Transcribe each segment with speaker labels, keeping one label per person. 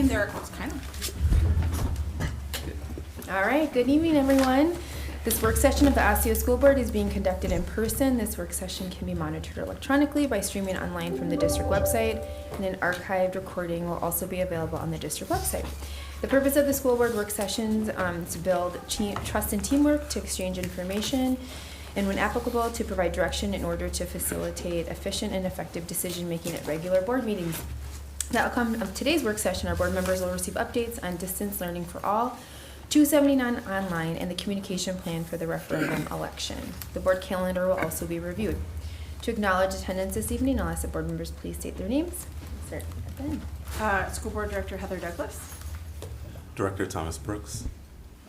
Speaker 1: mean, they're kind of.
Speaker 2: All right, good evening, everyone. This work session of the Osseo School Board is being conducted in person. This work session can be monitored electronically by streaming online from the district website, and an archived recording will also be available on the district website. The purpose of the school board work sessions is to build trust and teamwork, to exchange information, and when applicable, to provide direction in order to facilitate efficient and effective decision-making at regular board meetings. The outcome of today's work session, our board members will receive updates on distance learning for all, 279 online, and the communication plan for the referendum election. The board calendar will also be reviewed. To acknowledge attendance this evening, I'll ask the board members please state their names. Start at the end.
Speaker 1: School Board Director Heather Douglas.
Speaker 3: Director Thomas Brooks.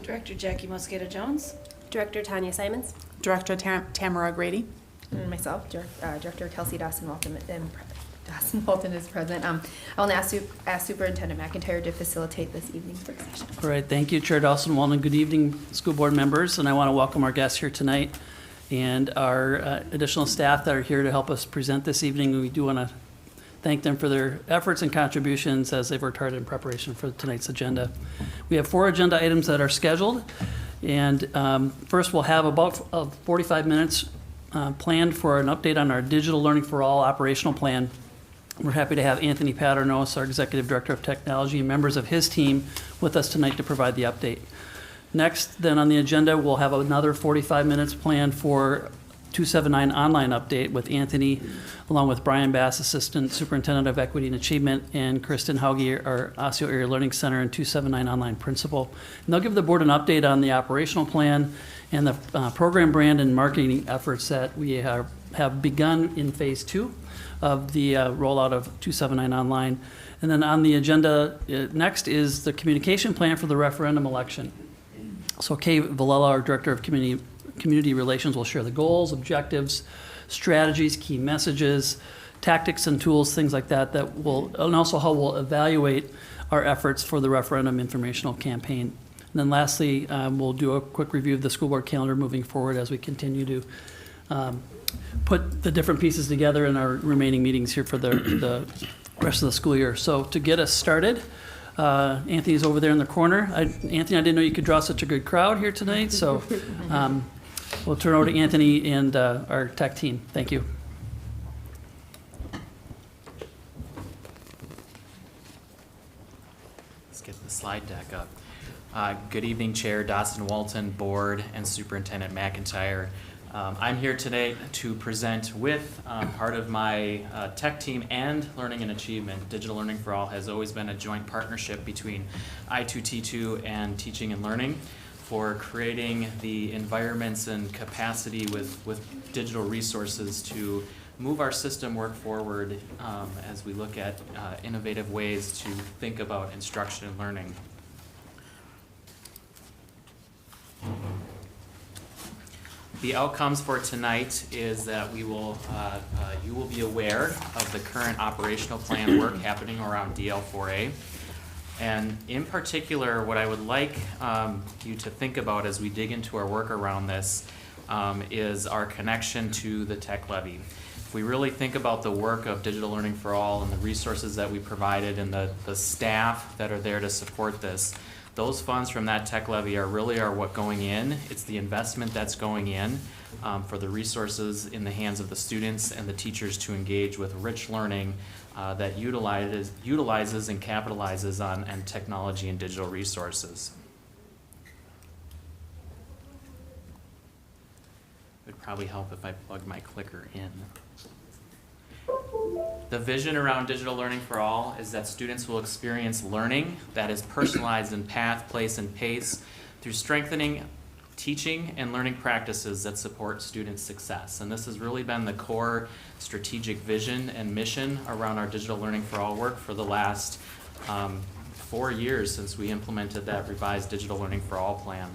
Speaker 4: Director Jackie Mosqueda Jones.
Speaker 5: Director Tanya Simons.
Speaker 1: Director Tamara Grady.
Speaker 2: And myself, Director Kelsey Dawson-Walton is present. I will now ask Superintendent McIntyre to facilitate this evening's work session.
Speaker 6: All right, thank you, Chair Dawson-Walton. Good evening, school board members, and I want to welcome our guests here tonight and our additional staff that are here to help us present this evening. We do want to thank them for their efforts and contributions as they've worked hard in preparation for tonight's agenda. We have 4 agenda items that are scheduled, and first we'll have about 45 minutes planned for an update on our Digital Learning for All operational plan. We're happy to have Anthony Paternos, our Executive Director of Technology, and members of his team with us tonight to provide the update. Next, then on the agenda, we'll have another 45 minutes planned for 279 online update with Anthony, along with Brian Bass, Assistant Superintendent of Equity and Achievement, and Kristen Hauge, our Osseo Area Learning Center and 279 online principal. And they'll give the board an update on the operational plan and the program brand and marketing efforts that we have begun in phase 2 of the rollout of 279 online. And then on the agenda next is the communication plan for the referendum election. So Kay Villela, our Director of Community Relations, will share the goals, objectives, strategies, key messages, tactics and tools, things like that, and also how we'll evaluate our efforts for the referendum informational campaign. And then lastly, we'll do a quick review of the school board calendar moving forward as we continue to put the different pieces together in our remaining meetings here for the rest of the school year. So to get us started, Anthony's over there in the corner. Anthony, I didn't know you could draw such a good crowd here tonight, so we'll turn over to Anthony and our tech team. Thank you.
Speaker 7: Let's get the slide deck up. Good evening, Chair Dawson-Walton, Board, and Superintendent McIntyre. I'm here today to present with part of my tech team and Learning and Achievement. Digital Learning for All has always been a joint partnership between I2T2 and Teaching and Learning for creating the environments and capacity with digital resources to move our system work forward as we look at innovative ways to think about instruction and learning. The outcomes for tonight is that we will, you will be aware of the current operational plan work happening around DL4A. And in particular, what I would like you to think about as we dig into our work around this is our connection to the tech levy. If we really think about the work of Digital Learning for All and the resources that we provided and the staff that are there to support this, those funds from that tech levy are what going in. It's the investment that's going in for the resources in the hands of the students and the teachers to engage with rich learning that utilizes and capitalizes on technology and digital resources. It would probably help if I plug my clicker in. The vision around Digital Learning for All is that students will experience learning that is personalized in path, place, and pace through strengthening teaching and learning practices that support student success. And this has really been the core strategic vision and mission around our Digital Learning for All work for the last 4 years since we implemented that revised Digital Learning for All plan.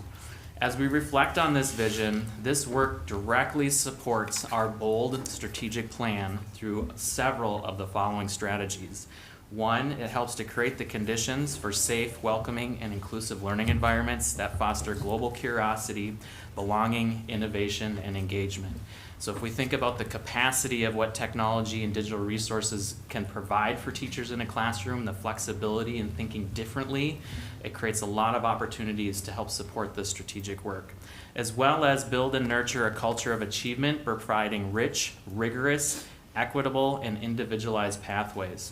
Speaker 7: As we reflect on this vision, this work directly supports our bold strategic plan through several of the following strategies. 1, it helps to create the conditions for safe, welcoming, and inclusive learning environments that foster global curiosity, belonging, innovation, and engagement. So if we think about the capacity of what technology and digital resources can provide for teachers in a classroom, the flexibility and thinking differently, it creates a lot of opportunities to help support this strategic work, as well as build and nurture a culture of achievement by providing rich, rigorous, equitable, and individualized pathways.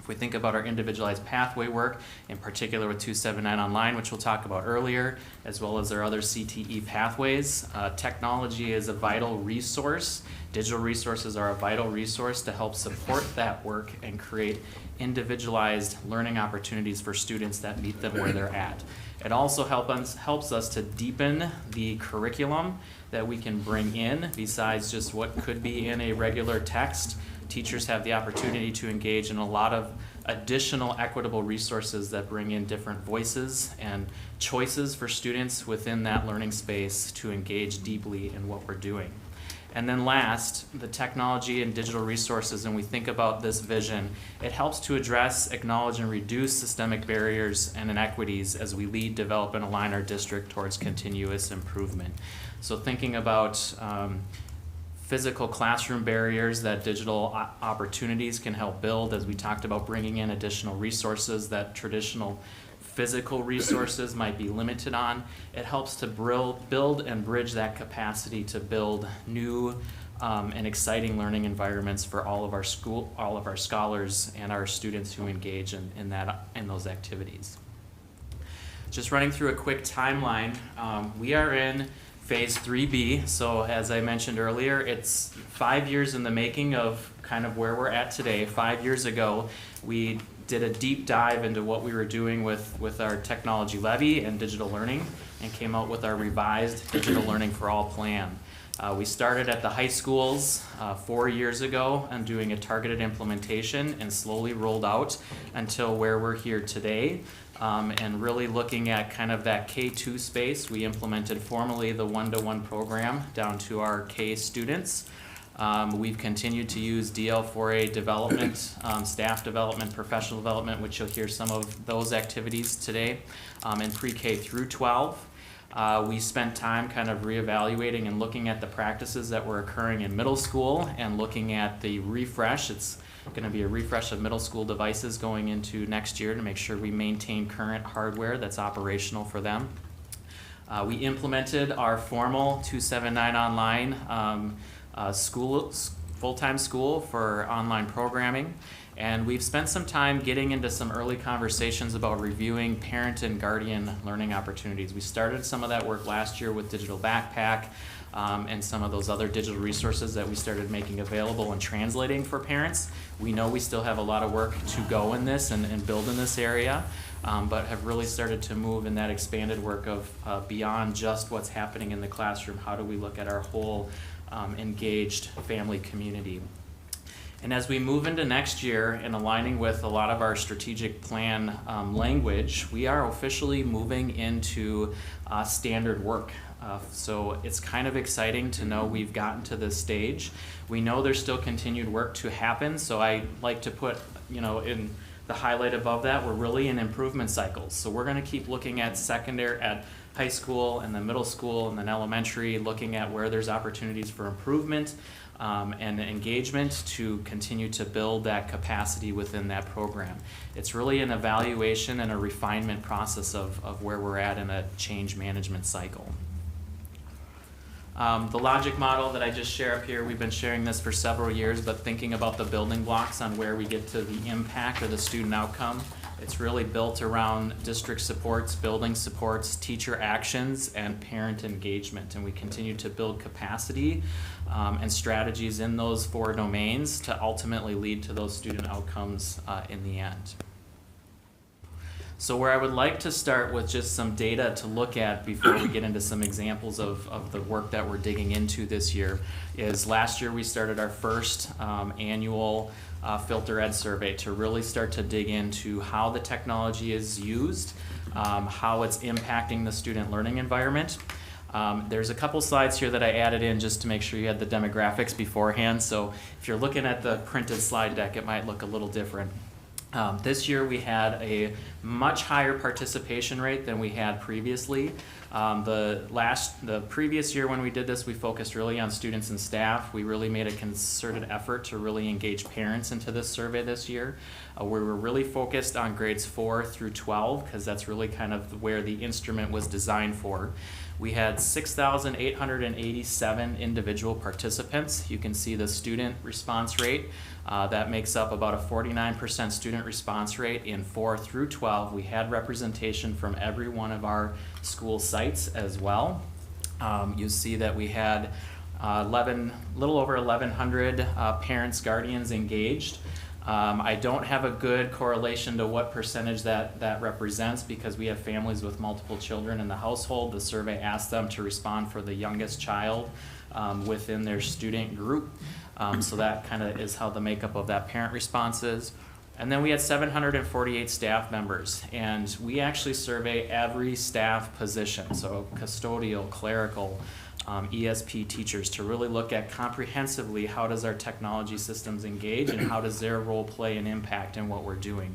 Speaker 7: If we think about our individualized pathway work, in particular with 279 Online, which we'll talk about earlier, as well as our other CTE pathways, technology is a vital resource. Digital resources are a vital resource to help support that work and create individualized learning opportunities for students that meet them where they're at. It also helps us to deepen the curriculum that we can bring in besides just what could be in a regular text. Teachers have the opportunity to engage in a lot of additional equitable resources that bring in different voices and choices for students within that learning space to engage deeply in what we're doing. And then last, the technology and digital resources, and we think about this vision, it helps to address, acknowledge, and reduce systemic barriers and inequities as we lead, develop, and align our district towards continuous improvement. So thinking about physical classroom barriers that digital opportunities can help build, as we talked about bringing in additional resources that traditional physical resources might be limited on. It helps to build and bridge that capacity to build new and exciting learning environments for all of our scholars and our students who engage in those activities. Just running through a quick timeline, we are in Phase 3B, so as I mentioned earlier, it's 5 years in the making of kind of where we're at today. 5 years ago, we did a deep dive into what we were doing with our technology Levy and digital learning and came out with our revised Digital Learning for All plan. We started at the high schools 4 years ago and doing a targeted implementation and slowly rolled out until where we're here today. And really looking at kind of that K2 space, we implemented formally the one-to-one program down to our K students. We've continued to use DL4A development, staff development, professional development, which you'll hear some of those activities today, in pre-K through 12. We spent time kind of reevaluating and looking at the practices that were occurring in middle school and looking at the refresh. It's going to be a refresh of middle school devices going into next year to make sure we maintain current hardware that's operational for them. We implemented our formal 279 Online full-time school for online programming, and we've spent some time getting into some early conversations about reviewing parent and guardian learning opportunities. We started some of that work last year with Digital Backpack and some of those other digital resources that we started making available and translating for parents. We know we still have a lot of work to go in this and build in this area, but have really started to move in that expanded work of beyond just what's happening in the classroom. How do we look at our whole engaged family community? And as we move into next year and aligning with a lot of our strategic plan language, we are officially moving into standard work. So it's kind of exciting to know we've gotten to this stage. We know there's still continued work to happen, so I like to put, in the highlight above that, we're really in improvement cycles. So we're going to keep looking at high school and then middle school and then elementary, looking at where there's opportunities for improvement and engagement to continue to build that capacity within that program. It's really an evaluation and a refinement process of where we're at in a change management cycle. The logic model that I just share up here, we've been sharing this for several years, but thinking about the building blocks on where we get to the impact or the student outcome, it's really built around district supports, building supports, teacher actions, and parent engagement. And we continue to build capacity and strategies in those 4 domains to ultimately lead to those student outcomes in the end. So where I would like to start with just some data to look at before we get into some examples of the work that we're digging into this year is last year we started our first annual Filter Ed survey to really start to dig into how the technology is used, how it's impacting the student learning environment. There's a couple slides here that I added in just to make sure you had the demographics beforehand. So if you're looking at the printed slide deck, it might look a little different. This year we had a much higher participation rate than we had previously. The previous year when we did this, we focused really on students and staff. We really made a concerted effort to really engage parents into this survey this year. We were really focused on grades 4 through 12 because that's really kind of where the instrument was designed for. We had 6,887 individual participants. You can see the student response rate. That makes up about a 49% student response rate in 4 through 12. We had representation from every one of our school sites as well. You see that we had little over 1,100 parents, guardians engaged. I don't have a good correlation to what percentage that represents because we have families with multiple children in the household. The survey asked them to respond for the youngest child within their student group. So that kind of is how the makeup of that parent response is. And then we had 748 staff members, and we actually survey every staff position, so custodial, clerical, ESP teachers, to really look at comprehensively how does our technology systems engage and how does their role play an impact in what we're doing.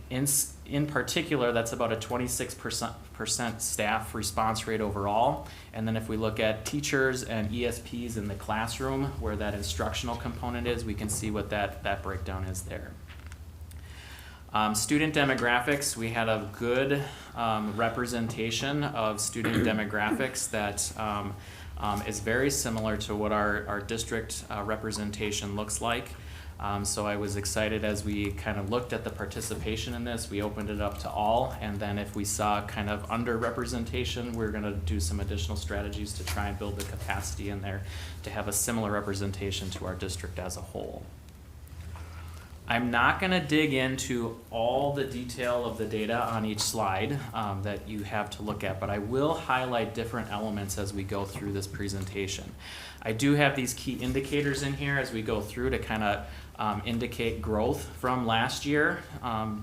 Speaker 7: In particular, that's about a 26% staff response rate overall. And then if we look at teachers and ESPs in the classroom, where that instructional component is, we can see what that breakdown is there. Student demographics, we had a good representation of student demographics that is very similar to what our district representation looks like. So I was excited as we kind of looked at the participation in this. We opened it up to all, and then if we saw kind of underrepresentation, we're going to do some additional strategies to try and build the capacity in there to have a similar representation to our district as a whole. I'm not going to dig into all the detail of the data on each slide that you have to look at, but I will highlight different elements as we go through this presentation. I do have these key indicators in here as we go through to kind of indicate growth from last year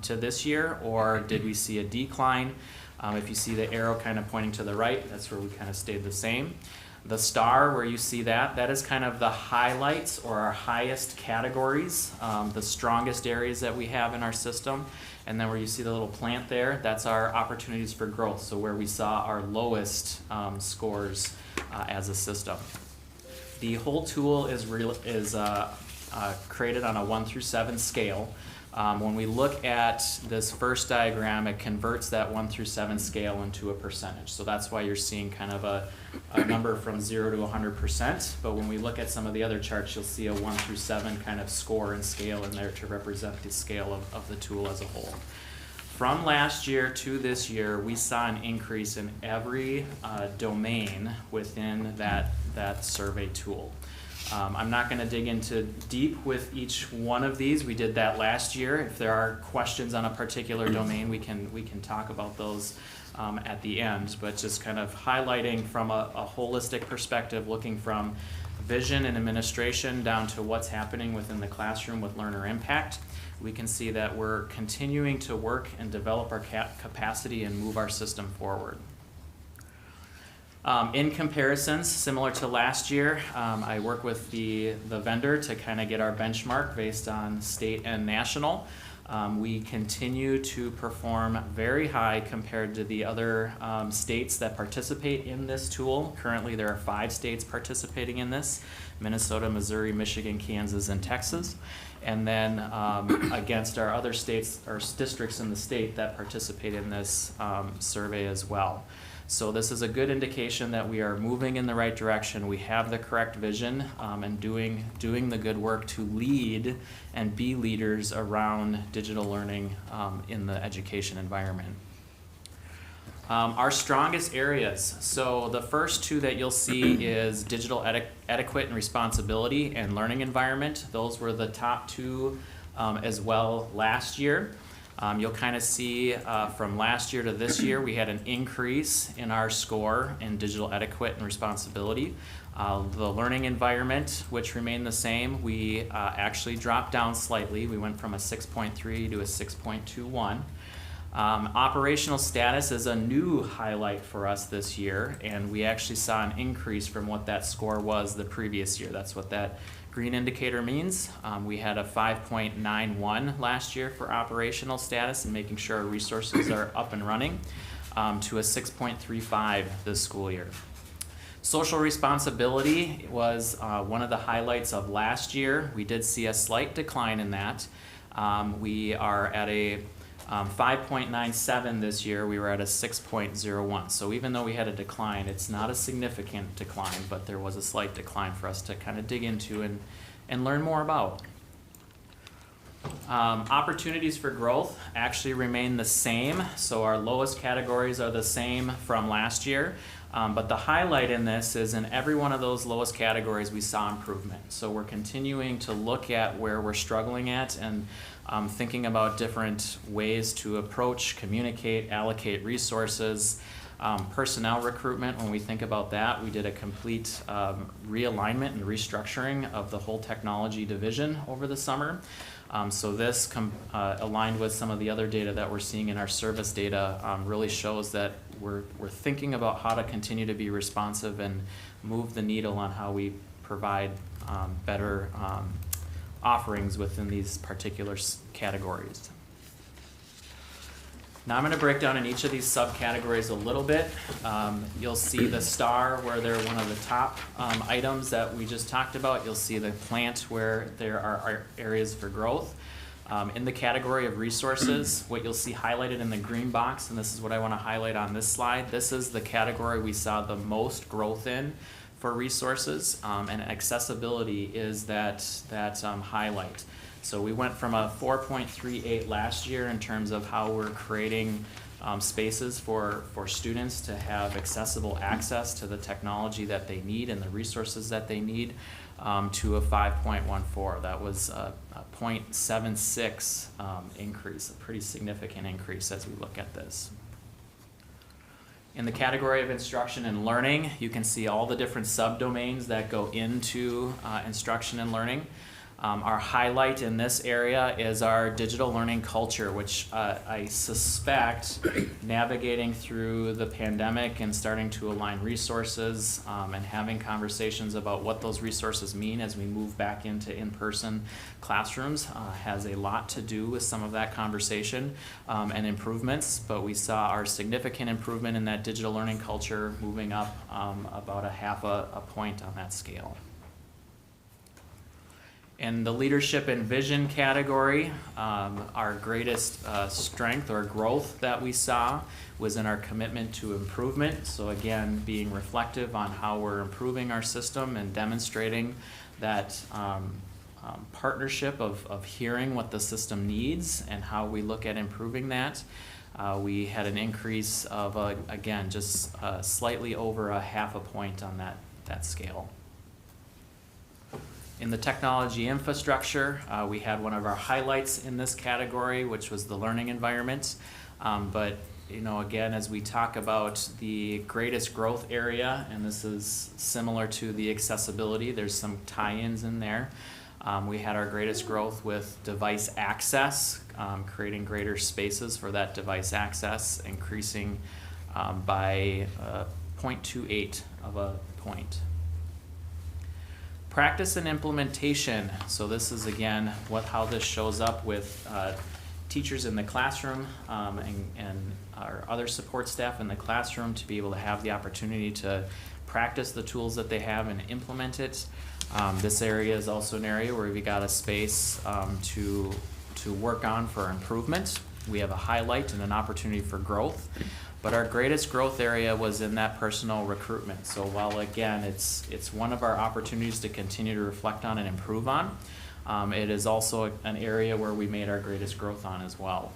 Speaker 7: to this year, or did we see a decline? If you see the arrow kind of pointing to the right, that's where we kind of stayed the same. The star, where you see that is kind of the highlights or our highest categories, the strongest areas that we have in our system. And then where you see the little plant there, that's our opportunities for growth, so where we saw our lowest scores as a system. The whole tool is created on a 1 through 7 scale. When we look at this first diagram, it converts that 1 through 7 scale into a percentage. So that's why you're seeing kind of a number from 0 to 100%. But when we look at some of the other charts, you'll see a 1 through 7 kind of score and scale in there to represent the scale of the tool as a whole. From last year to this year, we saw an increase in every domain within that survey tool. I'm not going to dig into deep with each one of these. We did that last year. If there are questions on a particular domain, we can talk about those at the end. But just kind of highlighting from a holistic perspective, looking from vision and administration down to what's happening within the classroom with learner impact, we can see that we're continuing to work and develop our capacity and move our system forward. In comparisons, similar to last year, I work with the vendor to kind of get our benchmark based on state and national. We continue to perform very high compared to the other states that participate in this tool. Currently, there are 5 states participating in this: Minnesota, Missouri, Michigan, Kansas, and Texas. And then against our other states or districts in the state that participate in this survey as well. So this is a good indication that we are moving in the right direction. We have the correct vision and doing the good work to lead and be leaders around digital learning in the education environment. Our strongest areas. So the first 2 that you'll see is digital etiquette and responsibility and learning environment. Those were the top 2 as well last year. You'll kind of see from last year to this year, we had an increase in our score in digital etiquette and responsibility. The learning environment, which remained the same, we actually dropped down slightly. We went from a 6.3 to a 6.21. Operational status is a new highlight for us this year, and we actually saw an increase from what that score was the previous year. That's what that green indicator means. We had a 5.91 last year for operational status and making sure our resources are up and running, to a 6.35 this school year. Social responsibility was one of the highlights of last year. We did see a slight decline in that. We are at a 5.97 this year. We were at a 6.01. So even though we had a decline, it's not a significant decline, but there was a slight decline for us to kind of dig into and learn more about. Opportunities for growth actually remain the same. So our lowest categories are the same from last year. But the highlight in this is in every one of those lowest categories we saw improvement. So we're continuing to look at where we're struggling at and thinking about different ways to approach, communicate, allocate resources. Personnel recruitment, when we think about that, we did a complete realignment and restructuring of the whole technology division over the summer. So this aligned with some of the other data that we're seeing in our service data, really shows that we're thinking about how to continue to be responsive and move the needle on how we provide better offerings within these particular categories. Now I'm going to break down in each of these subcategories a little bit. You'll see the star where they're one of the top items that we just talked about. You'll see the plant where there are areas for growth. In the category of resources, what you'll see highlighted in the green box, and this is what I want to highlight on this slide, this is the category we saw the most growth in for resources, and accessibility is that highlight. So we went from a 4.38 last year in terms of how we're creating spaces for students to have accessible access to the technology that they need and the resources that they need, to a 5.14. That was a 0.76 increase, a pretty significant increase as we look at this. In the category of instruction and learning, you can see all the different subdomains that go into instruction and learning. Our highlight in this area is our digital learning culture, which I suspect navigating through the pandemic and starting to align resources and having conversations about what those resources mean as we move back into in-person classrooms has a lot to do with some of that conversation and improvements. But we saw our significant improvement in that digital learning culture moving up about a half a point on that scale. In the leadership and vision category, our greatest strength or growth that we saw was in our commitment to improvement. So again, being reflective on how we're improving our system and demonstrating that partnership of hearing what the system needs and how we look at improving that. We had an increase of, again, just slightly over a half a point on that scale. In the technology infrastructure, we had one of our highlights in this category, which was the learning environment. But again, as we talk about the greatest growth area, and this is similar to the accessibility, there's some tie-ins in there. We had our greatest growth with device access, creating greater spaces for that device access, increasing by 0.28 of a point. Practice and implementation. So this is again how this shows up with teachers in the classroom and our other support staff in the classroom to be able to have the opportunity to practice the tools that they have and implement it. This area is also an area where we got a space to work on for improvement. We have a highlight and an opportunity for growth. But our greatest growth area was in that personal recruitment. So while again, it's one of our opportunities to continue to reflect on and improve on, it is also an area where we made our greatest growth on as well.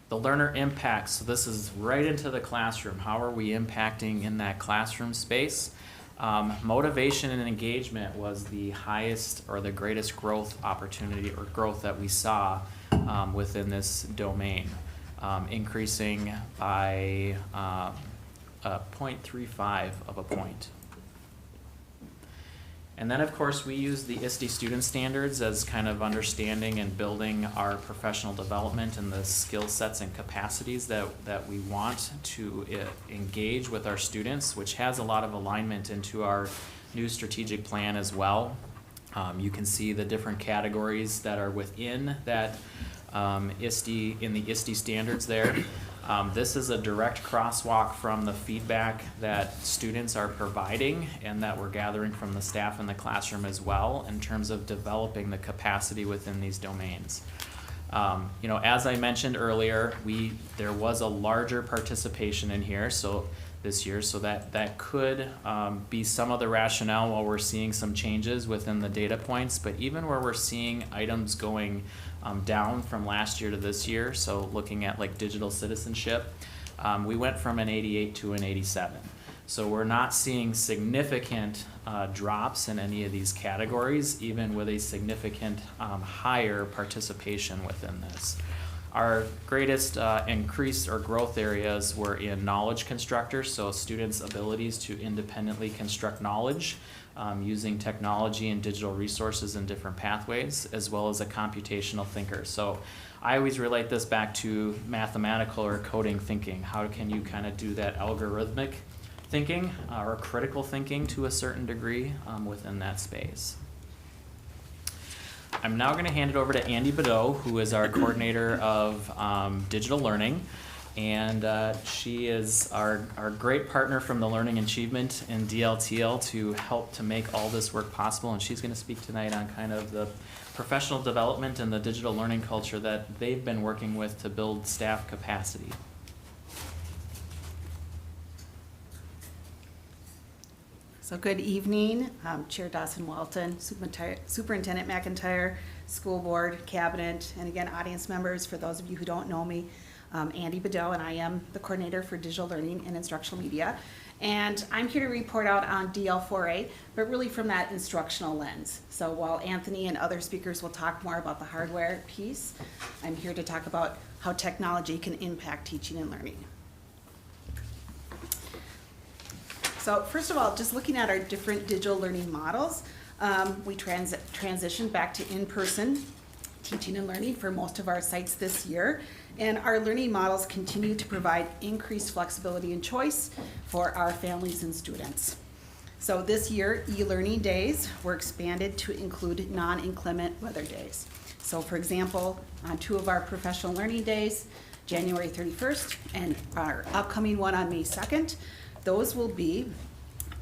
Speaker 7: The learner impact, so this is right into the classroom. How are we impacting in that classroom space? Motivation and engagement was the highest or the greatest growth opportunity or growth that we saw within this domain. Increasing by 0.35 of a point. And then of course we use the ISTE student standards as kind of understanding and building our professional development and the skill sets and capacities that we want to engage with our students, which has a lot of alignment into our new strategic plan as well. You can see the different categories that are within that ISTE, in the ISTE standards there. This is a direct crosswalk from the feedback that students are providing and that we're gathering from the staff in the classroom as well in terms of developing the capacity within these domains. You know, as I mentioned earlier, there was a larger participation in here, so this year, so that could be some of the rationale while we're seeing some changes within the data points, but even where we're seeing items going down from last year to this year, so looking at like digital citizenship, we went from an 88 to an 87. So we're not seeing significant drops in any of these categories, even with a significant higher participation within this. Our greatest increase or growth areas were in knowledge constructors, so students' abilities to independently construct knowledge using technology and digital resources in different pathways, as well as a computational thinker. So I always relate this back to mathematical or coding thinking. How can you kind of do that algorithmic thinking or critical thinking to a certain degree within that space? I'm now going to hand it over to Andy Badeau, who is our coordinator of digital learning. And she is our great partner from the Learning Achievement in DLTL to help to make all this work possible. And she's going to speak tonight on kind of the professional development and the digital learning culture that they've been working with to build staff capacity.
Speaker 5: So good evening, Chair Dawson-Walton, Superintendent McIntyre, School Board, Cabinet, and again, audience members. For those of you who don't know me, Andy Badeau, and I am the coordinator for digital learning and instructional media. And I'm here to report out on DL4A, but really from that instructional lens. So while Anthony and other speakers will talk more about the hardware piece, I'm here to talk about how technology can impact teaching and learning. So first of all, just looking at our different digital learning models, we transitioned back to in-person teaching and learning for most of our sites this year. And our learning models continue to provide increased flexibility and choice for our families and students. So this year, e-learning days were expanded to include non-inclement weather days. So for example, on 2 of our professional learning days, January 31st and our upcoming one on May 2nd, those will be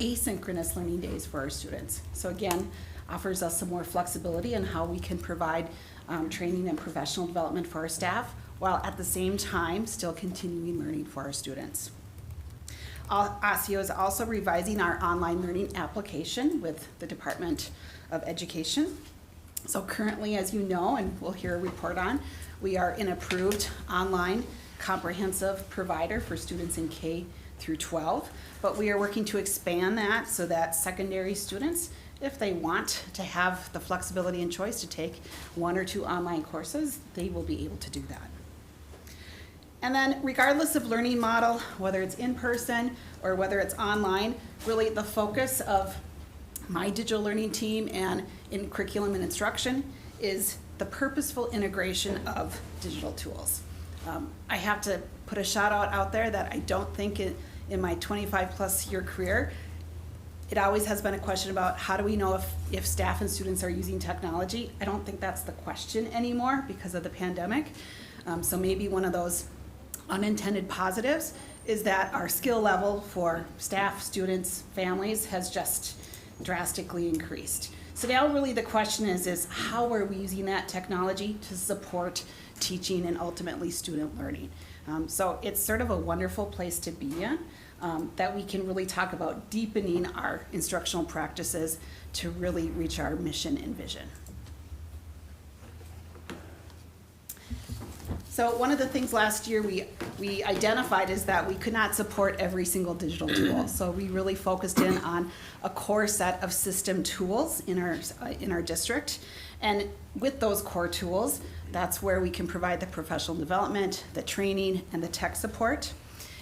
Speaker 5: asynchronous learning days for our students. So again, offers us some more flexibility in how we can provide training and professional development for our staff, while at the same time still continuing learning for our students. ASIO is also revising our online learning application with the Department of Education. So currently, as you know, and we'll hear a report on, we are an approved online comprehensive provider for students in K through 12, but we are working to expand that so that secondary students, if they want to have the flexibility and choice to take 1 or 2 online courses, they will be able to do that. And then regardless of learning model, whether it's in person or whether it's online, really the focus of my digital learning team and in curriculum and instruction is the purposeful integration of digital tools. I have to put a shout out there that I don't think in my 25+ year career, it always has been a question about how do we know if staff and students are using technology. I don't think that's the question anymore because of the pandemic. So maybe one of those unintended positives is that our skill level for staff, students, families has just drastically increased. So now really the question is how are we using that technology to support teaching and ultimately student learning? So it's sort of a wonderful place to be in, that we can really talk about deepening our instructional practices to really reach our mission and vision. So one of the things last year we identified is that we could not support every single digital tool. So we really focused in on a core set of system tools in our district. And with those core tools, that's where we can provide the professional development, the training, and the tech support.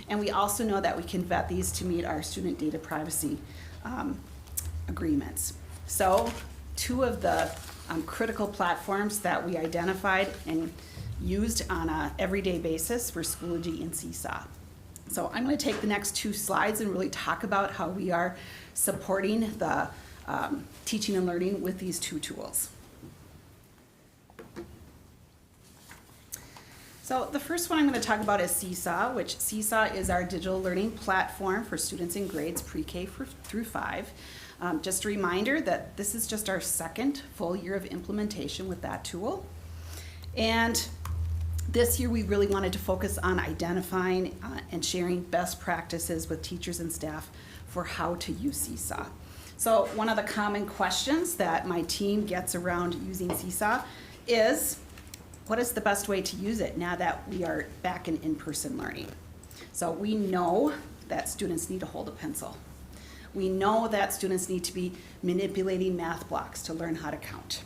Speaker 5: And we also know that we can vet these to meet our student data privacy agreements. So 2 of the critical platforms that we identified and used on an everyday basis were Schoology and Seesaw. So I'm going to take the next 2 slides and really talk about how we are supporting the teaching and learning with these two tools. So the first one I'm going to talk about is Seesaw, which Seesaw is our digital learning platform for students in grades pre-K through 5. Just a reminder that this is just our second full year of implementation with that tool. And this year we really wanted to focus on identifying and sharing best practices with teachers and staff for how to use Seesaw. So one of the common questions that my team gets around using Seesaw is, what is the best way to use it now that we are back in in-person learning? So we know that students need to hold a pencil. We know that students need to be manipulating math blocks to learn how to count.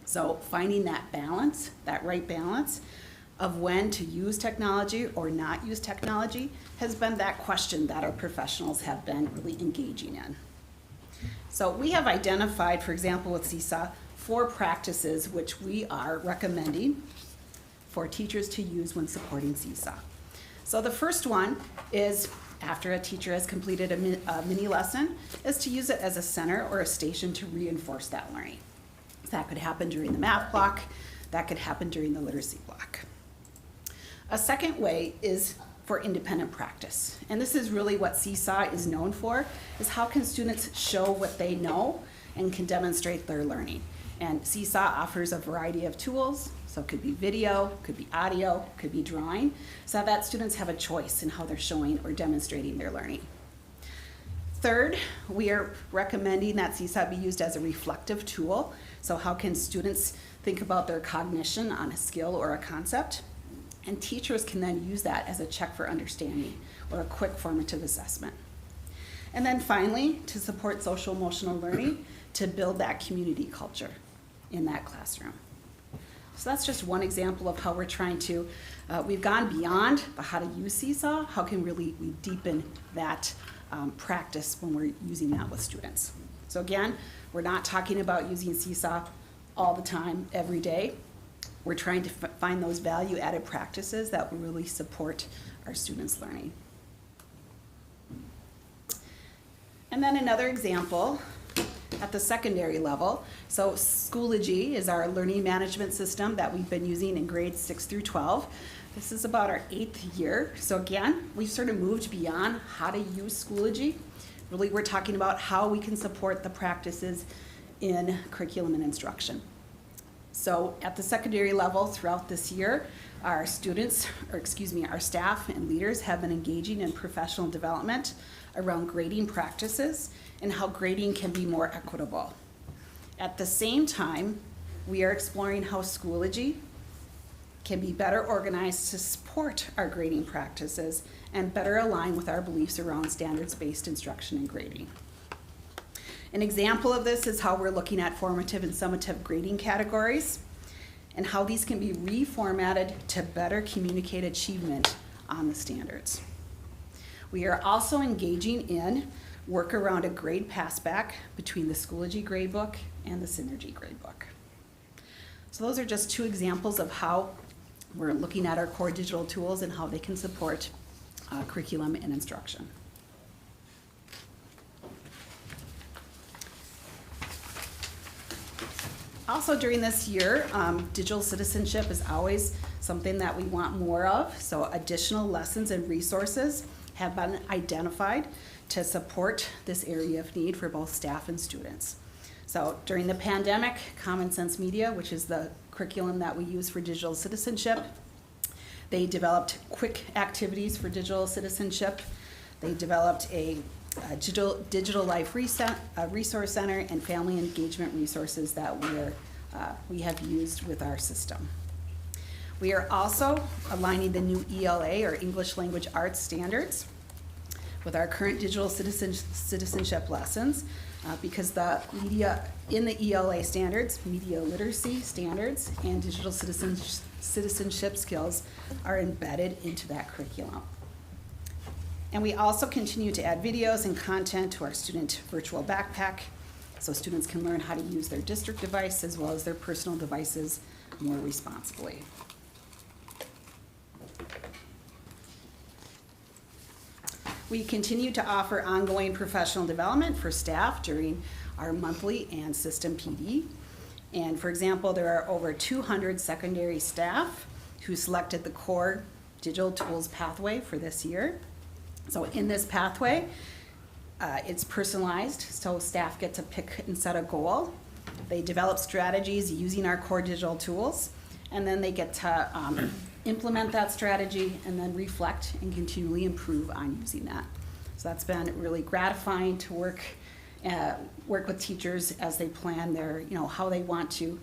Speaker 5: So finding that balance, that right balance of when to use technology or not use technology has been that question that our professionals have been really engaging in. So we have identified, for example, with Seesaw, 4 practices which we are recommending for teachers to use when supporting Seesaw. So the first one is, after a teacher has completed a mini lesson, is to use it as a center or a station to reinforce that learning. That could happen during the math block, that could happen during the literacy block. A second way is for independent practice. And this is really what Seesaw is known for, is how can students show what they know and can demonstrate their learning. And Seesaw offers a variety of tools, so it could be video, could be audio, could be drawing, so that students have a choice in how they're showing or demonstrating their learning. Third, we are recommending that Seesaw be used as a reflective tool. So how can students think about their cognition on a skill or a concept? And teachers can then use that as a check for understanding or a quick formative assessment. And then finally, to support social emotional learning, to build that community culture in that classroom. So that's just one example of how we're trying to, we've gone beyond the how to use Seesaw, how can we deepen that practice when we're using that with students. So again, we're not talking about using Seesaw all the time, every day. We're trying to find those value-added practices that will really support our students' learning. And then another example at the secondary level. So Schoology is our learning management system that we've been using in grades 6 through 12. This is about our 8th year. So again, we've sort of moved beyond how to use Schoology. Really, we're talking about how we can support the practices in curriculum and instruction. So at the secondary level throughout this year, our students, our staff and leaders have been engaging in professional development around grading practices and how grading can be more equitable. At the same time, we are exploring how Schoology can be better organized to support our grading practices and better align with our beliefs around standards-based instruction and grading. An example of this is how we're looking at formative and summative grading categories and how these can be reformatted to better communicate achievement on the standards. We are also engaging in work around a grade passback between the Schoology gradebook and the Synergy gradebook. So those are just 2 examples of how we're looking at our core digital tools and how they can support curriculum and instruction. Also during this year, digital citizenship is always something that we want more of, so additional lessons and resources have been identified to support this area of need for both staff and students. So during the pandemic, Common Sense Media, which is the curriculum that we use for digital citizenship, they developed quick activities for digital citizenship. They developed a digital life resource center and family engagement resources that we have used with our system. We are also aligning the new ELA, or English Language Arts standards, with our current digital citizenship lessons because the media in the ELA standards, media literacy standards, and digital citizenship skills are embedded into that curriculum. And we also continue to add videos and content to our student virtual backpack so students can learn how to use their district device as well as their personal devices more responsibly. We continue to offer ongoing professional development for staff during our monthly and system PD. And for example, there are over 200 secondary staff who selected the core digital tools pathway for this year. So in this pathway, it's personalized, so staff get to pick and set a goal. They develop strategies using our core digital tools, and then they get to implement that strategy and then reflect and continually improve on using that. So that's been really gratifying to work with teachers as they plan their, how they want to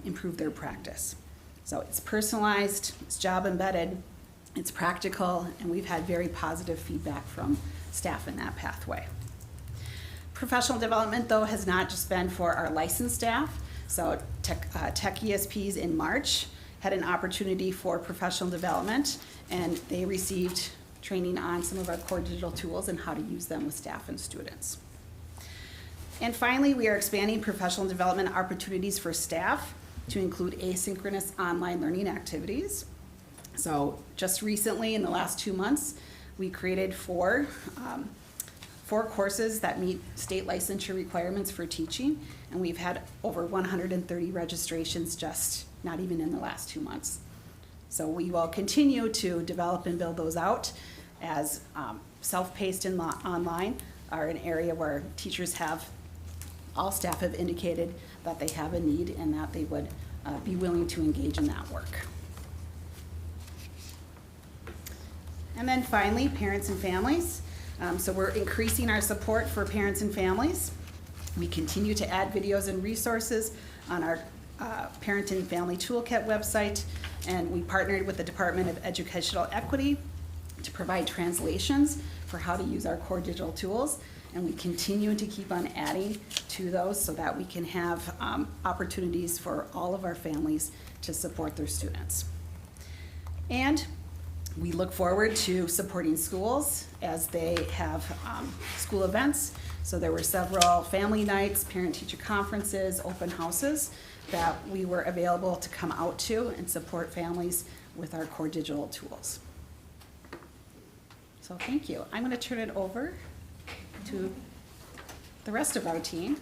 Speaker 5: improve their practice. So it's personalized, it's job embedded, it's practical, and we've had very positive feedback from staff in that pathway. Professional development, though, has not just been for our licensed staff. So tech ESPs in March had an opportunity for professional development, and they received training on some of our core digital tools and how to use them with staff and students. And finally, we are expanding professional development opportunities for staff to include asynchronous online learning activities. So just recently, in the last 2 months, we created four courses that meet state licensure requirements for teaching, and we've had over 130 registrations just not even in the last 2 months. So we will continue to develop and build those out, as self-paced and online are an area where teachers all staff have indicated that they have a need and that they would be willing to engage in that work. And then finally, parents and families. So we're increasing our support for parents and families. We continue to add videos and resources on our Parent and Family Toolkit website, and we partnered with the Department of Educational Equity to provide translations for how to use our core digital tools, and we continue to keep on adding to those so that we can have opportunities for all of our families to support their students. And we look forward to supporting schools as they have school events. So there were several family nights, parent-teacher conferences, open houses that we were available to come out to and support families with our core digital tools. So thank you. I'm going to turn it over to the rest of our team.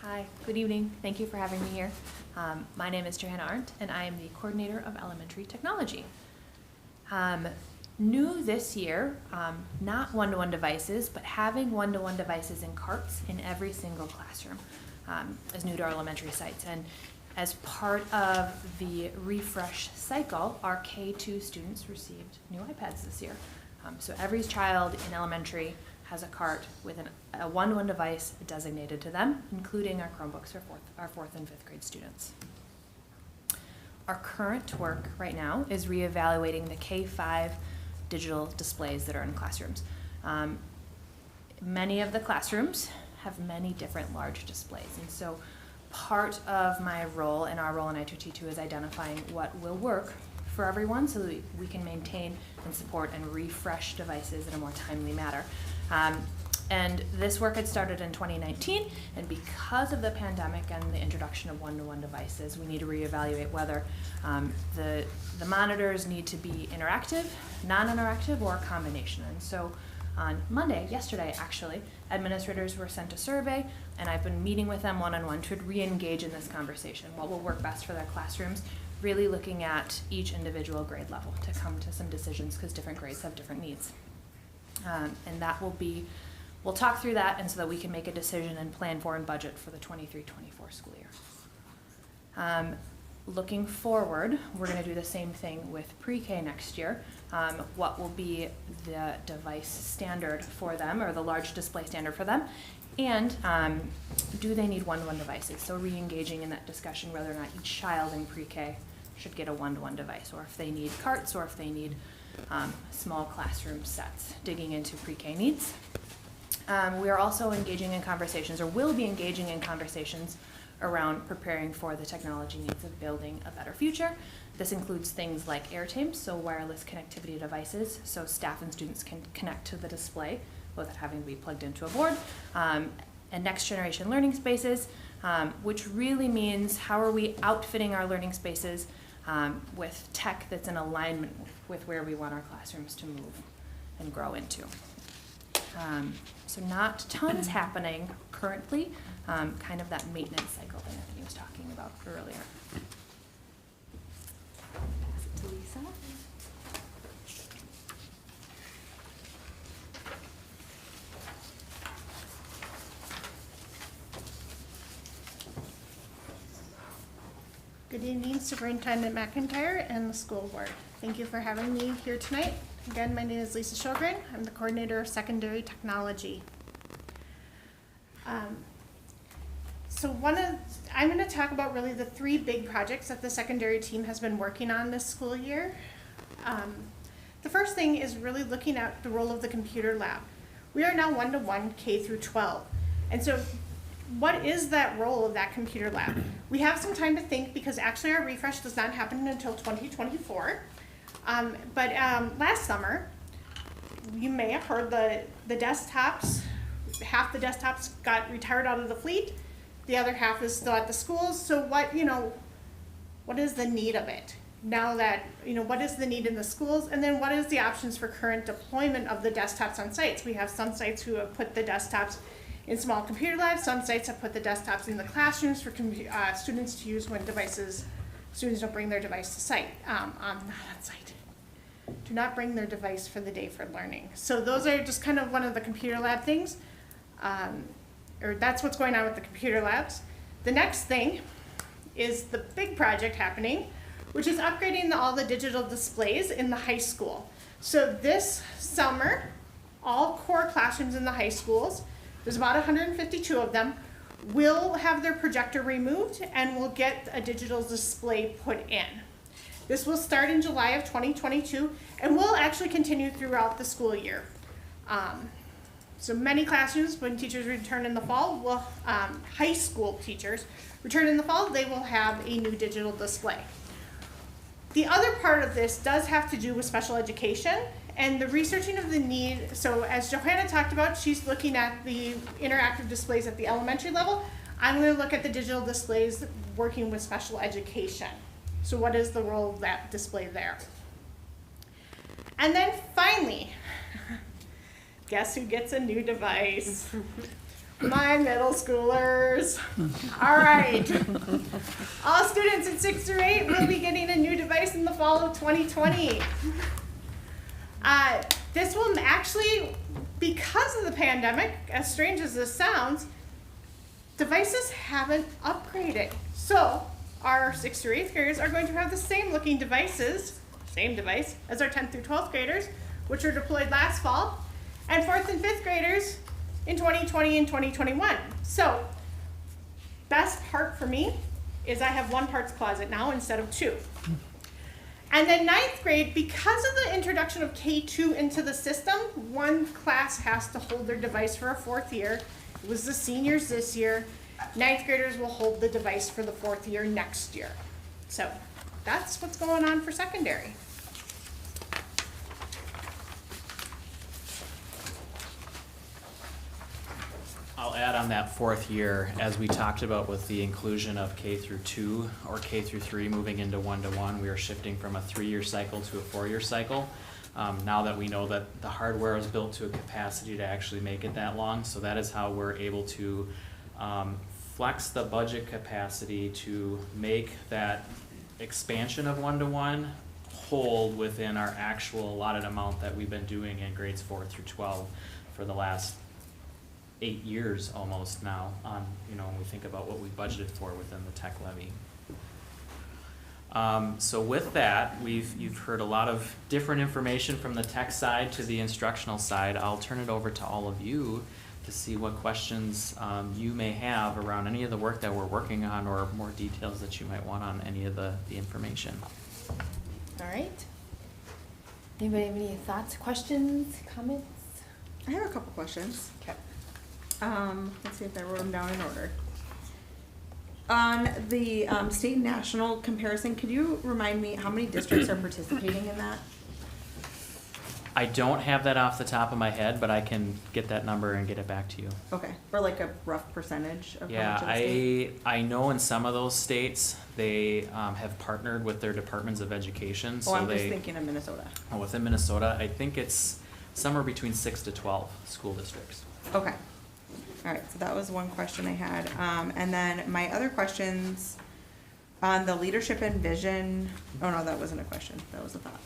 Speaker 8: Hi, good evening. Thank you for having me here. My name is Johanna Arndt, and I am the coordinator of elementary technology. New this year, not one-to-one devices, but having one-to-one devices in carts in every single classroom is new to our elementary sites. And as part of the refresh cycle, our K-2 students received new iPads this year. So every child in elementary has a cart with a one-to-one device designated to them, including our Chromebooks for our fourth and fifth grade students. Our current work right now is reevaluating the K-5 digital displays that are in classrooms. Many of the classrooms have many different large displays, and so part of my role and our role in I2T2 is identifying what will work for everyone so that we can maintain and support and refresh devices in a more timely manner. And this work had started in 2019, and because of the pandemic and the introduction of one-to-one devices, we need to reevaluate whether the monitors need to be interactive, non-interactive, or a combination. And so on Monday, yesterday actually, administrators were sent a survey, and I've been meeting with them one-on-one to re-engage in this conversation. What will work best for their classrooms, really looking at each individual grade level to come to some decisions, because different grades have different needs. And that will be, we'll talk through that, and so that we can make a decision and plan for and budget for the 23-24 school year. Looking forward, we're going to do the same thing with pre-K next year. What will be the device standard for them, or the large display standard for them, and do they need one-to-one devices? So re-engaging in that discussion whether or not each child in pre-K should get a one-to-one device, or if they need carts, or if they need small classroom sets, digging into pre-K needs. We are also engaging in conversations, or will be engaging in conversations, around preparing for the technology needs of building a better future. This includes things like Airtame, so wireless connectivity devices, so staff and students can connect to the display without having to be plugged into a board, and next generation learning spaces, which really means how are we outfitting our learning spaces with tech that's in alignment with where we want our classrooms to move and grow into. So not tons happening currently, kind of that maintenance cycle that Anthony was talking about earlier. Pass it to Lisa.
Speaker 9: Good evening, Superintendent McIntyre and the school board. Thank you for having me here tonight. Again, my name is Lisa Sjogren. I'm the coordinator of secondary technology. I'm going to talk about really the 3 big projects that the secondary team has been working on this school year. The first thing is really looking at the role of the computer lab. We are now 1-to-1 K through 12. And so what is that role of that computer lab? We have some time to think because actually our refresh does not happen until 2024. But last summer, you may have heard the desktops, half the desktops got retired out of the fleet, the other half is still at the schools. So what is the need of it? Now that, what is the need in the schools? And then what is the options for current deployment of the desktops on sites? We have some sites who have put the desktops in small computer labs. Some sites have put the desktops in the classrooms for students to use when students don't bring their device to site, not on site. Do not bring their device for the day for learning. So those are just kind of one of the computer lab things, or that's what's going on with the computer labs. The next thing is the big project happening, which is upgrading all the digital displays in the high school. So this summer, all core classrooms in the high schools, there's about 152 of them, will have their projector removed and will get a digital display put in. This will start in July of 2022 and will actually continue throughout the school year. So many classrooms, when teachers return in the fall, high school teachers return in the fall, they will have a new digital display. The other part of this does have to do with special education and the researching of the need. So as Johanna talked about, she's looking at the interactive displays at the elementary level. I'm going to look at the digital displays working with special education. So what is the role of that display there? And then finally, guess who gets a new device? My middle schoolers. All right. All students in 6th through 8 will be getting a new device in the fall of 2020. This will actually, because of the pandemic, as strange as this sounds, devices haven't upgraded. So our 6th through 8th graders are going to have the same looking devices, same device, as our 10th through 12th graders, which were deployed last fall, and 4th and 5th graders in 2020 and 2021. So best part for me is I have 1 parts closet now instead of 2. And then 9th grade, because of the introduction of K2 into the system, 1 class has to hold their device for a 4th year. It was the seniors this year. 9th graders will hold the device for the 4th year next year. So that's what's going on for secondary.
Speaker 7: I'll add on that 4th year, as we talked about with the inclusion of K through 2 or K through 3 moving into 1-to-1, we are shifting from a 3-year cycle to a 4-year cycle. Now that we know that the hardware is built to a capacity to actually make it that long, so that is how we're able to flex the budget capacity to make that expansion of 1-to-1 hold within our actual allotted amount that we've been doing in grades 4 through 12 for the last 8 years almost now on, when we think about what we budgeted for within the tech levy. So with that, you've heard a lot of different information from the tech side to the instructional side. I'll turn it over to all of you to see what questions you may have around any of the work that we're working on or more details that you might want on any of the information.
Speaker 2: All right. Anybody have any thoughts, questions, comments?
Speaker 1: I have a couple questions.
Speaker 2: Okay.
Speaker 1: Let's see if I wrote them down in order. On the state and national comparison, could you remind me how many districts are participating in that?
Speaker 7: I don't have that off the top of my head, but I can get that number and get it back to you.
Speaker 1: Okay, or like a rough percentage of how
Speaker 7: Yeah,
Speaker 1: much of the state?
Speaker 7: I know in some of those states, they have partnered with their departments of education, so
Speaker 1: Oh, I'm just
Speaker 7: they,
Speaker 1: thinking of Minnesota.
Speaker 7: within Minnesota, I think it's somewhere between 6 to 12 school districts.
Speaker 1: Okay. All right, so that was one question I had. And then my other questions on the leadership and vision, oh no, that wasn't a question, that was a thought.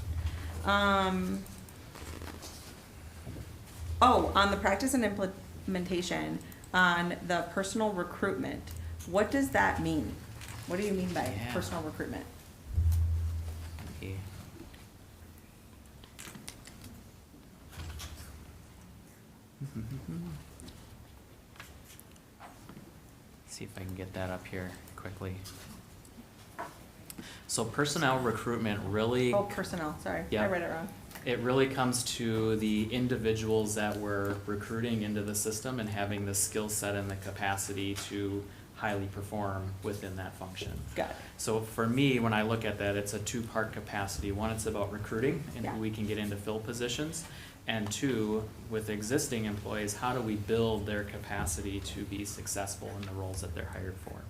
Speaker 1: Oh, on the practice and implementation, on the personal recruitment, what does that mean? What do you mean by
Speaker 7: Yeah.
Speaker 1: personal recruitment?
Speaker 7: Okay. See if I can get that up here quickly. So personnel recruitment really,
Speaker 1: Oh, personnel, sorry, I
Speaker 7: Yeah.
Speaker 1: read it wrong.
Speaker 7: it really comes to the individuals that we're recruiting into the system and having the skill set and the capacity to highly perform within that function.
Speaker 1: Got it.
Speaker 7: So for me, when I look at that, it's a two-part capacity. One, it's about recruiting and
Speaker 1: Yeah.
Speaker 7: who we can get into fill positions. And two, with existing employees, how do we build their capacity to be successful in the roles that they're hired for?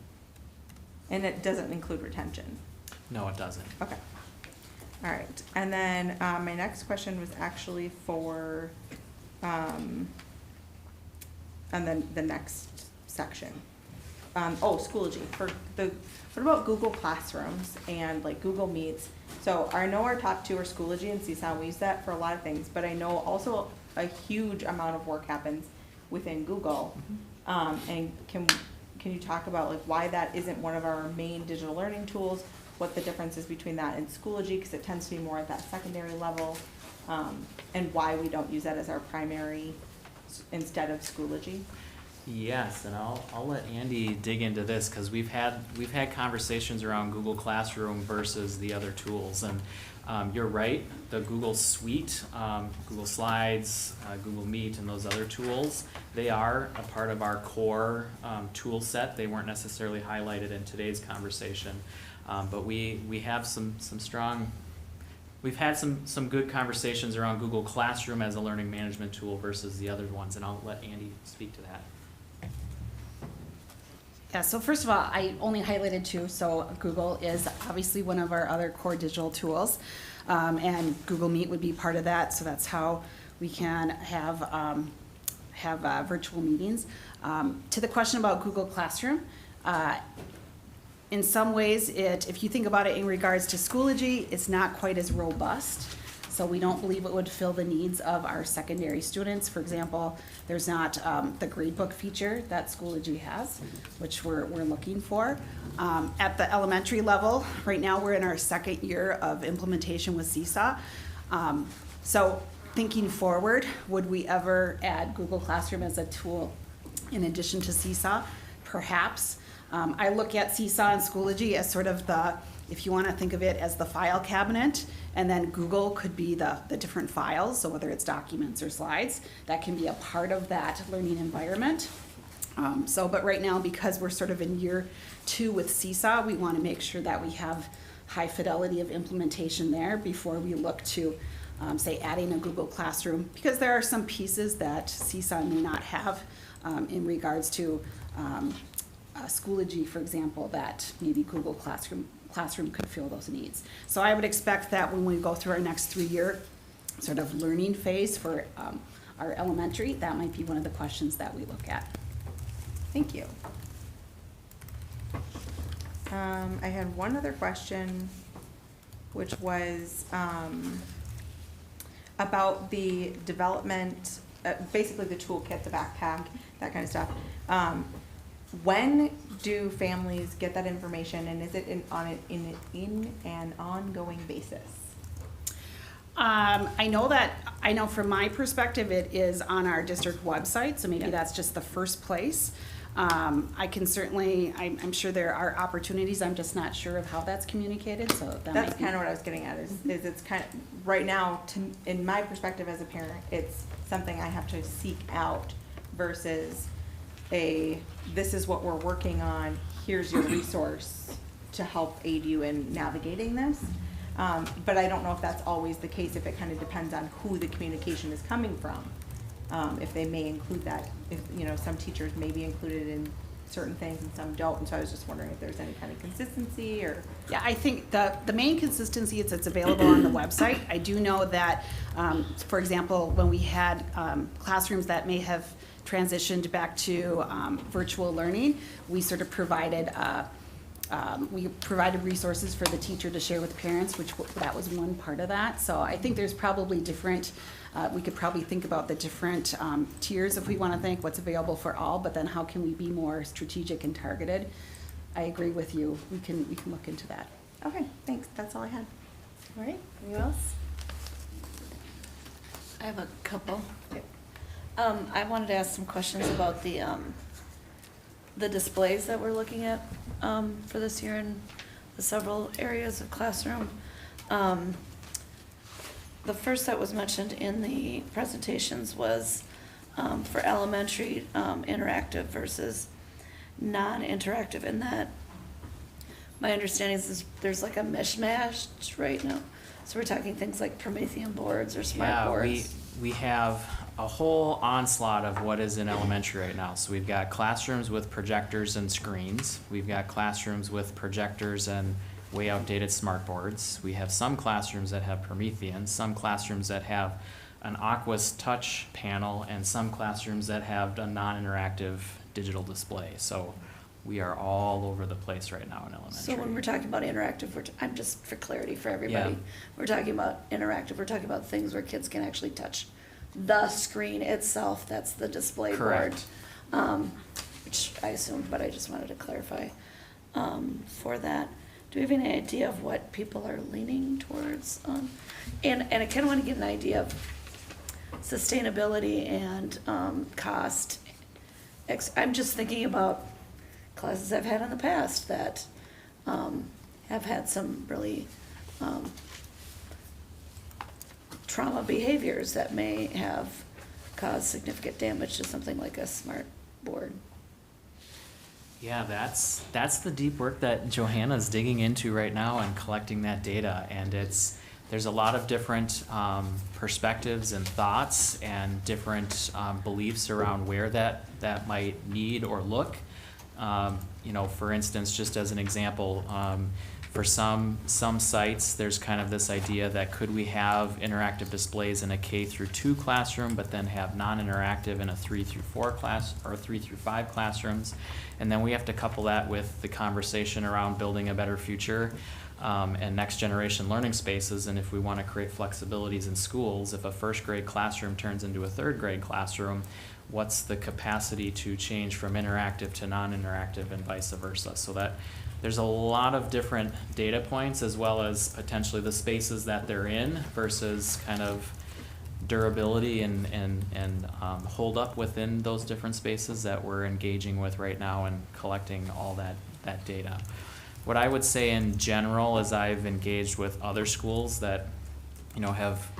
Speaker 1: And it doesn't include retention?
Speaker 7: No, it doesn't.
Speaker 1: Okay. All right, and then, my next question was actually for, and then the next section. Schoology, what about Google Classrooms and like Google Meets? So I know our top two are Schoology and Seesaw, we use that for a lot of things, but I know also a huge amount of work happens within Google. And can you talk about like why that isn't one of our main digital learning tools? What the difference is between that and Schoology, because it tends to be more at that secondary level, and why we don't use that as our primary instead of Schoology?
Speaker 7: Yes, and I'll let Andy dig into this, because we've had conversations around Google Classroom versus the other tools, and you're right, the Google Suite, Google Slides, Google Meet, and those other tools, they are a part of our core tool set. They weren't necessarily highlighted in today's conversation, but we have some strong. We've had some good conversations around Google Classroom as a learning management tool versus the other ones, and I'll let Andy speak to that.
Speaker 5: Yeah, so first of all, I only highlighted two, so Google is obviously one of our other core digital tools, and Google Meet would be part of that, so that's how we can have virtual meetings. To the question about Google Classroom, in some ways, if you think about it in regards to Schoology, it's not quite as robust. So we don't believe it would fill the needs of our secondary students. For example, there's not the gradebook feature that Schoology has, which we're looking for. At the elementary level, right now we're in our second year of implementation with Seesaw. So thinking forward, would we ever add Google Classroom as a tool in addition to Seesaw? Perhaps. I look at Seesaw and Schoology as sort of if you want to think of it as the file cabinet, and then Google could be the different files, so whether it's documents or slides, that can be a part of that learning environment. But right now, because we're sort of in year 2 with Seesaw, we want to make sure that we have high fidelity of implementation there before we look to, say, adding a Google Classroom, because there are some pieces that Seesaw may not have in regards to Schoology, for example, that maybe Google Classroom could fill those needs. So I would expect that when we go through our next 3-year sort of learning phase for our elementary, that might be one of the questions that we look at.
Speaker 1: Thank you. I had one other question, which was about the development, basically the toolkit, the backpack, that kind of stuff. When do families get that information, and is it in an ongoing basis?
Speaker 5: I know from my perspective, it is on our district website, so maybe that's just the first place. I can certainly, I'm sure there are opportunities, I'm just not sure of how that's communicated, so that
Speaker 1: That's
Speaker 5: might be.
Speaker 1: kind of what I was getting at, is it's kind of, right now, in my perspective as a parent, it's something I have to seek out versus this is what we're working on, here's your resource to help aid you in navigating this. But I don't know if that's always the case, if it kind of depends on who the communication is coming from. If they may include that, if, you know, some teachers may be included in certain things and some don't, and so I was just wondering if there's any kind of consistency or.
Speaker 5: Yeah, I think the main consistency is it's available on the website. I do know that, for example, when we had classrooms that may have transitioned back to virtual learning, we sort of provided resources for the teacher to share with parents, which that was one part of that. So I think there's probably different, we could probably think about the different tiers if we want to think what's available for all, but then how can we be more strategic and targeted? I agree with you. We can look into that.
Speaker 1: Okay, thanks, that's all I had.
Speaker 2: All right, anyone else?
Speaker 4: I have a couple. I wanted to ask some questions about the displays that we're looking at for this year in the several areas of classroom. The first that was mentioned in the presentations was for elementary, interactive versus non-interactive, in that my understanding is there's like a mishmash right now. So we're talking things like Promethean boards or smart boards.
Speaker 7: We have a whole onslaught of what is in elementary right now. So we've got classrooms with projectors and screens. We've got classrooms with projectors and way outdated smart boards. We have some classrooms that have Promethean, some classrooms that have an Aquas touch panel, and some classrooms that have a non-interactive digital display. So we are all over the place right now in elementary.
Speaker 4: So when we're talking about interactive, I'm just for clarity for everybody.
Speaker 7: Yeah.
Speaker 4: We're talking about interactive, we're talking about things where kids can actually touch the screen itself, that's the display board.
Speaker 7: Correct.
Speaker 4: Which I assumed, but I just wanted to clarify for that. Do we have any idea of what people are leaning towards? And I kind of want to get an idea of sustainability and cost. I'm just thinking about classes I've had in the past that have had some really trauma behaviors that may have caused significant damage to something like a smart board.
Speaker 7: Yeah, that's the deep work that Johanna's digging into right now and collecting that data. And there's a lot of different perspectives and thoughts and different beliefs around where that might need or look. You know, for instance, just as an example, for some sites, there's kind of this idea that could we have interactive displays in a K through 2 classroom, but then have non-interactive in a 3 through 4 class or 3 through 5 classrooms, and then we have to couple that with the conversation around building a better future and next generation learning spaces. And if we want to create flexibilities in schools, if a first grade classroom turns into a third grade classroom, what's the capacity to change from interactive to non-interactive and vice versa? So that there's a lot of different data points, as well as potentially the spaces that they're in versus kind of durability and hold up within those different spaces that we're engaging with right now and collecting all that data. What I would say in general is I've engaged with other schools that, you know, have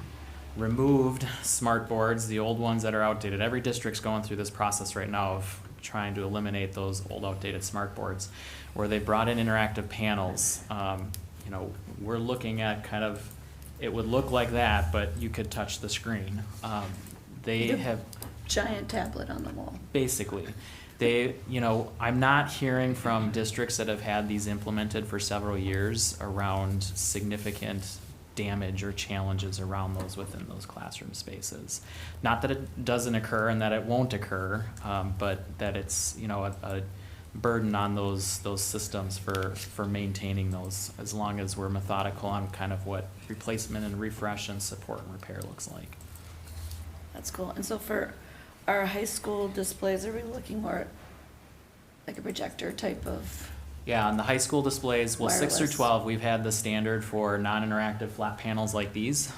Speaker 7: removed smart boards, the old ones that are outdated. Every district's going through this process right now of trying to eliminate those old outdated smart boards, where they brought in interactive panels. You know, we're looking at kind of, it would look like that, but you could touch the screen. They have
Speaker 4: Giant tablet on the wall.
Speaker 7: basically. You know, I'm not hearing from districts that have had these implemented for several years around significant damage or challenges around those within those classroom spaces. Not that it doesn't occur and that it won't occur, but that it's, you know, a burden on those systems for maintaining those, as long as we're methodical on kind of what replacement and refresh and support and repair looks like.
Speaker 4: That's cool. And so for our high school displays, are we looking more at like a projector type of?
Speaker 7: Yeah, on the high school displays, well, 6 through
Speaker 4: Wireless.
Speaker 7: 12, we've had the standard for non-interactive flat panels like these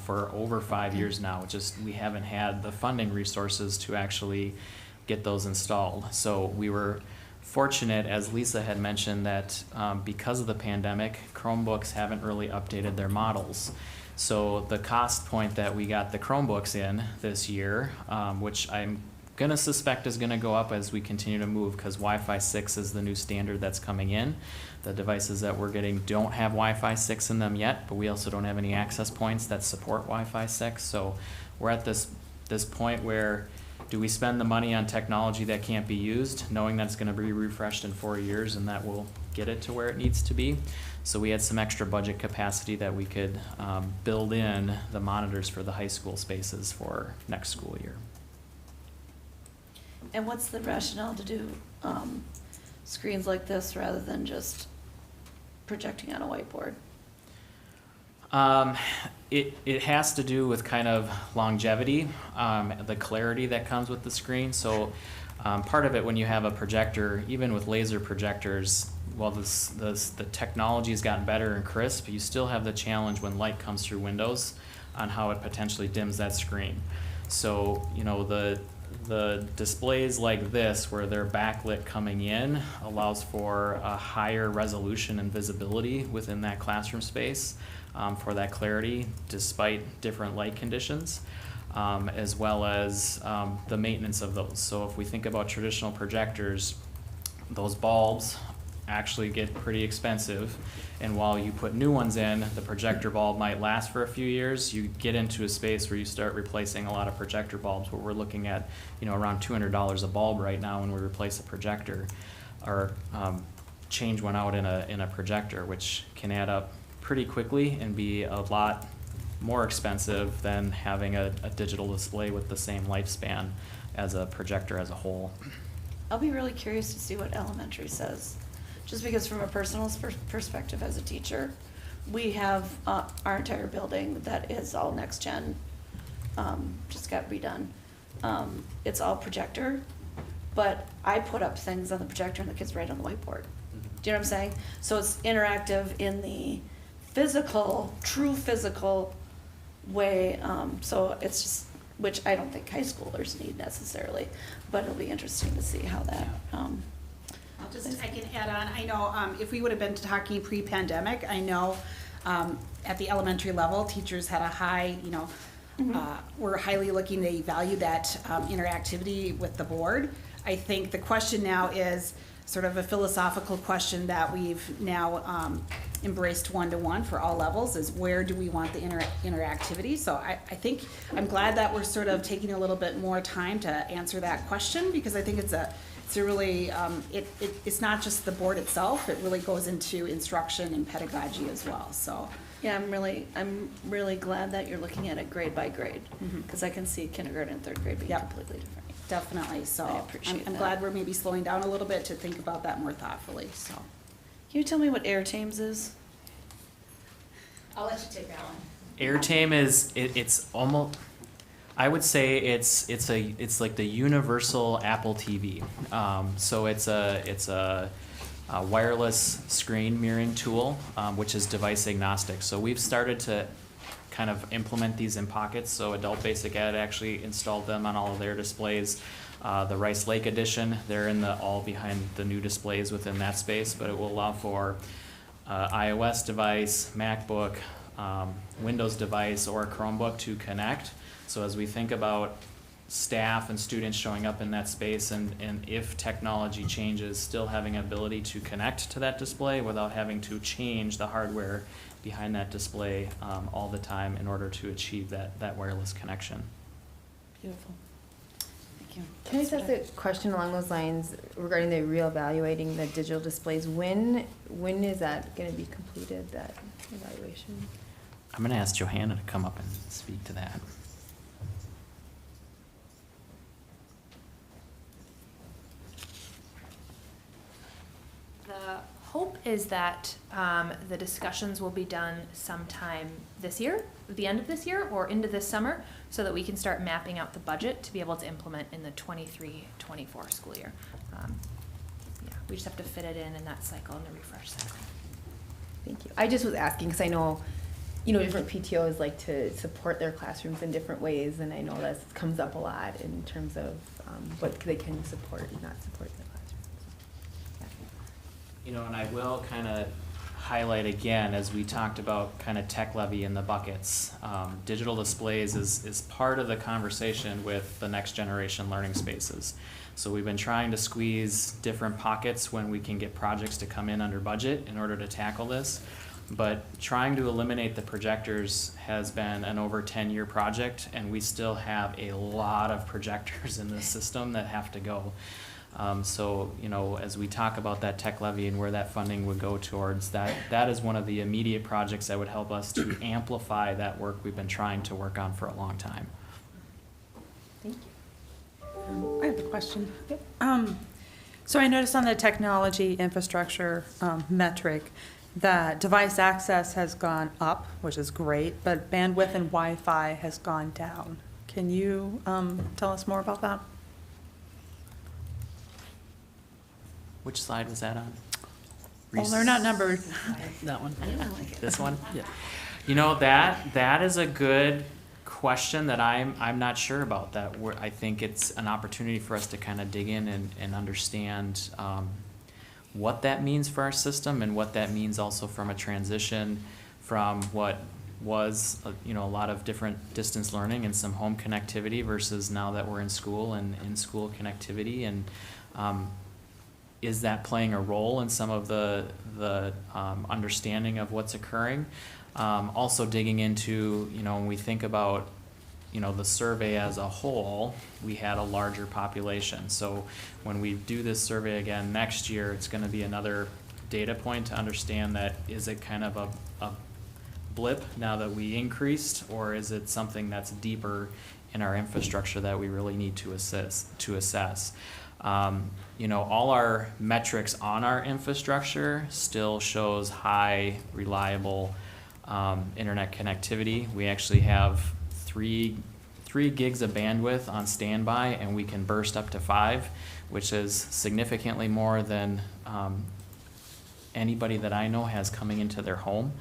Speaker 7: for over 5 years now. Just we haven't had the funding resources to actually get those installed. So we were fortunate, as Lisa had mentioned, that because of the pandemic, Chromebooks haven't really updated their models. So the cost point that we got the Chromebooks in this year, which I'm gonna suspect is gonna go up as we continue to move, because Wi-Fi 6 is the new standard that's coming in. The devices that we're getting don't have Wi-Fi 6 in them yet, but we also don't have any access points that support Wi-Fi 6. So we're at this point where, do we spend the money on technology that can't be used, knowing that it's gonna be refreshed in 4 years and that will get it to where it needs to be? So we had some extra budget capacity that we could build in the monitors for the high school spaces for next school year.
Speaker 4: And what's the rationale to do screens like this rather than just projecting on a whiteboard?
Speaker 7: It has to do with kind of longevity, the clarity that comes with the screen. So part of it, when you have a projector, even with laser projectors, while the technology has gotten better and crisp, you still have the challenge when light comes through windows on how it potentially dims that screen. So, you know, the displays like this, where they're backlit coming in, allows for a higher resolution and visibility within that classroom space, for that clarity despite different light conditions, as well as the maintenance of those. So if we think about traditional projectors, those bulbs actually get pretty expensive, and while you put new ones in, the projector bulb might last for a few years. You get into a space where you start replacing a lot of projector bulbs, where we're looking at, you know, around $200 a bulb right now when we replace a projector, or change one out in a projector, which can add up pretty quickly and be a lot more expensive than having a digital display with the same lifespan as a projector as a whole.
Speaker 4: I'll be really curious to see what elementary says. Just because from a personal perspective as a teacher, we have our entire building that is all next gen, just got redone. It's all projector, but I put up things on the projector and the kids write on the whiteboard. Do you know what I'm saying? So it's interactive in the physical, true physical way. So it's just, which I don't think high schoolers need necessarily, but it'll be interesting to see how that.
Speaker 5: I can add on, I know if we would have been talking pre-pandemic, I know at the elementary level, teachers had a high, you know, were highly looking, they value that interactivity with the board. I think the question now is sort of a philosophical question that we've now embraced one-to-one for all levels, is where do we want the interactivity? So I think, I'm glad that we're sort of taking a little bit more time to answer that question, because I think it's a really, it's not just the board itself, it really goes into instruction and pedagogy as well, so.
Speaker 4: Yeah, I'm really glad that you're looking at it grade by grade, because I can see kindergarten and third grade being completely different.
Speaker 5: Definitely, so
Speaker 4: I appreciate
Speaker 5: I'm
Speaker 4: that.
Speaker 5: glad we're maybe slowing down a little bit to think about that more thoughtfully, so.
Speaker 4: Can you tell me what Airtame is?
Speaker 5: I'll let you take that one.
Speaker 7: Airtame is, it's almost, I would say it's like the universal Apple TV. So it's a wireless screen mirroring tool, which is device agnostic. So we've started to kind of implement these in pockets. So Adult Basic Ed actually installed them on all of their displays. The Rice Lake edition, they're in all behind the new displays within that space, but it will allow for iOS device, MacBook, Windows device, or a Chromebook to connect. So as we think about staff and students showing up in that space, and if technology changes, still having ability to connect to that display without having to change the hardware behind that display all the time in order to achieve that wireless connection.
Speaker 4: Beautiful. Thank you.
Speaker 2: Can I just ask a question along those lines regarding the reevaluating the digital displays? When is that going to be completed, that evaluation?
Speaker 7: I'm going to ask Johanna to come up and speak to that.
Speaker 8: The hope is that the discussions will be done sometime this year, the end of this year, or into this summer, so that we can start mapping out the budget to be able to implement in the 23-24 school year. Yeah, we just have to fit it in that cycle, in the refresh cycle.
Speaker 2: Thank you. I just was asking because I know, you know, different PTOs like to support their classrooms in different ways, and I know that comes up a lot in terms of what they can support and not support their classrooms. Yeah.
Speaker 7: You know, and I will kind of highlight again, as we talked about kind of tech levy in the buckets. Digital displays is part of the conversation with the next generation learning spaces. So we've been trying to squeeze different pockets when we can get projects to come in under budget in order to tackle this. But trying to eliminate the projectors has been an over 10-year project, and we still have a lot of projectors in this system that have to go. So, you know, as we talk about that tech levy and where that funding would go towards, that is one of the immediate projects that would help us to amplify that work we've been trying to work on for a long time.
Speaker 2: Thank you.
Speaker 10: I have a question. So I noticed on the technology infrastructure metric that device access has gone up, which is great, but bandwidth and Wi-Fi has gone down. Can you tell us more about that?
Speaker 7: Which slide was that on?
Speaker 10: Well, they're not numbered.
Speaker 6: That one?
Speaker 7: This one?
Speaker 6: Yeah.
Speaker 7: You know, that is a good question that I'm not sure about. I think it's an opportunity for us to kind of dig in and understand what that means for our system and what that means also from a transition from what was a lot of different distance learning and some home connectivity versus now that we're in school and in-school connectivity, and is that playing a role in some of the understanding of what's occurring? Also digging into, when we think about, the survey as a whole, we had a larger population. So when we do this survey again next year, it's going to be another data point to understand that is it kind of a blip now that we increased, or is it something that's deeper in our infrastructure that we really need to assess. All our metrics on our infrastructure still shows high, reliable internet connectivity. We actually have 3 gigs of bandwidth on standby, and we can burst up to 5, which is significantly more than anybody that I know has coming into their home.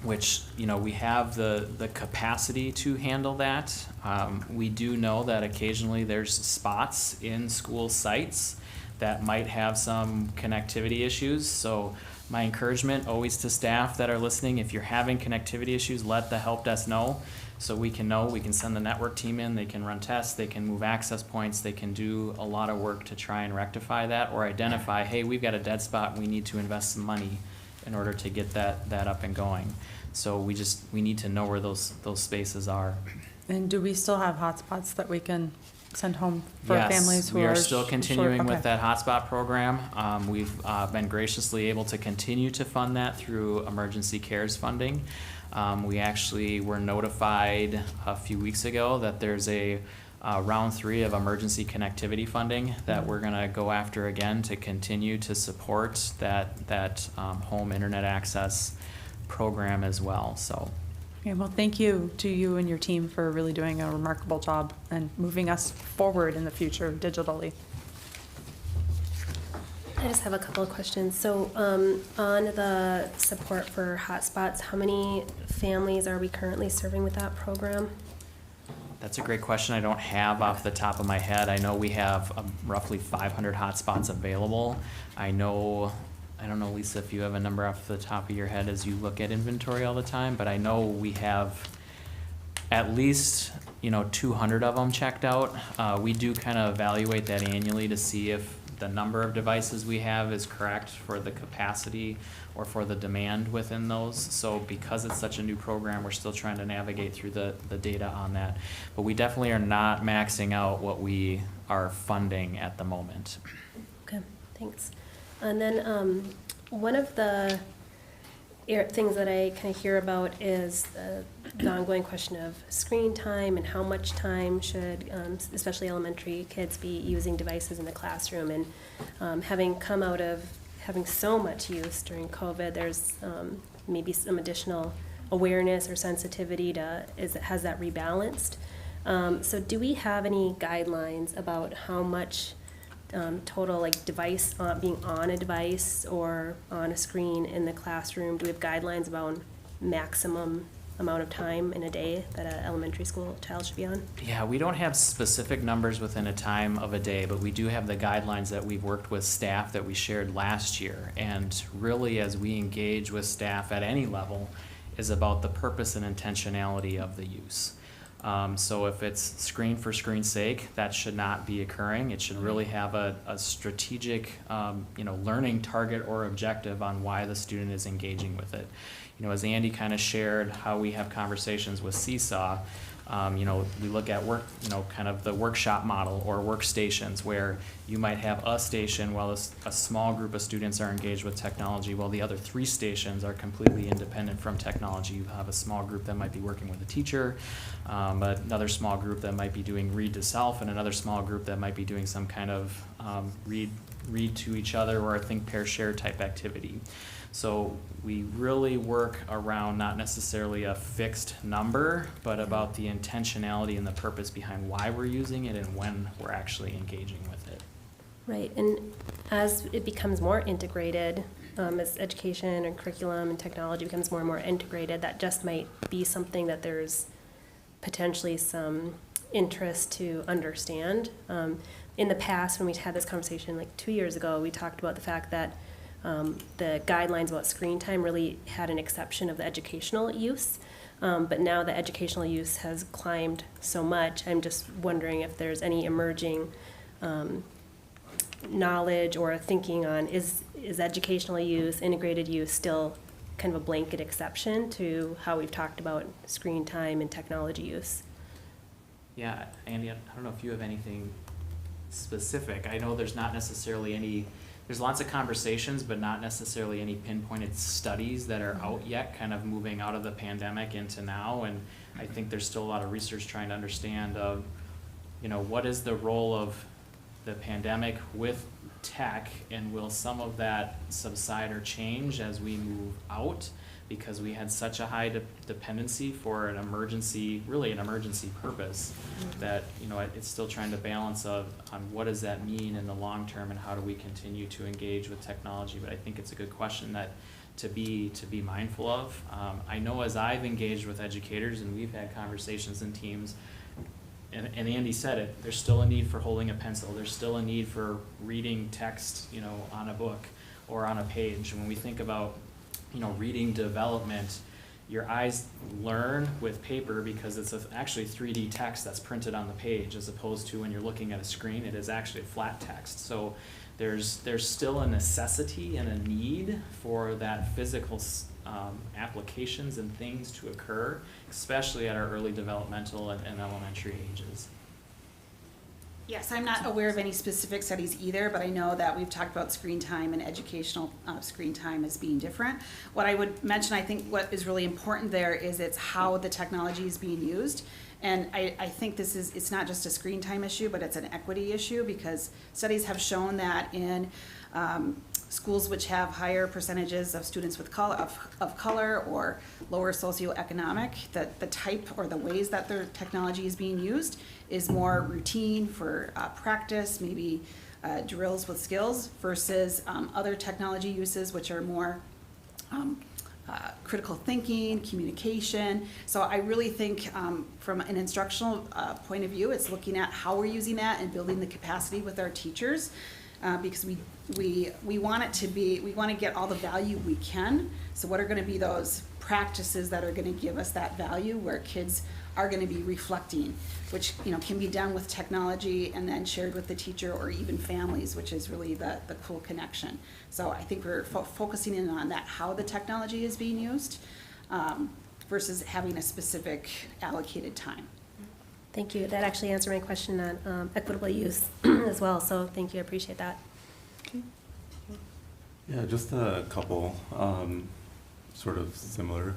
Speaker 7: Which, we have the capacity to handle that. We do know that occasionally there's spots in school sites that might have some connectivity issues. So my encouragement always to staff that are listening, if you're having connectivity issues, let the help desk know so we can send the network team in, they can run tests, they can move access points, they can do a lot of work to try and rectify that or identify, hey, we've got a dead spot, we need to invest some money in order to get that up and going. So we need to know where those spaces are.
Speaker 10: And do we still have hotspots that we can send home for
Speaker 7: Yes,
Speaker 10: families who
Speaker 7: we
Speaker 10: are
Speaker 7: are still continuing
Speaker 10: short?
Speaker 7: with
Speaker 10: Okay.
Speaker 7: that hotspot program. We've been graciously able to continue to fund that through emergency cares funding. We actually were notified a few weeks ago that there's a round 3 of emergency connectivity funding that we're going to go after again to continue to support that home internet access program as well. So.
Speaker 10: Okay, well, thank you to you and your team for really doing a remarkable job and moving us forward in the future digitally.
Speaker 11: I just have a couple of questions. So on the support for hotspots, how many families are we currently serving with that program?
Speaker 7: That's a great question. I don't have off the top of my head. I know we have roughly 500 hotspots available. I don't know, Lisa, if you have a number off the top of your head as you look at inventory all the time, but I know we have at least, 200 of them checked out. We do kind of evaluate that annually to see if the number of devices we have is correct for the capacity or for the demand within those. So because it's such a new program, we're still trying to navigate through the data on that. But we definitely are not maxing out what we are funding at the moment.
Speaker 11: Okay, thanks. And then one of the things that I kind of hear about is the ongoing question of screen time and how much time should, especially elementary kids, be using devices in the classroom. And having come out of having so much use during COVID, there's maybe some additional awareness or sensitivity has that rebalanced? So do we have any guidelines about how much total device being on a device or on a screen in the classroom? Do we have guidelines about maximum amount of time in a day that an elementary school child should be on?
Speaker 7: Yeah, we don't have specific numbers within a time of a day, but we do have the guidelines that we've worked with staff that we shared last year. And really, as we engage with staff at any level, is about the purpose and intentionality of the use. So if it's screen for screen's sake, that should not be occurring. It should really have a strategic, learning target or objective on why the student is engaging with it. You know, as Andy kind of shared how we have conversations with Seesaw, we look at kind of the workshop model or workstations where you might have a station while a small group of students are engaged with technology, while the other 3 stations are completely independent from technology. You have a small group that might be working with a teacher, another small group that might be doing read to self, and another small group that might be doing some kind of read to each other or a think, pair, share type activity. So we really work around not necessarily a fixed number, but about the intentionality and the purpose behind why we're using it and when we're actually engaging with it.
Speaker 11: Right, and as it becomes more integrated, as education and curriculum and technology becomes more and more integrated, that just might be something that there's potentially some interest to understand. In the past, when we had this conversation like 2 years ago, we talked about the fact that the guidelines about screen time really had an exception of the educational use. But now the educational use has climbed so much, I'm just wondering if there's any emerging knowledge or thinking on is educational use, integrated use still kind of a blanket exception to how we've talked about screen time and technology use?
Speaker 7: Yeah, Andy, I don't know if you have anything specific. I know there's not necessarily there's lots of conversations, but not necessarily any pinpointed studies that are out yet, kind of moving out of the pandemic into now. And I think there's still a lot of research trying to understand of, what is the role of the pandemic with tech, and will some of that subside or change as we move out? Because we had such a high dependency for an emergency purpose, that it's still trying to balance on what does that mean in the long term, and how do we continue to engage with technology. But I think it's a good question that to be mindful of. I know as I've engaged with educators and we've had conversations in teams, and Andy said it, there's still a need for holding a pencil. There's still a need for reading text, on a book or on a page. And when we think about reading development, your eyes learn with paper because it's actually 3D text that's printed on the page, as opposed to when you're looking at a screen, it is actually flat text. So there's still a necessity and a need for that physical applications and things to occur, especially at our early developmental and elementary ages.
Speaker 5: Yes, I'm not aware of any specific studies either, but I know that we've talked about screen time and educational screen time as being different. What I would mention, I think what is really important there is it's how the technology is being used. And I think it's not just a screen time issue, but it's an equity issue, because studies have shown that in schools which have higher percentages of students with color or lower socioeconomic, that the type or the ways that their technology is being used is more routine for practice, maybe drills with skills, versus other technology uses which are more critical thinking, communication. So I really think from an instructional point of view, it's looking at how we're using that and building the capacity with our teachers, because we want it to be, we want to get all the value we can. So what are going to be those practices that are going to give us that value, where kids are going to be reflecting, which can be done with technology and then shared with the teacher or even families, which is really the cool connection. So I think we're focusing in on that, how the technology is being used, versus having a specific allocated time.
Speaker 11: Thank you. That actually answered my question on equitable use as well, so thank you, I appreciate that.
Speaker 3: Yeah, just a couple, sort of similar.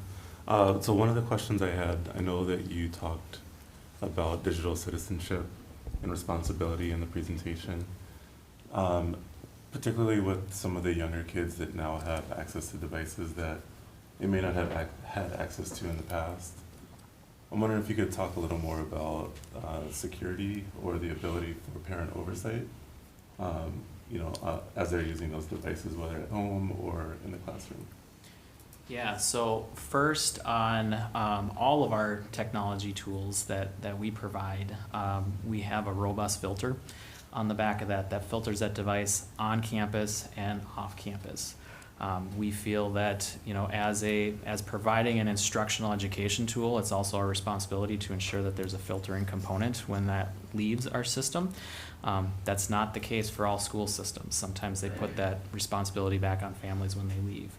Speaker 3: So one of the questions I had, I know that you talked about digital citizenship and responsibility in the presentation, particularly with some of the younger kids that now have access to devices that they may not have had access to in the past. I'm wondering if you could talk a little more about security or the ability for parent oversight, as they're using those devices, whether at home or in the classroom.
Speaker 7: Yeah, so first on all of our technology tools that we provide, we have a robust filter on the back of that filters that device on campus and off campus. We feel that, you know, as providing an instructional education tool, it's also our responsibility to ensure that there's a filtering component when that leaves our system. That's not the case for all school systems. Sometimes they put that responsibility back on families when they leave.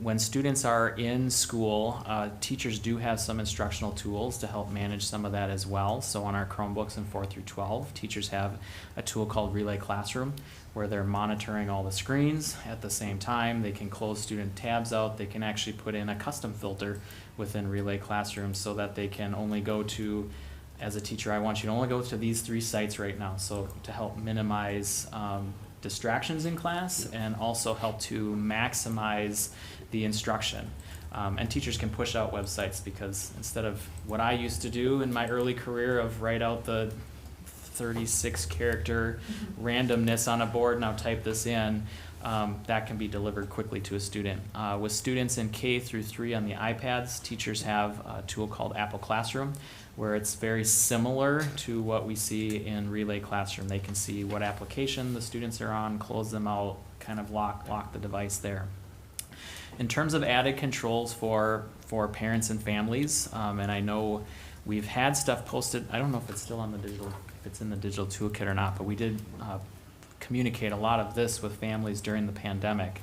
Speaker 7: When students are in school, teachers do have some instructional tools to help manage some of that as well. So on our Chromebooks in 4 through 12, teachers have a tool called Relay Classroom, where they're monitoring all the screens at the same time. They can close student tabs out. They can actually put in a custom filter within Relay Classroom so that they can only go to, as a teacher, I want you to only go to these 3 sites right now. So to help minimize distractions in class and also help to maximize the instruction. And teachers can push out websites, because instead of what I used to do in my early career of write out the 36 character randomness on a board, now type this in, that can be delivered quickly to a student. With students in K through 3 on the iPads, teachers have a tool called Apple Classroom, where it's very similar to what we see in Relay Classroom. They can see what application the students are on, close them out, kind of lock the device there. In terms of added controls for parents and families, and I know we've had stuff posted, I don't know if it's still on the digital, if it's in the digital toolkit or not, but we did communicate a lot of this with families during the pandemic.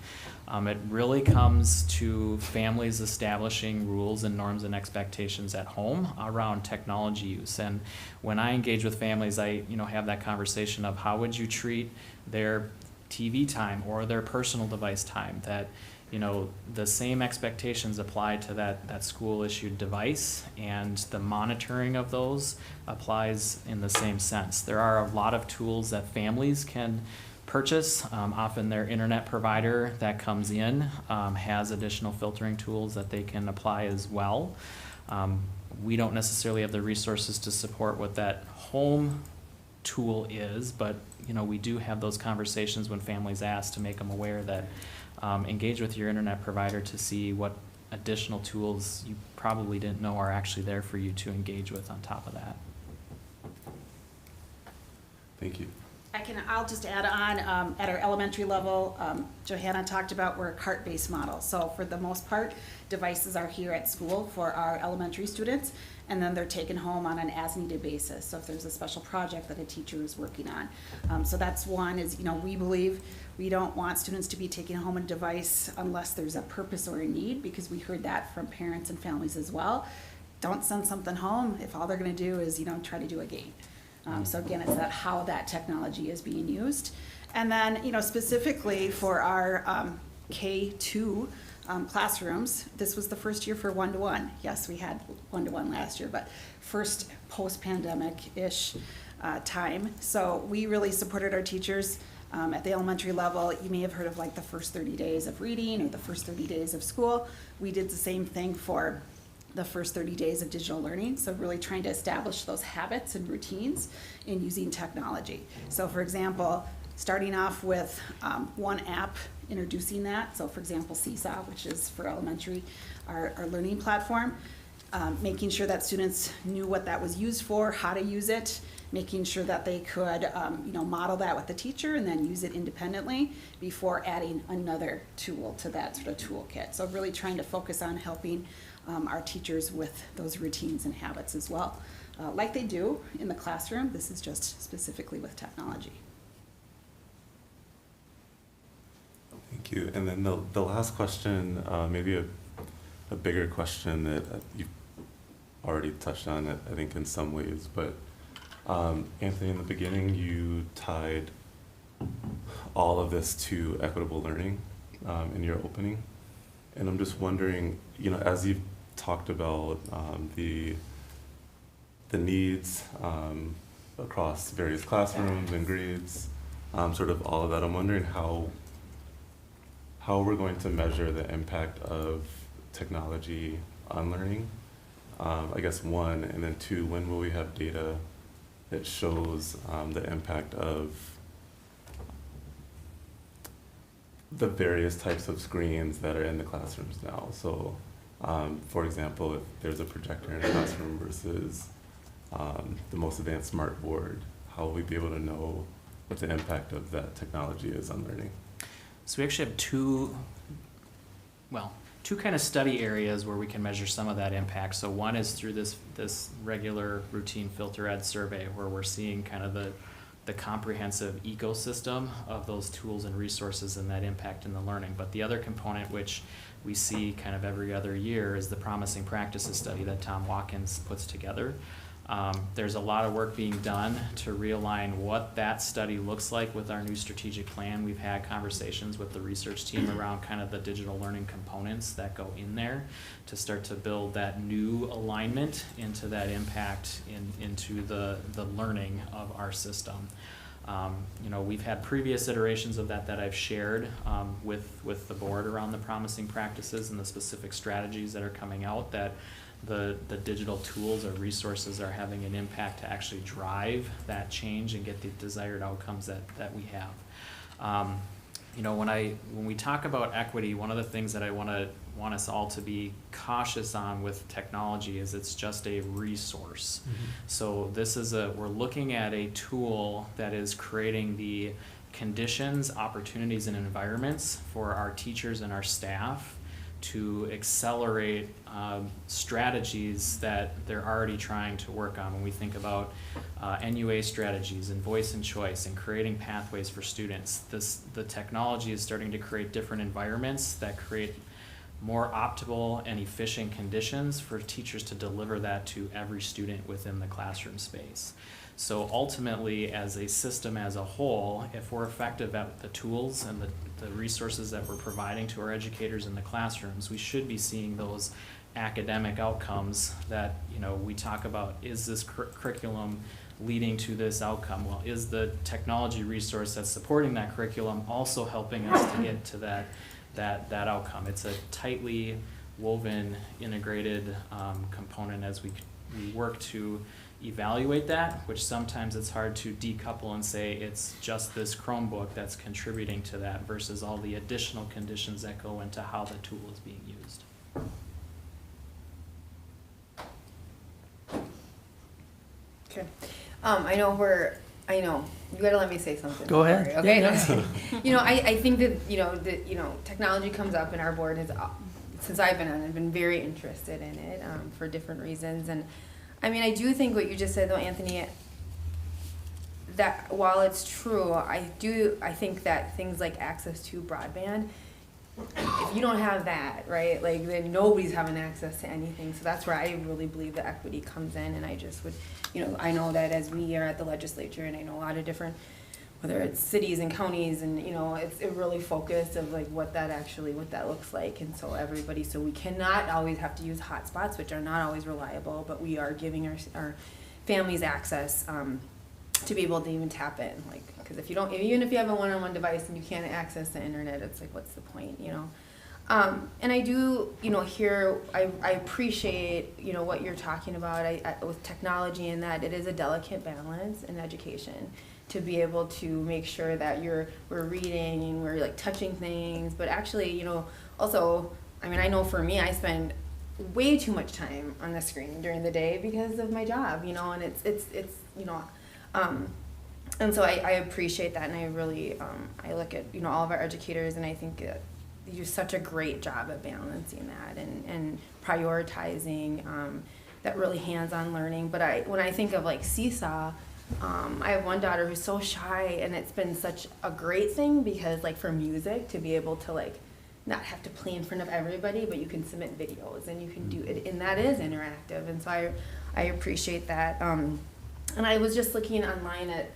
Speaker 7: It really comes to families establishing rules and norms and expectations at home around technology use. And when I engage with families, I have that conversation of how would you treat their TV time or their personal device time, that the same expectations apply to that school issued device, and the monitoring of those applies in the same sense. There are a lot of tools that families can purchase. Often their internet provider that comes in has additional filtering tools that they can apply as well. We don't necessarily have the resources to support what that home tool is, but we do have those conversations when families ask to make them aware that engage with your internet provider to see what additional tools you probably didn't know are actually there for you to engage with on top of that.
Speaker 3: Thank you.
Speaker 5: I'll just add on, at our elementary level, Johanna talked about we're a cart-based model. So for the most part, devices are here at school for our elementary students, and then they're taken home on an as-needed basis. So if there's a special project that a teacher is working on. So that's one is, we believe we don't want students to be taking home a device unless there's a purpose or a need, because we heard that from parents and families as well. Don't send something home if all they're gonna do is, try to do a game. So again, it's that how that technology is being used. And then, specifically for our K2 classrooms, this was the first year for one-to-one. Yes, we had one-to-one last year, but first post-pandemic-ish time. So we really supported our teachers at the elementary level. You may have heard of like the first 30 days of reading or the first 30 days of school. We did the same thing for the first 30 days of digital learning. So really trying to establish those habits and routines in using technology. So for example, starting off with one app, introducing that. So for example, Seesaw, which is for elementary, our learning platform, making sure that students knew what that was used for, how to use it, making sure that they could model that with the teacher and then use it independently before adding another tool to that sort of toolkit. So really trying to focus on helping our teachers with those routines and habits as well. Like they do in the classroom, this is just specifically with technology.
Speaker 3: Thank you. And then the last question, maybe a bigger question that you've already touched on, I think in some ways, but Anthony, in the beginning, you tied all of this to equitable learning in your opening. And I'm just wondering, as you've talked about the needs across various classrooms and grades, sort of all of that, I'm wondering how we're going to measure the impact of technology on learning. I guess one, and then two, when will we have data that shows the impact of the various types of screens that are in the classrooms now. So, for example, if there's a projector in a classroom versus the most advanced smart board, how will we be able to know what the impact of that technology is on learning?
Speaker 7: So we actually have two kind of study areas where we can measure some of that impact. So one is through this regular routine filter ed survey, where we're seeing kind of the comprehensive ecosystem of those tools and resources and that impact in the learning. But the other component, which we see kind of every other year, is the promising practices study that Tom Watkins puts together. There's a lot of work being done to realign what that study looks like with our new strategic plan. We've had conversations with the research team around kind of the digital learning components that go in there to start to build that new alignment into that impact into the learning of our system. We've had previous iterations of that I've shared with the board around the promising practices and the specific strategies that are coming out, that the digital tools or resources are having an impact to actually drive that change and get the desired outcomes that we have. When we talk about equity, one of the things that I want us all to be cautious on with technology is it's just a resource. Mm-hmm. So we're looking at a tool that is creating the conditions, opportunities, and environments for our teachers and our staff to accelerate strategies that they're already trying to work on. When we think about NUA strategies and voice and choice and creating pathways for students, the technology is starting to create different environments that create more optimal and efficient conditions for teachers to deliver that to every student within the classroom space. So ultimately, as a system as a whole, if we're effective at the tools and the resources that we're providing to our educators in the classrooms, we should be seeing those academic outcomes that we talk about. Is this curriculum leading to this outcome? Well, is the technology resource that's supporting that curriculum also helping us to get to that outcome? It's a tightly woven, integrated component as we work to evaluate that, which sometimes it's hard to decouple and say it's just this Chromebook that's contributing to that versus all the additional conditions that go into how the tool is being used.
Speaker 2: Okay. I know, you gotta let me say something.
Speaker 6: Go ahead.
Speaker 2: Okay.
Speaker 6: Yeah.
Speaker 2: I think that, technology comes up, and our board has, since I've been on, I've been very interested in it, for different reasons. And I do think what you just said though, Anthony, that while it's true, I think that things like access to broadband, if you don't have that, right, then nobody's having access to anything. So that's where I really believe the equity comes in. And I just would, I know that as we are at the legislature, and I know a lot of different, whether it's cities and counties, and it's really focused of what that looks like. And so we cannot always have to use hotspots, which are not always reliable, but we are giving our families access to be able to even tap in, because even if you have a one-on-one device and you can't access the internet, it's what's the point, and I do, I appreciate, what you're talking about with technology, and that it is a delicate balance in education to be able to make sure that we're reading and we're touching things, but actually, also, I know for me, I spend way too much time on the screen during the day because of my job, and it's and so I appreciate that, and I really, I look at, all of our educators, and I think they do such a great job at balancing that and prioritizing that really hands-on learning. But when I think of Seesaw, I have one daughter who's so shy, and it's been such a great thing because for music, to be able to not have to play in front of everybody, but you can submit videos and you can do it, and that is interactive. And so I appreciate that. And I was just looking online at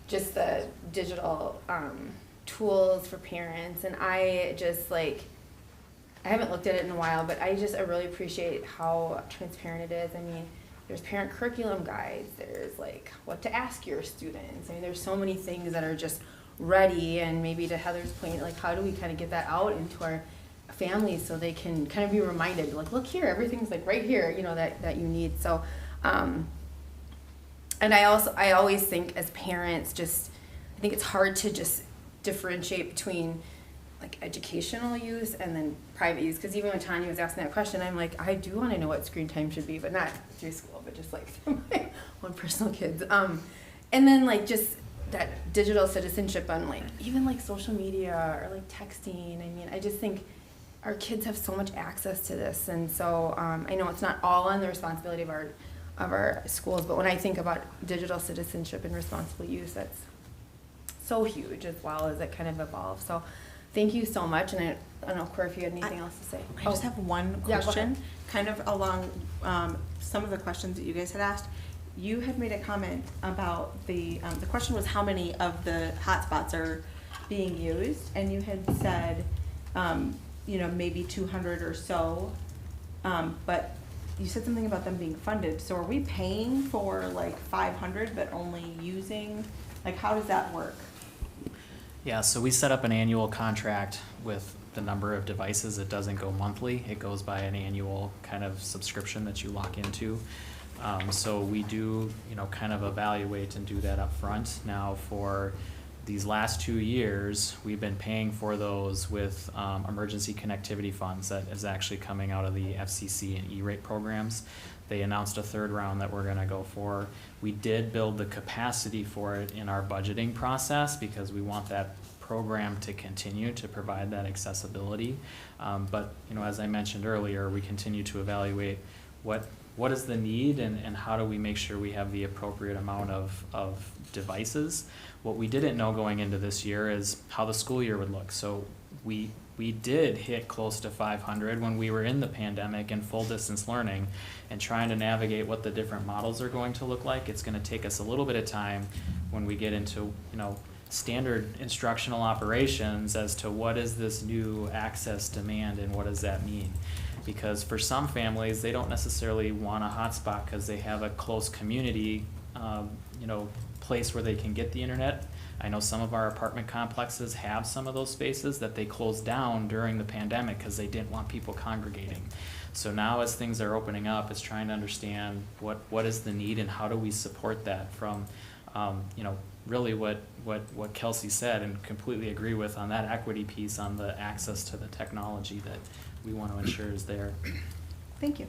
Speaker 2: just the digital tools for parents, and I just I haven't looked at it in a while, but I really appreciate how transparent it is. There's parent curriculum guides, there's what to ask your students. There's so many things that are just ready, and maybe to Heather's point, how do we kind of get that out into our families so they can kind of be reminded, look here, everything's right here, that you need. So, and I always think as parents, I think it's hard to just differentiate between like educational use and then private use, because even when Tanya was asking that question, I'm like, I do want to know what screen time should be, but not through school, but just like through my own personal kids. And then like just that digital citizenship on like even like social media or like texting. I mean, I just think our kids have so much access to this, and so I know it's not all on the responsibility of our schools, but when I think about digital citizenship and responsible use, that's so huge as well as it kind of evolves. So thank you so much, and I don't know, Cora, if you had anything else to say.
Speaker 1: I just have one
Speaker 2: Yeah, go
Speaker 1: question,
Speaker 2: ahead.
Speaker 1: kind of along some of the questions that you guys had asked. You had made a comment about the question was how many of the hotspots are being used, and you had said, maybe 200 or so, but you said something about them being funded. So are we paying for like 500 but only using, like how does that work?
Speaker 7: Yeah, so we set up an annual contract with the number of devices. It doesn't go monthly. It goes by an annual kind of subscription that you lock into. So we do, kind of evaluate and do that up front. Now for these last 2 years, we've been paying for those with emergency connectivity funds that is actually coming out of the FCC and E-rate programs. They announced a third round that we're going to go for. We did build the capacity for it in our budgeting process because we want that program to continue to provide that accessibility. But as I mentioned earlier, we continue to evaluate what is the need and how do we make sure we have the appropriate amount of devices. What we didn't know going into this year is how the school year would look. So we did hit close to 500 when we were in the pandemic and full distance learning and trying to navigate what the different models are going to look like. It's going to take us a little bit of time when we get into, standard instructional operations as to what is this new access demand and what does that mean. Because for some families, they don't necessarily want a hotspot because they have a close community, place where they can get the internet. I know some of our apartment complexes have some of those spaces that they closed down during the pandemic because they didn't want people congregating. So now as things are opening up, it's trying to understand what is the need and how do we support that from, really what Kelsey said and completely agree with on that equity piece on the access to the technology that we want to ensure is there.
Speaker 1: Thank you.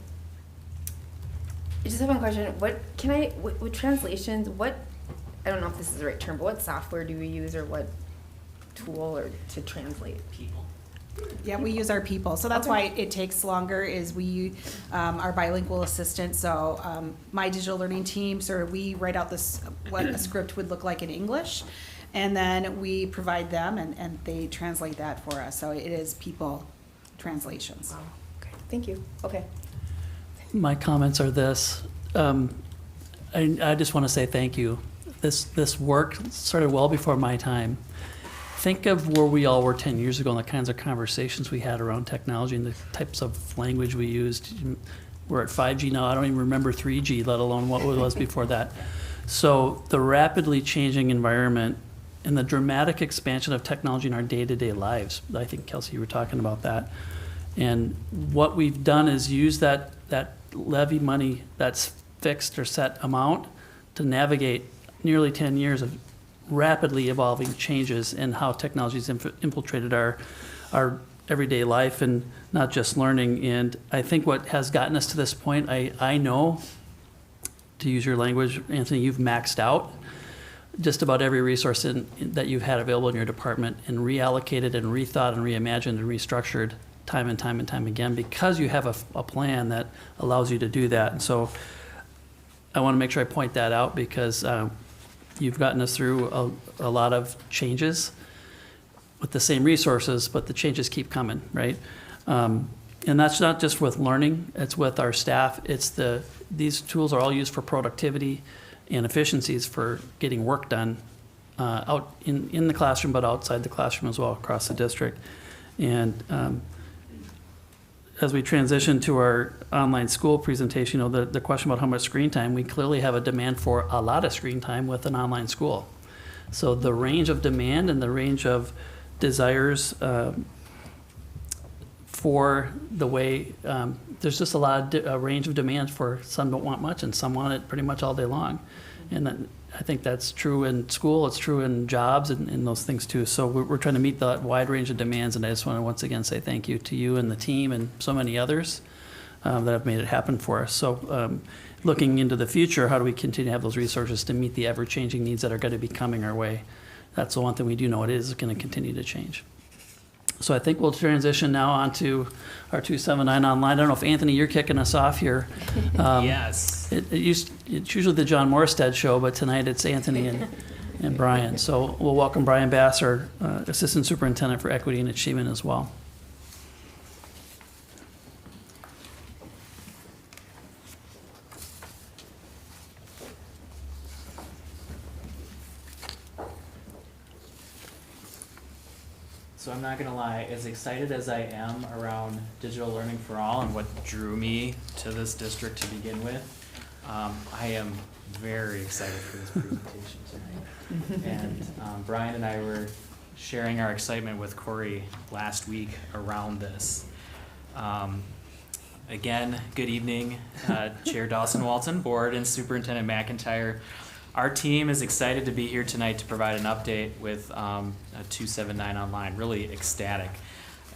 Speaker 2: I just have one question. With translations, I don't know if this is the right term, but what software do we use or what tool or to translate?
Speaker 7: People.
Speaker 5: Yeah, we use our people, so that's why it takes longer, is we, our bilingual assistant, so my digital learning team, so we write out what a script would look like in English, and then we provide them, and they translate that for us, so it is people translations.
Speaker 2: Wow. Okay, thank you. Okay.
Speaker 6: My comments are this. I just want to say thank you. This work started well before my time. Think of where we all were 10 years ago and the kinds of conversations we had around technology and the types of language we used. We're at 5G now. I don't even remember 3G, let alone what it was before that. So the rapidly changing environment and the dramatic expansion of technology in our day-to-day lives. I think, Kelsey, you were talking about that. And what we've done is use that levy money that's fixed or set amount to navigate nearly 10 years of rapidly evolving changes in how technology's infiltrated our everyday life and not just learning. And I think what has gotten us to this point, I know, to use your language, Anthony, you've maxed out just about every resource that you've had available in your department and reallocated and rethought and reimagined and restructured time and time and time again because you have a plan that allows you to do that. And so I want to make sure I point that out because you've gotten us through a lot of changes with the same resources, but the changes keep coming, right? And that's not just with learning, it's with our staff. These tools are all used for productivity and efficiencies for getting work done out in the classroom, but outside the classroom as well across the district. And as we transition to our online school presentation, the question about how much screen time, we clearly have a demand for a lot of screen time with an online school. So the range of demand and the range of desires for the way, there's just a range of demands for some don't want much and some want it pretty much all day long. And I think that's true in school, it's true in jobs and those things too. So we're trying to meet that wide range of demands, and I just want to once again say thank you to you and the team and so many others that have made it happen for us. So looking into the future, how do we continue to have those resources to meet the ever-changing needs that are going to be coming our way? That's the one thing we do know, it is going to continue to change. So I think we'll transition now on to our 279 online. I don't know if Anthony, you're kicking us off here.
Speaker 7: Yes.
Speaker 6: It's usually the John Morstead show, but tonight it's Anthony and Brian. So we'll welcome Brian Bass, our Assistant Superintendent for Equity and Achievement as well.
Speaker 7: So I'm not gonna lie, as excited as I am around digital learning for all and what drew me to this district to begin with, I am very excited for this presentation tonight. And Brian and I were sharing our excitement with Corey last week around this. Again, good evening, Chair Dawson Walton, Board, and Superintendent McIntyre. Our team is excited to be here tonight to provide an update with a 279 online, really ecstatic.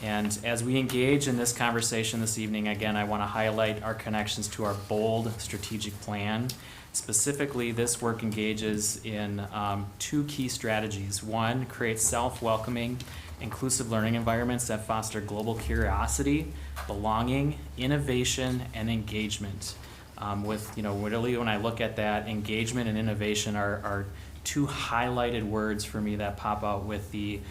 Speaker 7: And as we engage in this conversation this evening, again, I want to highlight our connections to our bold strategic plan. Specifically, this work engages in two key strategies. One, create self-welcoming, inclusive learning environments that foster global curiosity, belonging, innovation, and engagement. Really when I look at that, engagement and innovation are two highlighted words for me that pop out with the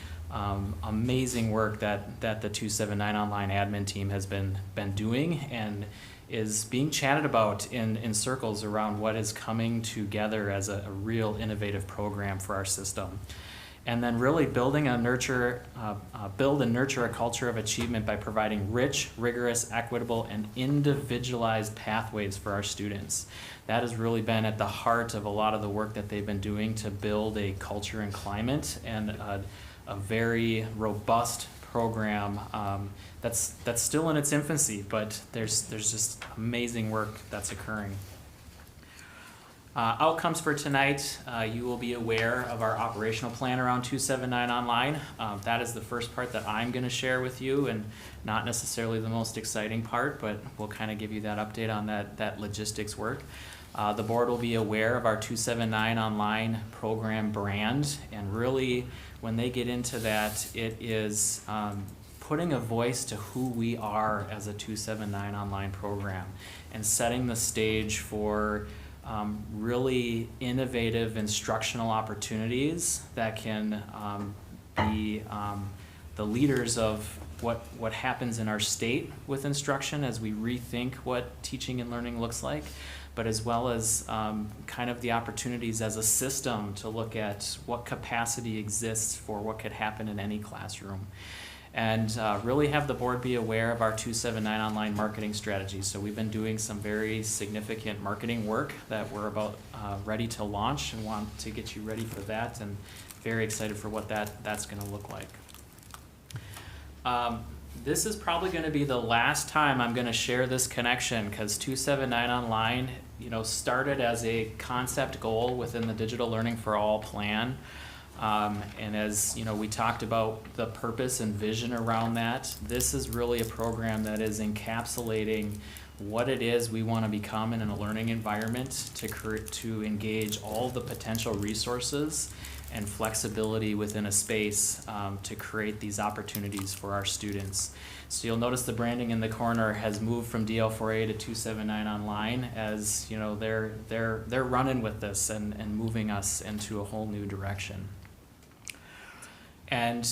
Speaker 7: amazing work that the 279 online admin team has been doing and is being chatted about in circles around what is coming together as a real innovative program for our system. And then really build and nurture a culture of achievement by providing rich, rigorous, equitable, and individualized pathways for our students. That has really been at the heart of a lot of the work that they've been doing to build a culture and climate and a very robust program that's still in its infancy, but there's just amazing work that's occurring. Outcomes for tonight, you will be aware of our operational plan around 279 online. That is the first part that I'm going to share with you, and not necessarily the most exciting part, but we'll kind of give you that update on that logistics work. The board will be aware of our 279 online program brand, and really when they get into that, it is putting a voice to who we are as a 279 online program and setting the stage for really innovative instructional opportunities that can be the leaders of what happens in our state with instruction as we rethink what teaching and learning looks like, but as well as kind of the opportunities as a system to look at what capacity exists for what could happen in any classroom. And really have the board be aware of our 279 online marketing strategy. So we've been doing some very significant marketing work that we're about ready to launch and want to get you ready for that, and very excited for what that's going to look like. This is probably going to be the last time I'm going to share this connection, because 279 online, started as a concept goal within the Digital Learning for All plan. And as we talked about the purpose and vision around that, this is really a program that is encapsulating what it is we want to become in a learning environment to engage all the potential resources and flexibility within a space to create these opportunities for our students. So you'll notice the branding in the corner has moved from DL4A to 279 online, as they're running with this and moving us into a whole new direction. And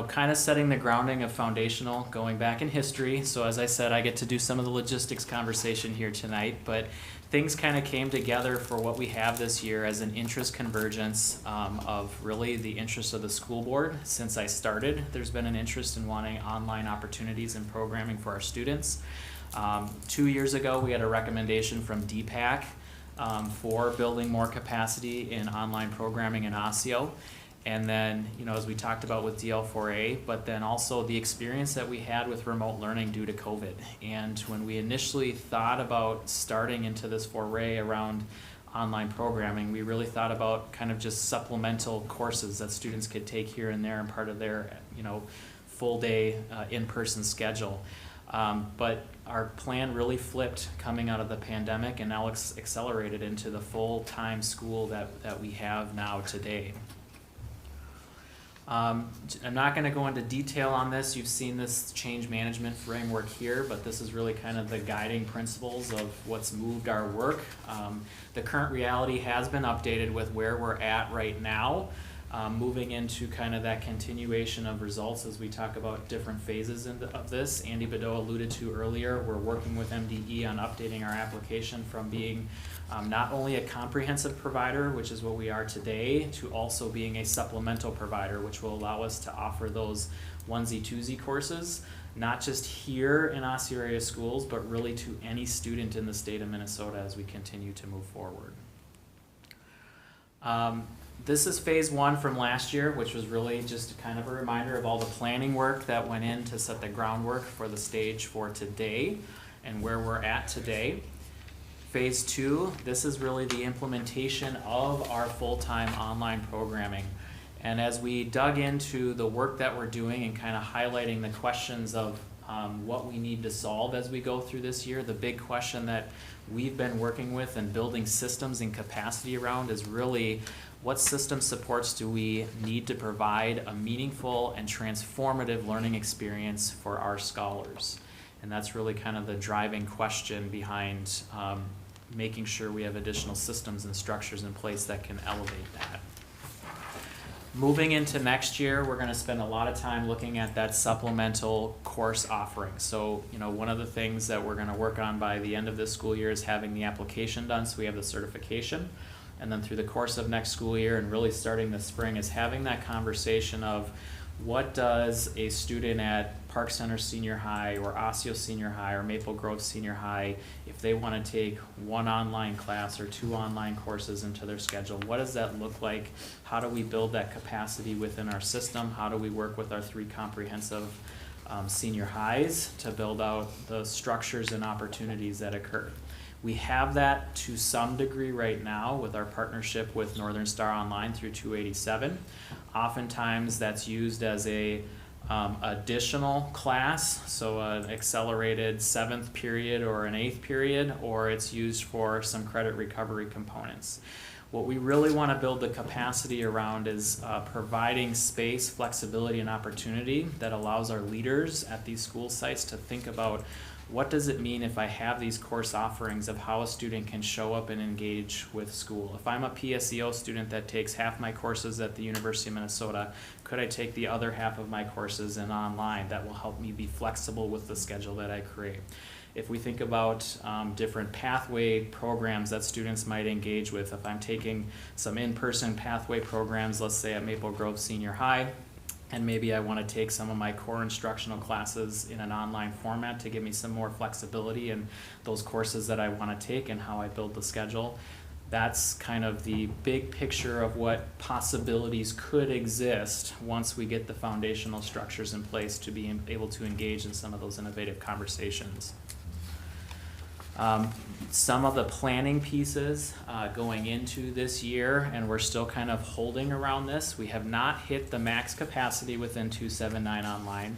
Speaker 7: kind of setting the grounding of foundational, going back in history. So as I said, I get to do some of the logistics conversation here tonight, but things kind of came together for what we have this year as an interest convergence of really the interest of the school board. Since I started, there's been an interest in wanting online opportunities and programming for our students. 2 years ago, we had a recommendation from DPAC for building more capacity in online programming in ASIO. And then, as we talked about with DL4A, but then also the experience that we had with remote learning due to COVID. And when we initially thought about starting into this foray around online programming, we really thought about kind of just supplemental courses that students could take here and there and part of their, full day in-person schedule. But our plan really flipped coming out of the pandemic and now accelerated into the full-time school that we have now today. I'm not going to go into detail on this. You've seen this change management framework here, but this is really kind of the guiding principles of what's moved our work. The current reality has been updated with where we're at right now, moving into kind of that continuation of results as we talk about different phases of this. Andy Badeau alluded to earlier, we're working with MDE on updating our application from being not only a comprehensive provider, which is what we are today, to also being a supplemental provider, which will allow us to offer those onesie-twosie courses, not just here in Osseo area schools, but really to any student in the state of Minnesota as we continue to move forward. This is phase one from last year, which was really just kind of a reminder of all the planning work that went in to set the groundwork for the stage for today and where we're at today. Phase two, this is really the implementation of our full-time online programming. And as we dug into the work that we're doing and kind of highlighting the questions of what we need to solve as we go through this year, the big question that we've been working with and building systems and capacity around is really what system supports do we need to provide a meaningful and transformative learning experience for our scholars. And that's really kind of the driving question behind making sure we have additional systems and structures in place that can elevate that. Moving into next year, we're going to spend a lot of time looking at that supplemental course offering. So, one of the things that we're going to work on by the end of this school year is having the application done so we have the certification. And then through the course of next school year and really starting this spring is having that conversation of what does a student at Park Center Senior High or Osseo Senior High or Maple Grove Senior High, if they want to take one online class or two online courses into their schedule, what does that look like? How do we build that capacity within our system? How do we work with our three comprehensive senior highs to build out the structures and opportunities that occur? We have that to some degree right now with our partnership with Northern Star Online through 287. Oftentimes that's used as a additional class, so an accelerated 7th period or an 8th period, or it's used for some credit recovery components. What we really want to build the capacity around is providing space, flexibility, and opportunity that allows our leaders at these school sites to think about what does it mean if I have these course offerings of how a student can show up and engage with school. If I'm a PSEO student that takes half my courses at the University of Minnesota, could I take the other half of my courses in online? That will help me be flexible with the schedule that I create. If we think about different pathway programs that students might engage with, if I'm taking some in-person pathway programs, let's say at Maple Grove Senior High, and maybe I want to take some of my core instructional classes in an online format to give me some more flexibility in those courses that I want to take and how I build the schedule. That's kind of the big picture of what possibilities could exist once we get the foundational structures in place to be able to engage in some of those innovative conversations. Some of the planning pieces going into this year, and we're still kind of holding around this. We have not hit the max capacity within 279 online.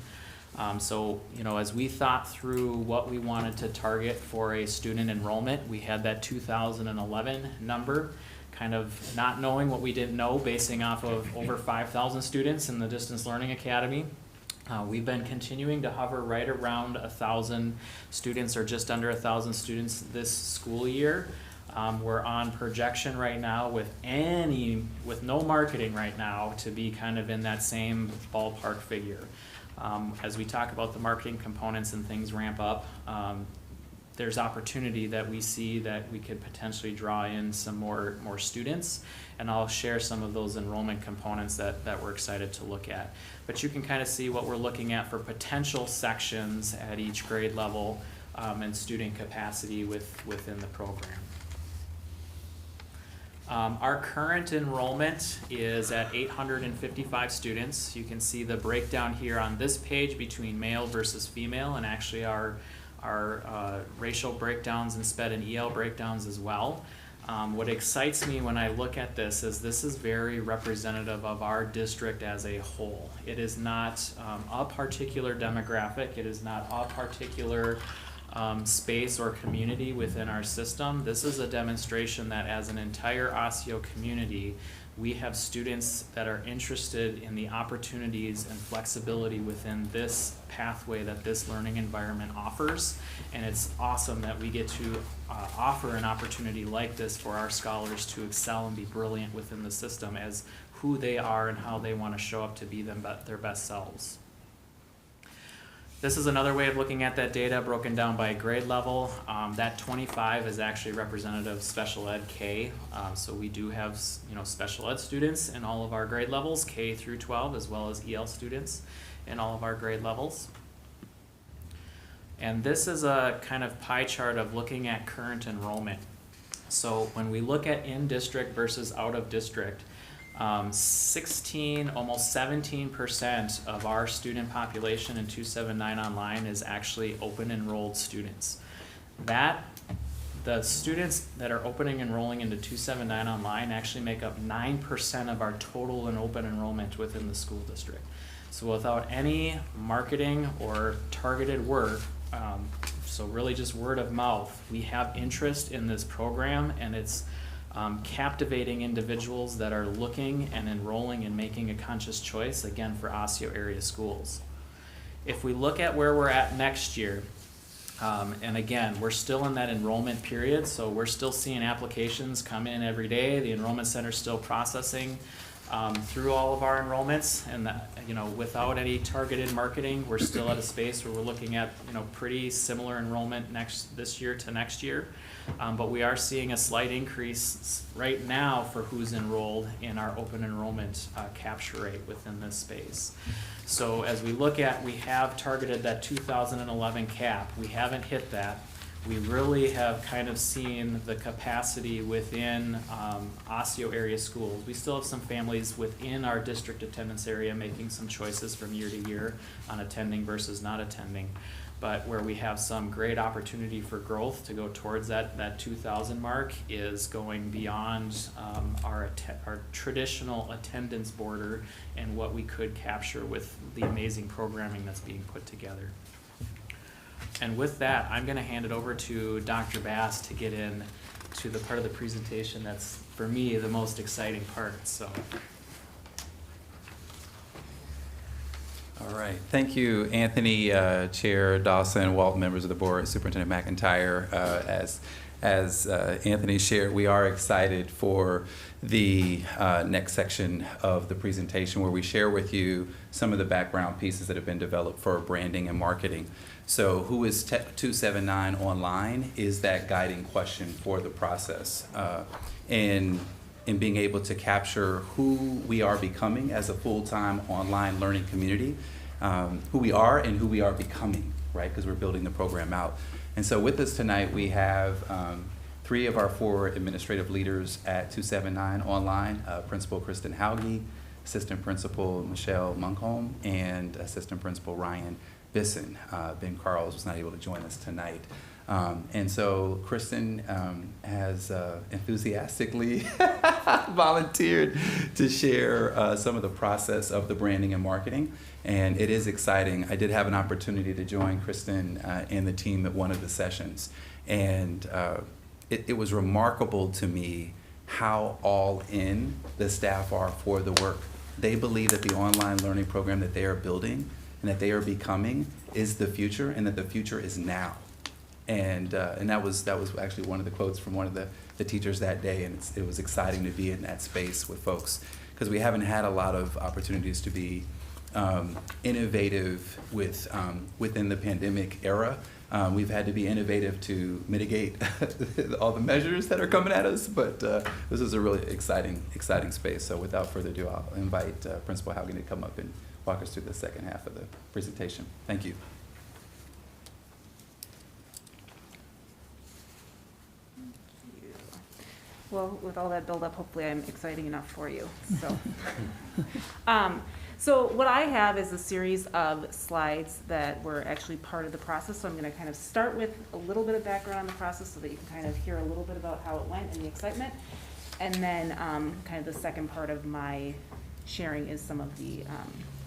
Speaker 7: So, as we thought through what we wanted to target for a student enrollment, we had that 2011 number, kind of not knowing what we didn't know, basing off of over 5,000 students in the Distance Learning Academy. We've been continuing to hover right around 1,000 students or just under 1,000 students this school year. We're on projection right now with no marketing right now to be kind of in that same ballpark figure. As we talk about the marketing components and things ramp up, there's opportunity that we see that we could potentially draw in some more students, and I'll share some of those enrollment components that we're excited to look at. But you can kind of see what we're looking at for potential sections at each grade level and student capacity within the program. Our current enrollment is at 855 students. You can see the breakdown here on this page between male versus female, and actually our racial breakdowns and SPED and EL breakdowns as well. What excites me when I look at this is very representative of our district as a whole. It is not a particular demographic. It is not a particular space or community within our system. This is a demonstration that as an entire Osseo community, we have students that are interested in the opportunities and flexibility within this pathway that this learning environment offers. And it's awesome that we get to offer an opportunity like this for our scholars to excel and be brilliant within the system as who they are and how they want to show up to be their best selves. This is another way of looking at that data broken down by grade level. That 25 is actually representative of special ed K. So we do have special ed students in all of our grade levels, K through 12, as well as EL students in all of our grade levels. And this is a kind of pie chart of looking at current enrollment. So when we look at in-district versus out-of-district, 16, almost 17% of our student population in 279 online is actually open enrolled students. The students that are opening enrolling into 279 online actually make up 9% of our total and open enrollment within the school district. So without any marketing or targeted work, so really just word of mouth, we have interest in this program, and it's captivating individuals that are looking and enrolling and making a conscious choice, again, for Osseo area schools. If we look at where we're at next year, and again, we're still in that enrollment period, so we're still seeing applications come in every day. The enrollment center's still processing through all of our enrollments, and without any targeted marketing, we're still at a space where we're looking at pretty similar enrollment this year to next year. But we are seeing a slight increase right now for who's enrolled in our open enrollment capture rate within this space. So as we look at, we have targeted that 2011 cap. We haven't hit that. We really have kind of seen the capacity within Osseo area schools. We still have some families within our district attendance area making some choices from year to year on attending versus not attending. But where we have some great opportunity for growth to go towards that 2,000 mark is going beyond our traditional attendance border and what we could capture with the amazing programming that's being put together. And with that, I'm going to hand it over to Dr. Bass to get in to the part of the presentation that's, for me, the most exciting part. So.
Speaker 12: All right. Thank you, Anthony, Chair Dawson, Walt, members of the board, Superintendent McIntyre. As Anthony shared, we are excited for the next section of the presentation where we share with you some of the background pieces that have been developed for branding and marketing. So who is 279 online is that guiding question for the process. And in being able to capture who we are becoming as a full-time online learning community, who we are and who we are becoming, right? Because we're building the program out. And so with us tonight, we have 3 of our 4 administrative leaders at 279 online, Principal Kristen Hauge, Assistant Principal Michelle Munkholm, and Assistant Principal Ryan Bisson. Ben Carls was not able to join us tonight. And so Kristen has enthusiastically volunteered to share some of the process of the branding and marketing, and it is exciting. I did have an opportunity to join Kristen and the team at one of the sessions, and it was remarkable to me how all in the staff are for the work. They believe that the online learning program that they are building and that they are becoming is the future, and that the future is now. And that was actually one of the quotes from one of the teachers that day, and it was exciting to be in that space with folks, because we haven't had a lot of opportunities to be innovative within the pandemic era. We've had to be innovative to mitigate all the measures that are coming at us, but this is a really exciting space. So without further ado, I'll invite Principal Haugen to come up and walk us through the second half of the presentation. Thank you.
Speaker 13: Well, with all that buildup, hopefully I'm exciting enough for you, so. So what I have is a series of slides that were actually part of the process, so I'm gonna kind of start with a little bit of background on the process so that you can kind of hear a little bit about how it went and the excitement. And then kind of the second part of my sharing is some of the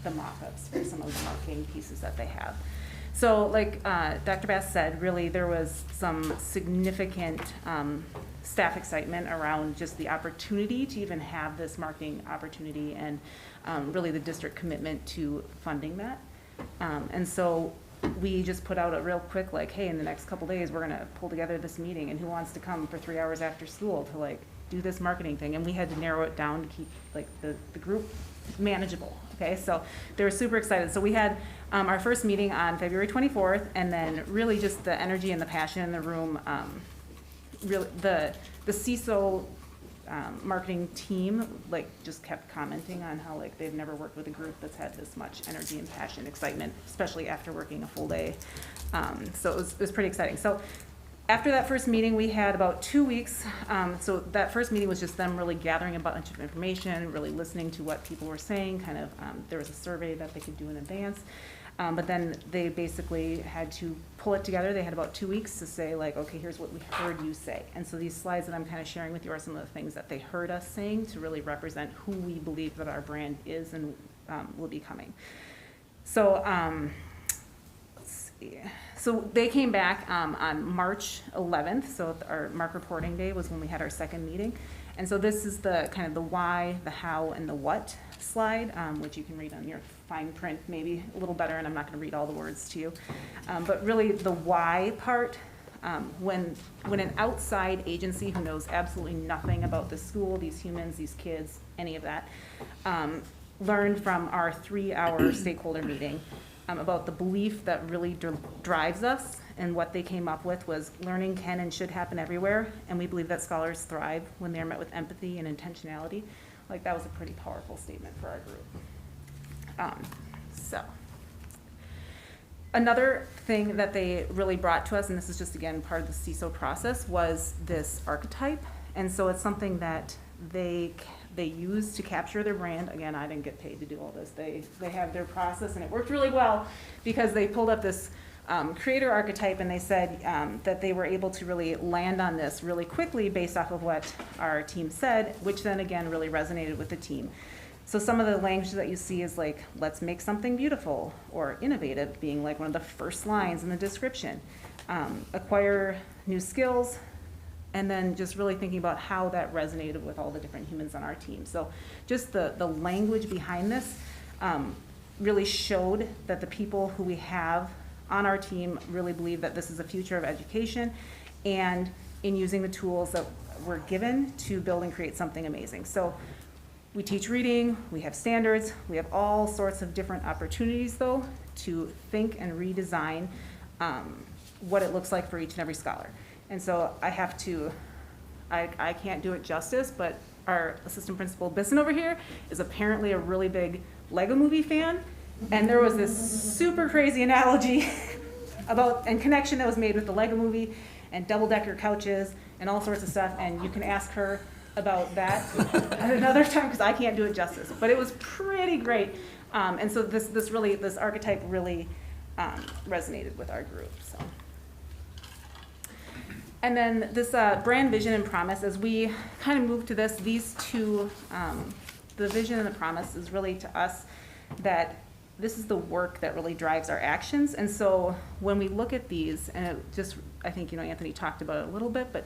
Speaker 13: mock-ups for some of the marketing pieces that they have. So like Dr. Bass said, really there was some significant staff excitement around just the opportunity to even have this marketing opportunity and really the district commitment to funding that. And so we just put out a real quick like, hey, in the next couple days, we're gonna pull together this meeting and who wants to come for 3 hours after school to like do this marketing thing. And we had to narrow it down to keep like the group manageable, okay? So they were super excited. So we had our first meeting on February 24th, and then really just the energy and the passion in the room, really the Seesaw marketing team like just kept commenting on how like they've never worked with a group that's had this much energy and passion, excitement, especially after working a full day. So it was pretty exciting. So after that first meeting, we had about 2 weeks. So that first meeting was just them really gathering a bunch of information, really listening to what people were saying, kind of, there was a survey that they could do in advance. But then they basically had to pull it together. They had about 2 weeks to say like, okay, here's what we heard you say. And so these slides that I'm kind of sharing with you are some of the things that they heard us saying to really represent who we believe that our brand is and will be coming. So let's see. So they came back on March 11th. So our Mark reporting day was when we had our second meeting. And so this is the kind of the why, the how, and the what slide, which you can read on your fine print maybe a little better, and I'm not going to read all the words to you. But really the why part, when an outside agency who knows absolutely nothing about the school, these humans, these kids, any of that, learned from our 3-hour stakeholder meeting about the belief that really drives us, and what they came up with was learning can and should happen everywhere, and we believe that scholars thrive when they're met with empathy and intentionality. Like that was a pretty powerful statement for our group. So another thing that they really brought to us, and this is just again part of the Seesaw process, was this archetype. And so it's something that they use to capture their brand. Again, I didn't get paid to do all this. They have their process, and it worked really well because they pulled up this creator archetype, and they said that they were able to really land on this really quickly based off of what our team said, which then again really resonated with the team. So some of the language that you see is like, let's make something beautiful, or innovative being like one of the first lines in the description. Acquire new skills, and then just really thinking about how that resonated with all the different humans on our team. So just the language behind this really showed that the people who we have on our team really believe that this is the future of education, and in using the tools that we're given to build and create something amazing. So we teach reading, we have standards, we have all sorts of different opportunities though to think and redesign what it looks like for each and every scholar. And so I can't do it justice, but our assistant principal Bisson over here is apparently a really big Lego Movie fan. And there was this super crazy analogy about and connection that was made with the Lego Movie and double-decker couches and all sorts of stuff. And you can ask her about that at another time because I can't do it justice. But it was pretty great. And so this archetype really resonated with our group. So. And then this brand vision and promise, as we kind of move to this, these two, the vision and the promise is really to us that this is the work that really drives our actions. And so when we look at these, and it just, I think, Anthony talked about it a little bit, but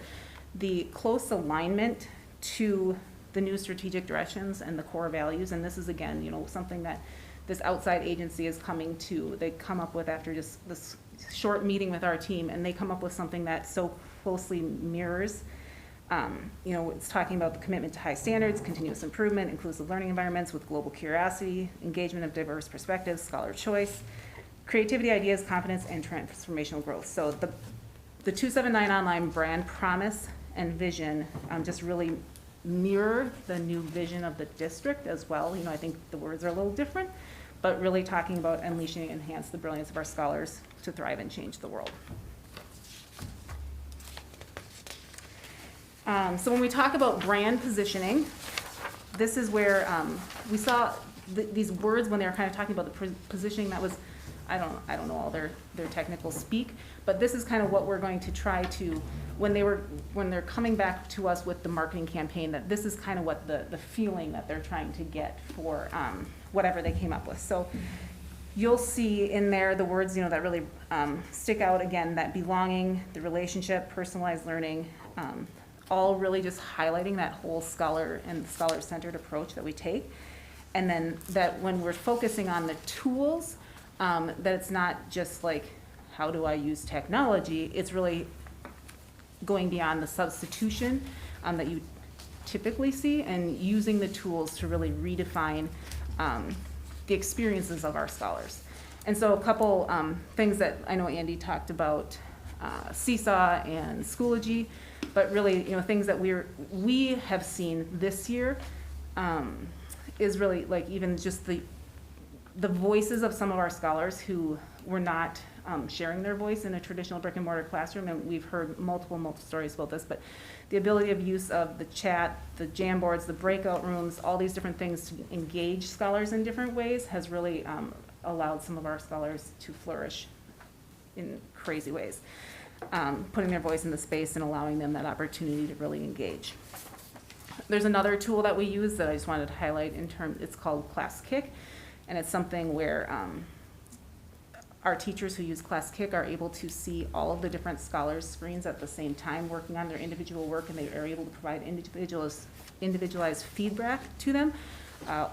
Speaker 13: the close alignment to the new strategic directions and the core values, and this is again, something that this outside agency is coming to, they come up with after just this short meeting with our team, and they come up with something that so closely mirrors. It's talking about the commitment to high standards, continuous improvement, inclusive learning environments with global curiosity, engagement of diverse perspectives, scholar choice, creativity, ideas, confidence, and transformational growth. So the 279 online brand promise and vision just really mirror the new vision of the district as well. I think the words are a little different, but really talking about unleashing and enhance the brilliance of our scholars to thrive and change the world. So when we talk about brand positioning, this is where we saw these words when they were kind of talking about the positioning. That was, I don't know all their technical speak, but this is kind of what we're going to try to, when they're coming back to us with the marketing campaign, that this is kind of what the feeling that they're trying to get for whatever they came up with. So you'll see in there the words, that really stick out again, that belonging, the relationship, personalized learning, all really just highlighting that whole scholar and scholar-centered approach that we take. And then that when we're focusing on the tools, that it's not just like, how do I use technology? It's really going beyond the substitution that you typically see and using the tools to really redefine the experiences of our scholars. And so a couple things that I know Andy talked about, Seesaw and Schoology, but really, things that we have seen this year is really like even just the voices of some of our scholars who were not sharing their voice in a traditional brick and mortar classroom, and we've heard multiple stories about this, but the ability of use of the chat, the Jamboards, the breakout rooms, all these different things to engage scholars in different ways has really allowed some of our scholars to flourish in crazy ways, putting their voice in the space and allowing them that opportunity to really engage. There's another tool that we use that I just wanted to highlight it's called Class Kick, and it's something where our teachers who use Class Kick are able to see all of the different scholars' screens at the same time working on their individual work, and they are able to provide individualized feedback to them,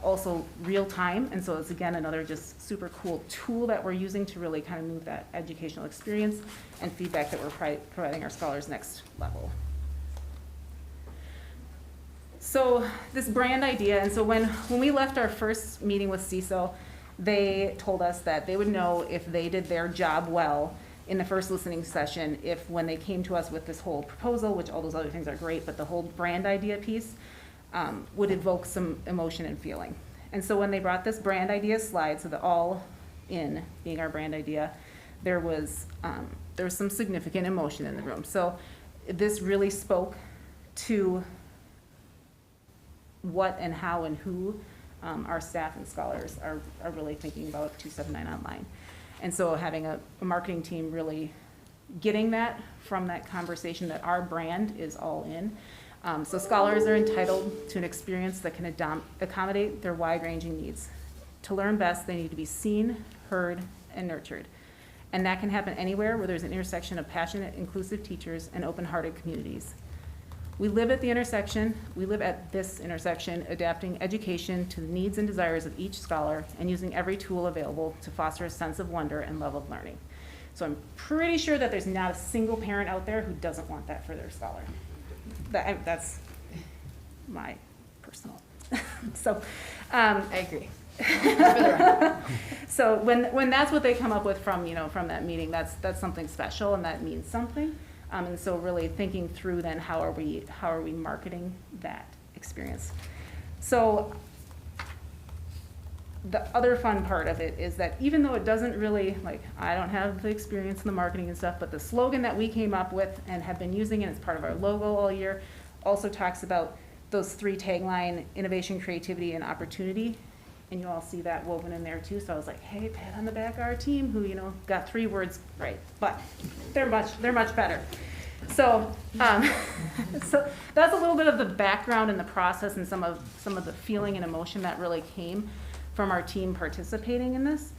Speaker 13: also real time. And so it's again another just super cool tool that we're using to really kind of move that educational experience and feedback that we're providing our scholars next level. So this brand idea, and so when we left our first meeting with Seesaw, they told us that they would know if they did their job well in the first listening session if when they came to us with this whole proposal, which all those other things are great, but the whole brand idea piece would evoke some emotion and feeling. And so when they brought this brand idea slide, so the all in being our brand idea, there was some significant emotion in the room. So this really spoke to what and how and who our staff and scholars are really thinking about 279 online. And so having a marketing team really getting that from that conversation that our brand is all in. So scholars are entitled to an experience that can accommodate their wide-ranging needs. To learn best, they need to be seen, heard, and nurtured. And that can happen anywhere where there's an intersection of passionate, inclusive teachers and open-hearted communities. We live at this intersection, adapting education to the needs and desires of each scholar and using every tool available to foster a sense of wonder and love of learning. So I'm pretty sure that there's not a single parent out there who doesn't want that for their scholar. That's my personal. So
Speaker 2: I agree.
Speaker 13: So when that's what they come up with from that meeting, that's something special and that means something. And so really thinking through then how are we marketing that experience. So the other fun part of it is that even though it doesn't really, I don't have the experience in the marketing and stuff, but the slogan that we came up with and have been using and it's part of our logo all year also talks about those three tagline: innovation, creativity, and opportunity. And you all see that woven in there too. So I was like, hey, pat on the back of our team who, got 3 words right, but they're much better. So, so that's a little bit of the background and the process and some of the feeling and emotion that really came from our team participating in this.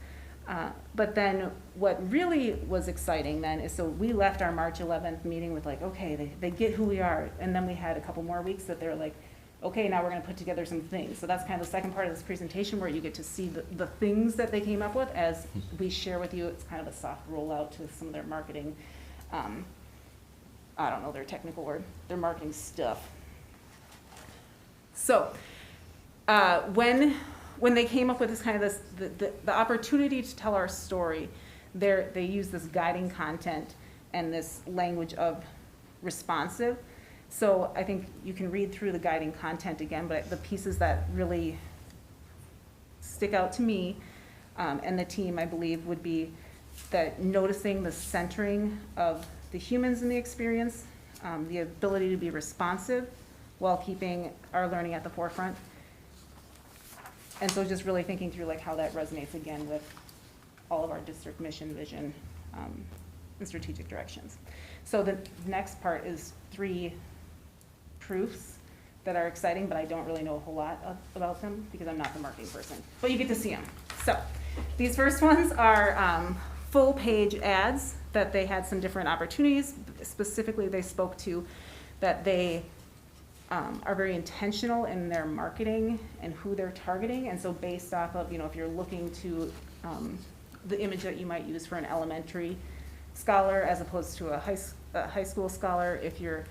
Speaker 13: But then what really was exciting then is, so we left our March 11th meeting with okay, they get who we are. And then we had a couple more weeks that they're like, okay, now we're going to put together some things. So that's kind of the second part of this presentation where you get to see the things that they came up with as we share with you. It's kind of a soft rollout to some of their marketing, I don't know their technical word, their marketing stuff. So when they came up with this kind of the opportunity to tell our story, they use this guiding content and this language of responsive. So I think you can read through the guiding content again, but the pieces that really stick out to me and the team, I believe, would be that noticing the centering of the humans in the experience, the ability to be responsive while keeping our learning at the forefront. And so just really thinking through like how that resonates again with all of our district mission, vision, and strategic directions. So the next part is 3 proofs that are exciting, but I don't really know a whole lot about them because I'm not the marketing person, but you get to see them. So these first ones are full page ads that they had some different opportunities. Specifically, they spoke to that they are very intentional in their marketing and who they're targeting. And so based off of, if you're looking to the image that you might use for an elementary scholar as opposed to a high school scholar, if you're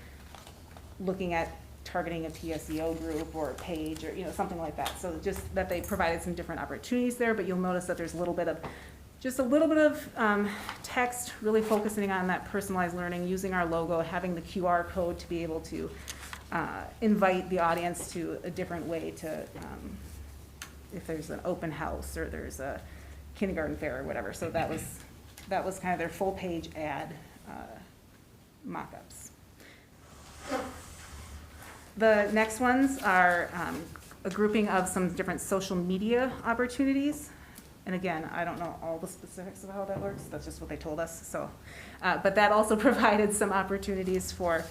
Speaker 13: looking at targeting a PSEO group or a page or something like that. So just that they provided some different opportunities there, but you'll notice that there's a little bit of text, really focusing on that personalized learning, using our logo, having the QR code to be able to invite the audience to a different way to, if there's an open house or there's a kindergarten fair or whatever. So that was kind of their full page ad mock-ups. The next ones are a grouping of some different social media opportunities. And again, I don't know all the specifics of how that works. That's just what they told us. So, but that also provided some opportunities for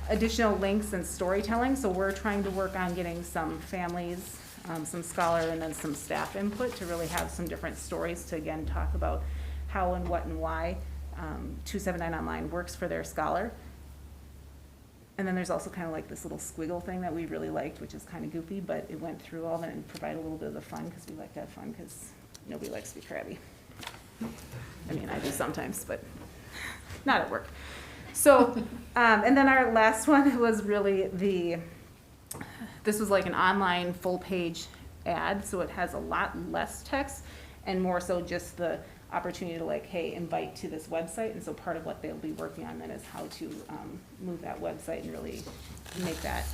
Speaker 13: additional links and storytelling. So we're trying to work on getting some families, some scholar, and then some staff input to really have some different stories to, again, talk about how and what and why 279 Online works for their scholar. And then there's also kind of like this little squiggle thing that we really liked, which is kind of goofy, but it went through all of it and provided a little bit of the fun because we like to have fun because nobody likes to be crabby. I mean, I do sometimes, but not at work. So, and then our last one was really this was like an online full page ad, so it has a lot less text and more so just the opportunity to like, hey, invite to this website. And so part of what they'll be working on then is how to move that website and really make that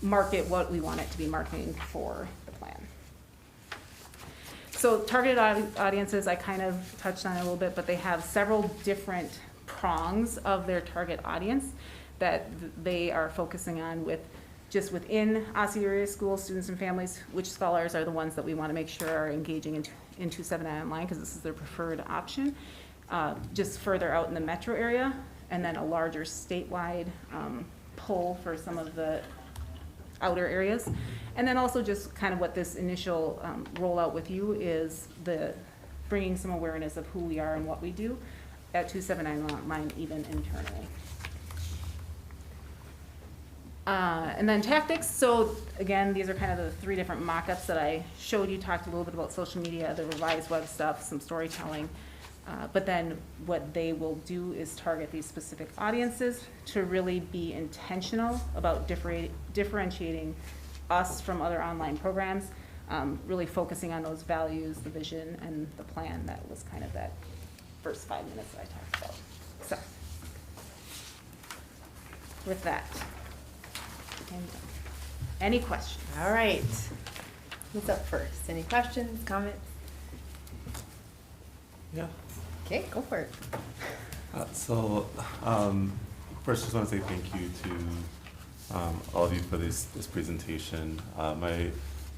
Speaker 13: market what we want it to be marketing for the plan. So targeted audiences, I kind of touched on it a little bit, but they have several different prongs of their target audience that they are focusing on with just within Osseo area schools, students and families, which scholars are the ones that we want to make sure are engaging in 279 Online because this is their preferred option. Just further out in the metro area, and then a larger statewide pull for some of the outer areas. And then also just kind of what this initial rollout with you is bringing some awareness of who we are and what we do at 279 Online, even internally. And then tactics, so again, these are kind of the 3 different mock-ups that I showed you, talked a little bit about social media, the revised web stuff, some storytelling, but then what they will do is target these specific audiences to really be intentional about differentiating us from other online programs, really focusing on those values, the vision, and the plan. That was kind of that first 5 minutes that I talked about. So, with that. Any questions?
Speaker 2: All right. Who's up first? Any questions, comments?
Speaker 3: Yeah.
Speaker 2: Okay, go for it.
Speaker 3: First, just want to say thank you to all of you for this presentation. My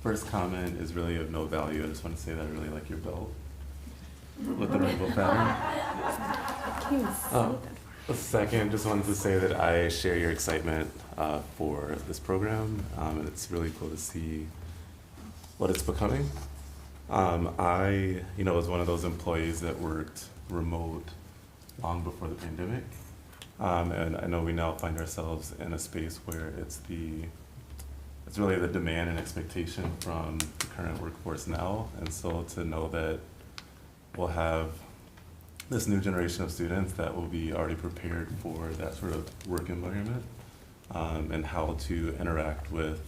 Speaker 3: first comment is really of no value. I just want to say that I really like your belt with the rainbow pattern. Second, just wanted to say that I share your excitement for this program, and it's really cool to see what it's becoming. I, was one of those employees that worked remote long before the pandemic, and I know we now find ourselves in a space where it's really the demand and expectation from the current workforce now, and so to know that we'll have this new generation of students that will be already prepared for that sort of work environment, and how to interact with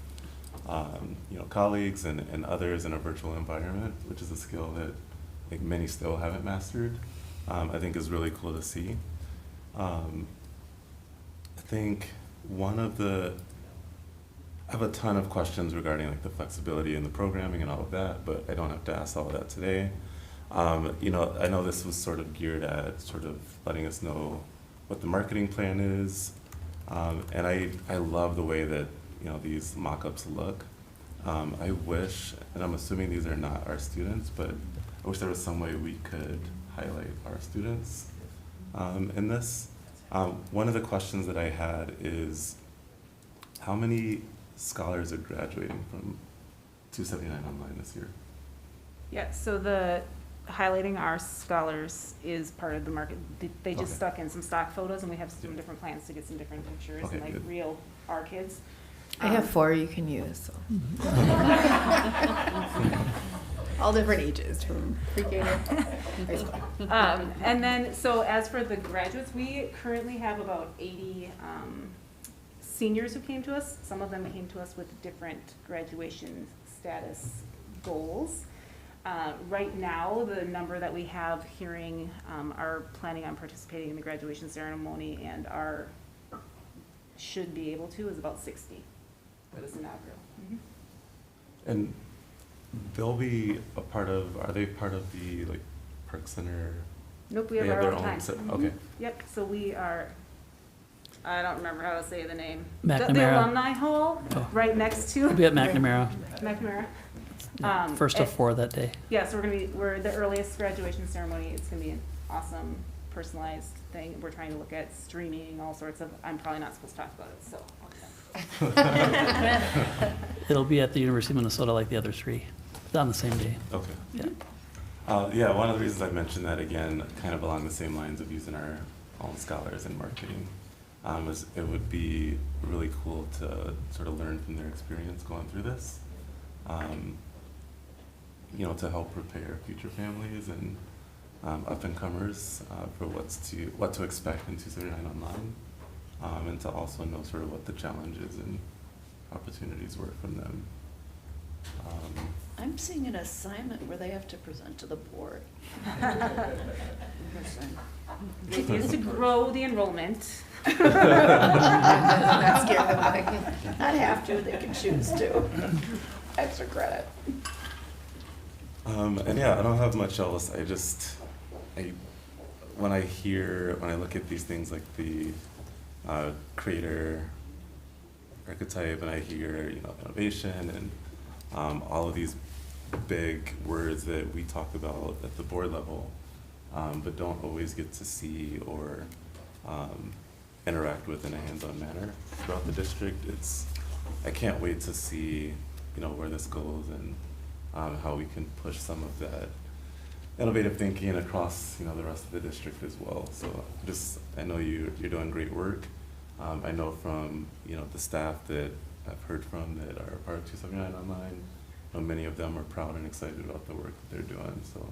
Speaker 3: colleagues and others in a virtual environment, which is a skill that I think many still haven't mastered, I think is really cool to see. I think I have a ton of questions regarding like the flexibility in the programming and all of that, but I don't have to ask all of that today. I know this was sort of geared at sort of letting us know what the marketing plan is, And I love the way that, you know, these mock-ups look. I wish, and I'm assuming these are not our students, but I wish there was some way we could highlight our students in this. One of the questions that I had is, how many scholars are graduating from 279 online this year?
Speaker 13: Yeah, so the highlighting our scholars is part of the market. They just
Speaker 3: Okay.
Speaker 13: stuck in some stock photos, and we have some different plans to get some different pictures
Speaker 3: Okay,
Speaker 13: and like
Speaker 3: good.
Speaker 13: real our kids.
Speaker 2: I have 4 you can use, so.
Speaker 1: All different ages, from pre-K to high school.
Speaker 13: And then, so as for the graduates, we currently have about 80 seniors who came to us. Some of them came to us with different graduation status goals. Right now, the number that we have hearing are planning on participating in the graduation ceremony and should be able to is about 60 for this inaugural.
Speaker 3: And they'll be a part of, are they part of the like Park Center?
Speaker 13: Nope, we have
Speaker 3: They
Speaker 13: our
Speaker 3: their
Speaker 13: own time.
Speaker 3: Okay.
Speaker 13: Yep, so we are, I don't remember how to say the name.
Speaker 6: McNamara.
Speaker 13: The Alumni Hall,
Speaker 6: Oh.
Speaker 13: right next to.
Speaker 6: We'll be at McNamara,
Speaker 13: McNamara.
Speaker 6: first of 4 that day.
Speaker 13: Yeah, so we're the earliest graduation ceremony. It's gonna be an awesome, personalized thing. We're trying to look at streaming, all sorts of, I'm probably not supposed to talk about it, so.
Speaker 6: It'll be at the University of Minnesota like the other 3, on the same day.
Speaker 3: Okay.
Speaker 6: Yeah.
Speaker 3: Yeah, one of the reasons I mentioned that, again, kind of along the same lines of using our own scholars in marketing, is it would be really cool to sort of learn from their experience going through this. You know, to help prepare future families and up-and-comers for what to expect in 279 online, and to also know sort of what the challenges and opportunities were from them.
Speaker 4: I'm seeing an assignment where they have to present to the board.
Speaker 13: It is to grow the enrollment.
Speaker 4: Not have to, they can choose to. Extra credit.
Speaker 3: And yeah, I don't have much else. When I look at these things like the creator archetype, and I hear, you know, innovation and all of these big words that we talk about at the board level, but don't always get to see or interact with in a hands-on manner throughout the district. I can't wait to see, you know, where this goes and how we can push some of that innovative thinking across, you know, the rest of the district as well. So I know you're doing great work. I know from, you know, the staff that I've heard from that are part of 279 online, you know, many of them are proud and excited about the work that they're doing. So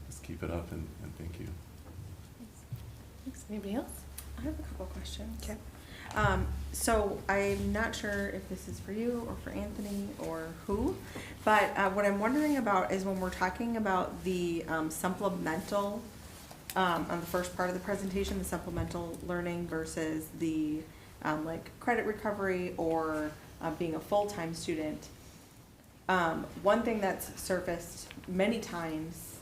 Speaker 3: just keep it up and thank you.
Speaker 2: Thanks. Anybody else?
Speaker 1: I have a couple questions. Okay. So I'm not sure if this is for you or for Anthony or who, but what I'm wondering about is when we're talking about the supplemental, on the first part of the presentation, the supplemental learning versus the like credit recovery or being a full-time student. One thing that's surfaced many times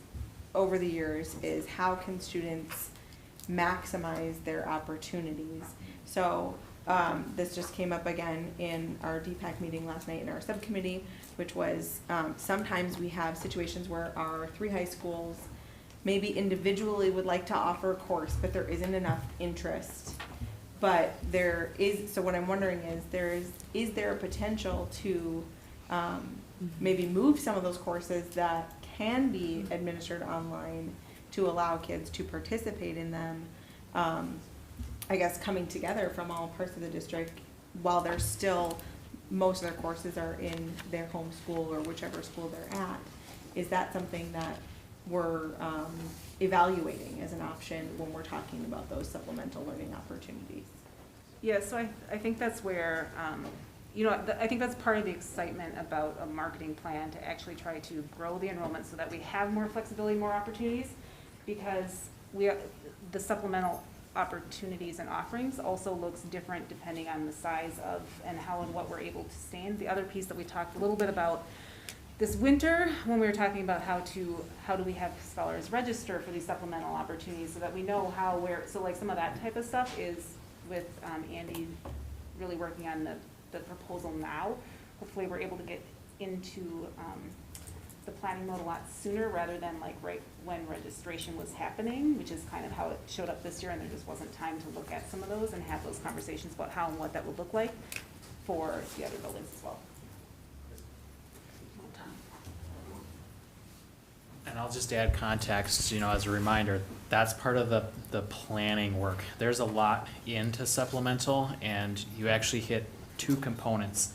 Speaker 1: over the years is how can students maximize their opportunities. So this just came up again in our DPAC meeting last night in our subcommittee, which was sometimes we have situations where our 3 high schools maybe individually would like to offer a course, but there isn't enough interest. But there is, so what I'm wondering is there a potential to maybe move some of those courses that can be administered online to allow kids to participate in them, I guess coming together from all parts of the district while they're still, most of their courses are in their home school or whichever school they're at. Is that something that we're evaluating as an option when we're talking about those supplemental learning opportunities?
Speaker 13: Yeah, so I think that's where, you know, I think that's part of the excitement about a marketing plan, to actually try to grow the enrollment so that we have more flexibility, more opportunities, because the supplemental opportunities and offerings also looks different depending on the size of and how and what we're able to sustain. The other piece that we talked a little bit about this winter, when we were talking about how do we have scholars register for these supplemental opportunities so that we know how, where, so like some of that type of stuff is with Andy really working on the proposal now, hopefully we're able to get into the planning mode a lot sooner rather than like right when registration was happening, which is kind of how it showed up this year, and there just wasn't time to look at some of those and have those conversations about how and what that would look like for the other buildings as well.
Speaker 7: And I'll just add context, as a reminder, that's part of the planning work. There's a lot into supplemental, and you actually hit two components.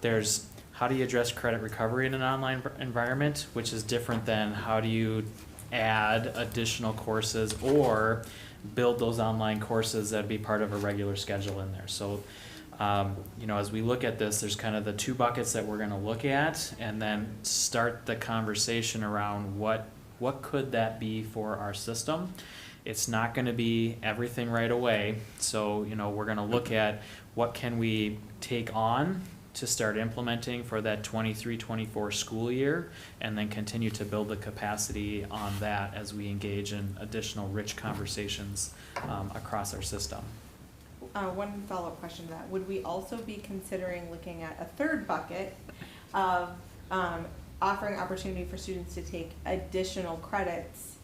Speaker 7: There's how do you address credit recovery in an online environment, which is different than how do you add additional courses or build those online courses that'd be part of a regular schedule in there. So as we look at this, there's kind of the two buckets that we're going to look at, and then start the conversation around what could that be for our system. It's not going to be everything right away. So, we're going to look at what can we take on to start implementing for that 23-24 school year, and then continue to build the capacity on that as we engage in additional rich conversations across our system.
Speaker 1: One follow-up question to that. Would we also be considering looking at a third bucket of offering opportunity for students to take additional credits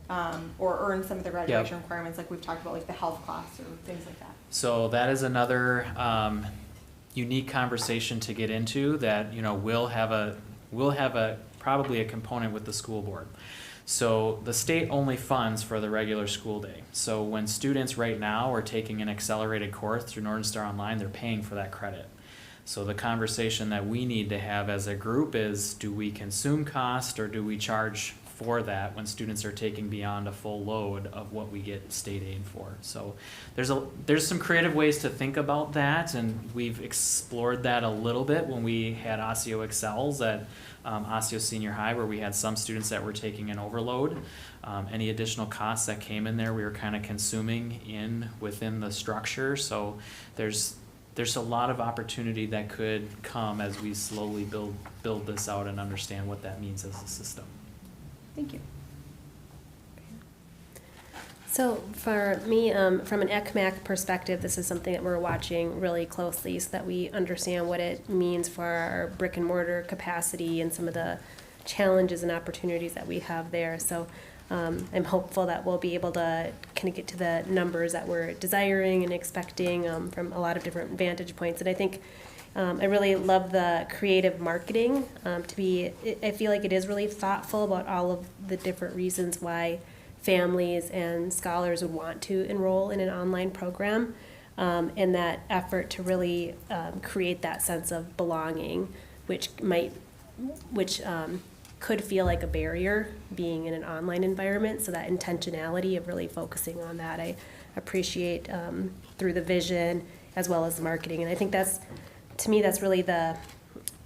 Speaker 1: or earn some of the graduation requirements, like we've talked about, like the health class or things like that?
Speaker 7: So that is another unique conversation to get into that, we'll have probably a component with the school board. So the state only funds for the regular school day. So when students right now are taking an accelerated course through Northern Star Online, they're paying for that credit. So the conversation that we need to have as a group is, do we consume cost or do we charge for that when students are taking beyond a full load of what we get state aid for? So there's some creative ways to think about that, and we've explored that a little bit when we had Osseo Excels at Osseo Senior High, where we had some students that were taking an overload. Any additional costs that came in there, we were kind of consuming within the structure. So there's a lot of opportunity that could come as we slowly build this out and understand what that means as a system.
Speaker 1: Thank you.
Speaker 11: So for me, from an ECMAC perspective, this is something that we're watching really closely so that we understand what it means for our brick and mortar capacity and some of the challenges and opportunities that we have there. So I'm hopeful that we'll be able to kind of get to the numbers that we're desiring and expecting from a lot of different vantage points. And I think I really love the creative marketing I feel like it is really thoughtful about all of the different reasons why families and scholars would want to enroll in an online program, and that effort to really create that sense of belonging, which could feel like a barrier being in an online environment. So that intentionality of really focusing on that, I appreciate through the vision as well as the marketing. And I think to me, that's really the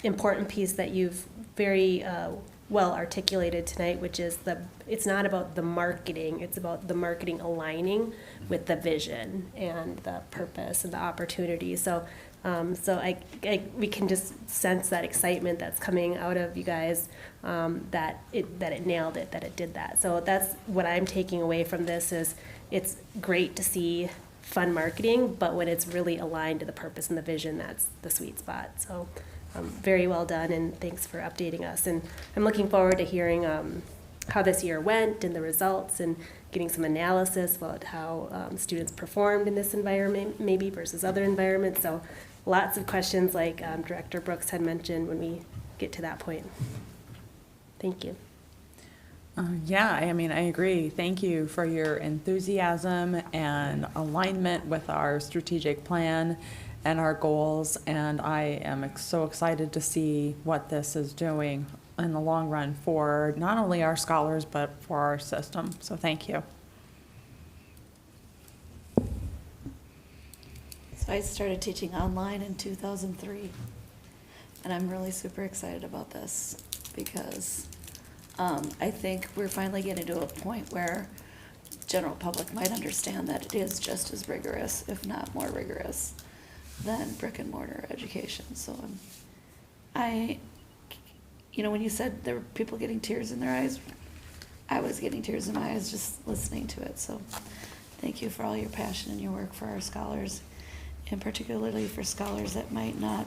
Speaker 11: important piece that you've very well articulated tonight, which is it's not about the marketing, it's about the marketing aligning with the vision and the purpose and the opportunity. So we can just sense that excitement that's coming out of you guys, that it nailed it, that it did that. So that's what I'm taking away from this is it's great to see fun marketing, but when it's really aligned to the purpose and the vision, that's the sweet spot. So very well done, and thanks for updating us. And I'm looking forward to hearing how this year went and the results, and getting some analysis about how students performed in this environment maybe versus other environments. So lots of questions like Director Brooks had mentioned when we get to that point. Thank you.
Speaker 10: I agree. Thank you for your enthusiasm and alignment with our strategic plan and our goals. And I am so excited to see what this is doing in the long run for not only our scholars, but for our system. So thank you.
Speaker 4: So I started teaching online in 2003, and I'm really super excited about this because I think we're finally getting to a point where general public might understand that it is just as rigorous, if not more rigorous, than brick and mortar education. So when you said there were people getting tears in their eyes, I was getting tears in my eyes just listening to it. So thank you for all your passion and your work for our scholars, and particularly for scholars that might not,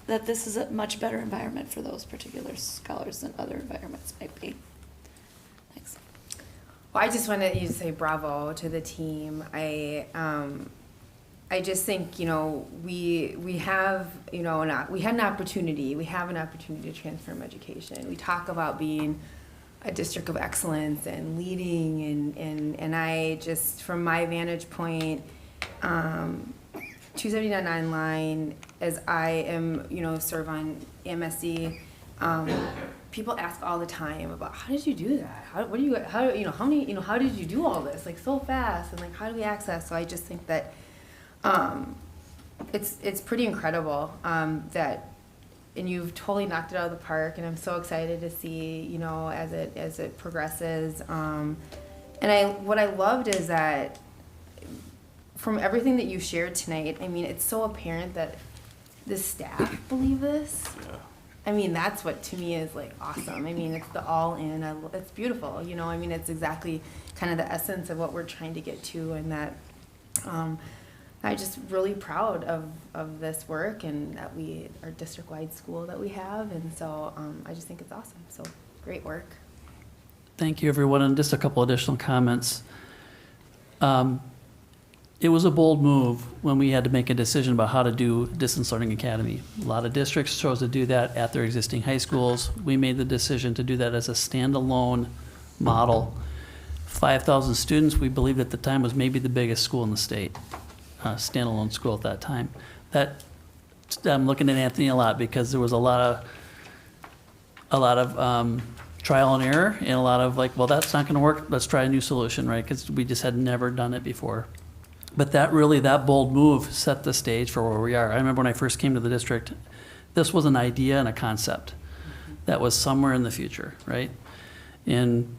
Speaker 4: that this is a much better environment for those particular scholars than other environments might be. Thanks.
Speaker 2: Well, I just wanted you to say bravo to the team. I just think, you know, we have, you know, we have an opportunity to transform education. We talk about being a district of excellence and leading, and I just, from my vantage point, 279 online, as I am, you know, serve on MSC, people ask all the time about, how did you do that? How did you do all this, like, so fast, and like, how do we access? So I just think that it's pretty incredible that, and you've totally knocked it out of the park, and I'm so excited to see, you know, as it progresses. And what I loved is that from everything that you shared tonight, I mean, it's so apparent that the staff believe this.
Speaker 3: Yeah.
Speaker 2: I mean, that's what to me is like awesome. I mean, it's the all in. It's beautiful, you know. I mean, it's exactly kind of the essence of what we're trying to get to, and that I'm just really proud of this work, and that our district-wide school that we have, and so I just think it's awesome. So great work.
Speaker 6: Thank you, everyone. And just a couple additional comments. It was a bold move when we had to make a decision about how to do Distance Learning Academy. A lot of districts chose to do that at their existing high schools. We made the decision to do that as a standalone model. 5,000 students, we believed at the time, was maybe the biggest school in the state, standalone school at that time. That, I'm looking at Anthony a lot, because there was a lot of trial and error, and a lot of like, well, that's not going to work. Let's try a new solution, right? Because we just had never done it before. But that bold move set the stage for where we are. I remember when I first came to the district, this was an idea and a concept that was somewhere in the future, right? And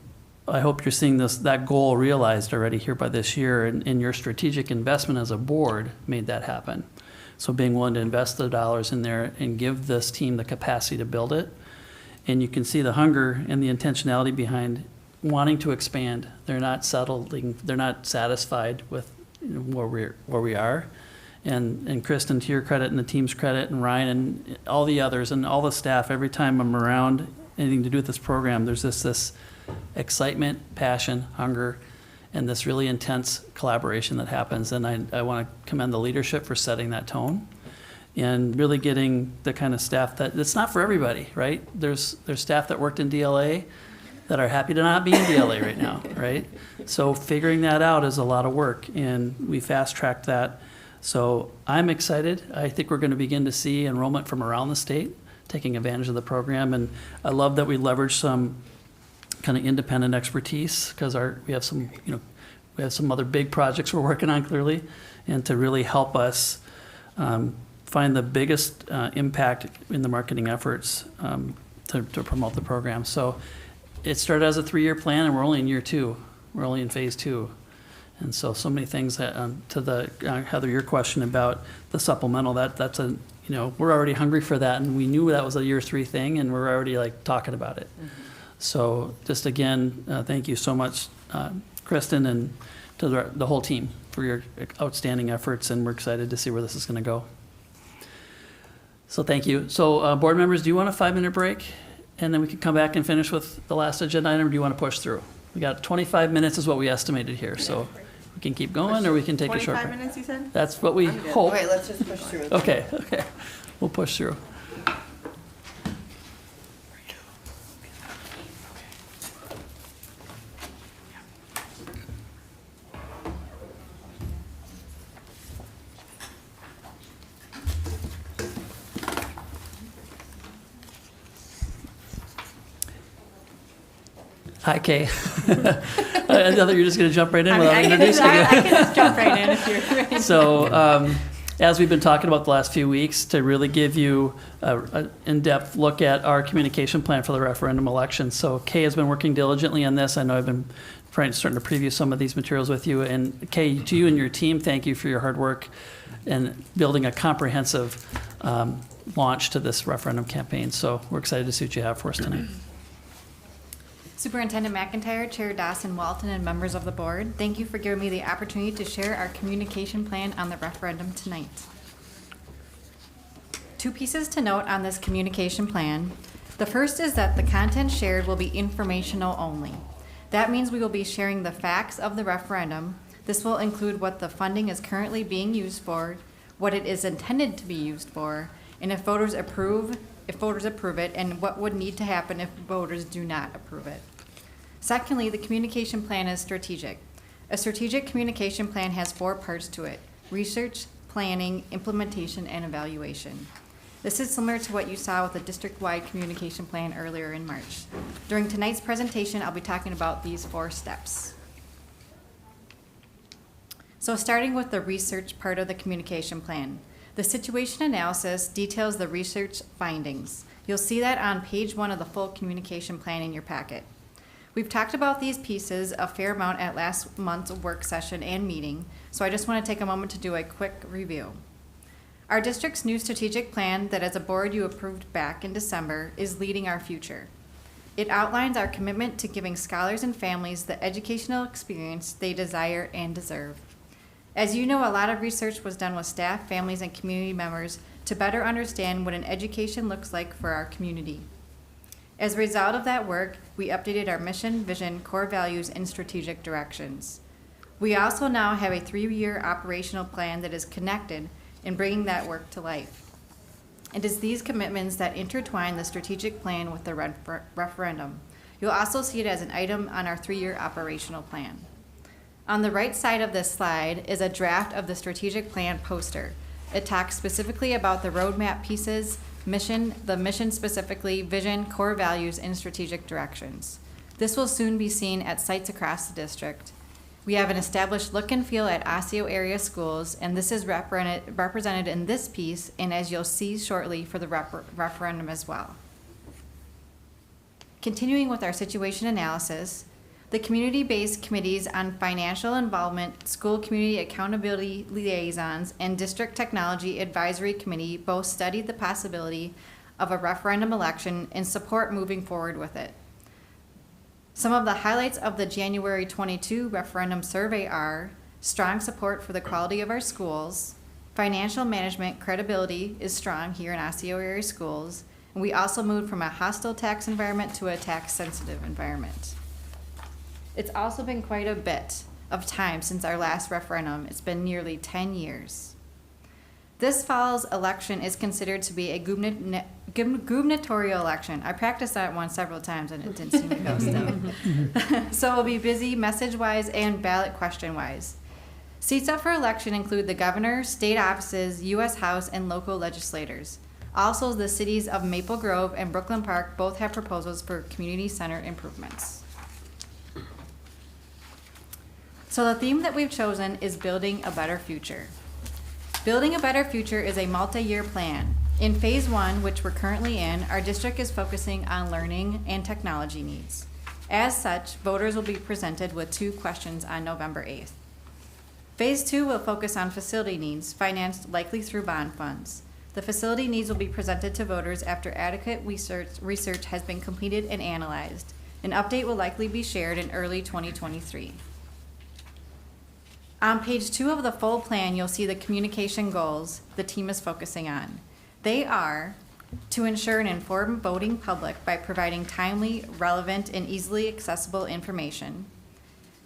Speaker 6: I hope you're seeing that goal realized already here by this year, and your strategic investment as a board made that happen. So being willing to invest the dollars in there and give this team the capacity to build it. And you can see the hunger and the intentionality behind wanting to expand. They're not settling, they're not satisfied with where we are. And Kristen, to your credit and the team's credit, and Ryan and all the others and all the staff, every time I'm around anything to do with this program, there's this excitement, passion, hunger, and this really intense collaboration that happens. And I want to commend the leadership for setting that tone and really getting the kind of staff that, it's not for everybody, right? There's staff that worked in DLA that are happy to not be in DLA right now, right? So figuring that out is a lot of work, and we fast-tracked that. So I'm excited. I think we're going to begin to see enrollment from around the state taking advantage of the program, and I love that we leverage some kind of independent expertise, because we have some other big projects we're working on, clearly, and to really help us find the biggest impact in the marketing efforts to promote the program. So it started as a 3-year plan, and we're only in year 2. We're only in phase 2. And so many things that, to the, Heather, your question about the supplemental, that's a, we're already hungry for that, and we knew that was a year 3 thing, and we're already like talking about it. Mm-hmm. So just again, thank you so much, Kristen, and to the whole team for your outstanding efforts, and we're excited to see where this is going to go. So thank you. So board members, do you want a 5-minute break? And then we can come back and finish with the last agenda item, or do you want to push through? We got 25 minutes is what we estimated here, so we can keep going, or we can take a short break.
Speaker 1: 25 minutes, you said?
Speaker 6: That's what we hope.
Speaker 2: Okay, let's just push through.
Speaker 6: Okay, we'll push through. Hi, Kay. I thought you were just going to jump right in without introducing you.
Speaker 10: I can just jump right in if you're ready.
Speaker 6: So, as we've been talking about the last few weeks, to really give you an in-depth look at our communication plan for the referendum election. So, Kay has been working diligently on this. I know I've been starting to preview some of these materials with you. And Kay, to you and your team, thank you for your hard work in building a comprehensive launch to this referendum campaign. So, we're excited to see what you have for us tonight.
Speaker 14: Superintendent McIntyre, Chair Dawson Walton, and members of the board, thank you for giving me the opportunity to share our communication plan on the referendum tonight. 2 pieces to note on this communication plan. The first is that the content shared will be informational only. That means we will be sharing the facts of the referendum. This will include what the funding is currently being used for, what it is intended to be used for, and if voters approve it, and what would need to happen if voters do not approve it. Secondly, the communication plan is strategic. A strategic communication plan has 4 parts to it: research, planning, implementation, and evaluation. This is similar to what you saw with the district-wide communication plan earlier in March. During tonight's presentation, I'll be talking about these 4 steps. So starting with the research part of the communication plan. The situation analysis details the research findings. You'll see that on page 1 of the full communication plan in your packet. We've talked about these pieces a fair amount at last month's work session and meeting, so I just want to take a moment to do a quick review. Our district's new strategic plan that as a board you approved back in December is leading our future. It outlines our commitment to giving scholars and families the educational experience they desire and deserve. As you know, a lot of research was done with staff, families, and community members to better understand what an education looks like for our community. As a result of that work, we updated our mission, vision, core values, and strategic directions. We also now have a 3-year operational plan that is connected in bringing that work to life. It is these commitments that intertwine the strategic plan with the referendum. You'll also see it as an item on our 3-year operational plan. On the right side of this slide is a draft of the strategic plan poster. It talks specifically about the roadmap pieces, the mission specifically, vision, core values, and strategic directions. This will soon be seen at sites across the district. We have an established look and feel at Osseo area schools, and this is represented in this piece, and as you'll see shortly for the referendum as well. Continuing with our situation analysis, the community-based committees on financial involvement, school community accountability liaisons, and district technology advisory committee both studied the possibility of a referendum election and support moving forward with it. Some of the highlights of the January 22 referendum survey are strong support for the quality of our schools, financial management credibility is strong here in Osseo area schools, and we also moved from a hostile tax environment to a tax-sensitive environment. It's also been quite a bit of time since our last referendum. It's been nearly 10 years. This fall's election is considered to be a gubernatorial election. I practiced that one several times and it didn't seem to go still. So we'll be busy message-wise and ballot question-wise. Seats up for election include the governor, state offices, U.S. House, and local legislators. Also, the cities of Maple Grove and Brooklyn Park both have proposals for community center improvements. So the theme that we've chosen is building a better future. Building a better future is a multi-year plan. In phase 1, which we're currently in, our district is focusing on learning and technology needs. As such, voters will be presented with 2 questions on November 8th. Phase 2 will focus on facility needs, financed likely through bond funds. The facility needs will be presented to voters after adequate research has been completed and analyzed. An update will likely be shared in early 2023. On page 2 of the full plan, you'll see the communication goals the team is focusing on. They are to ensure an informed voting public by providing timely, relevant, and easily accessible information,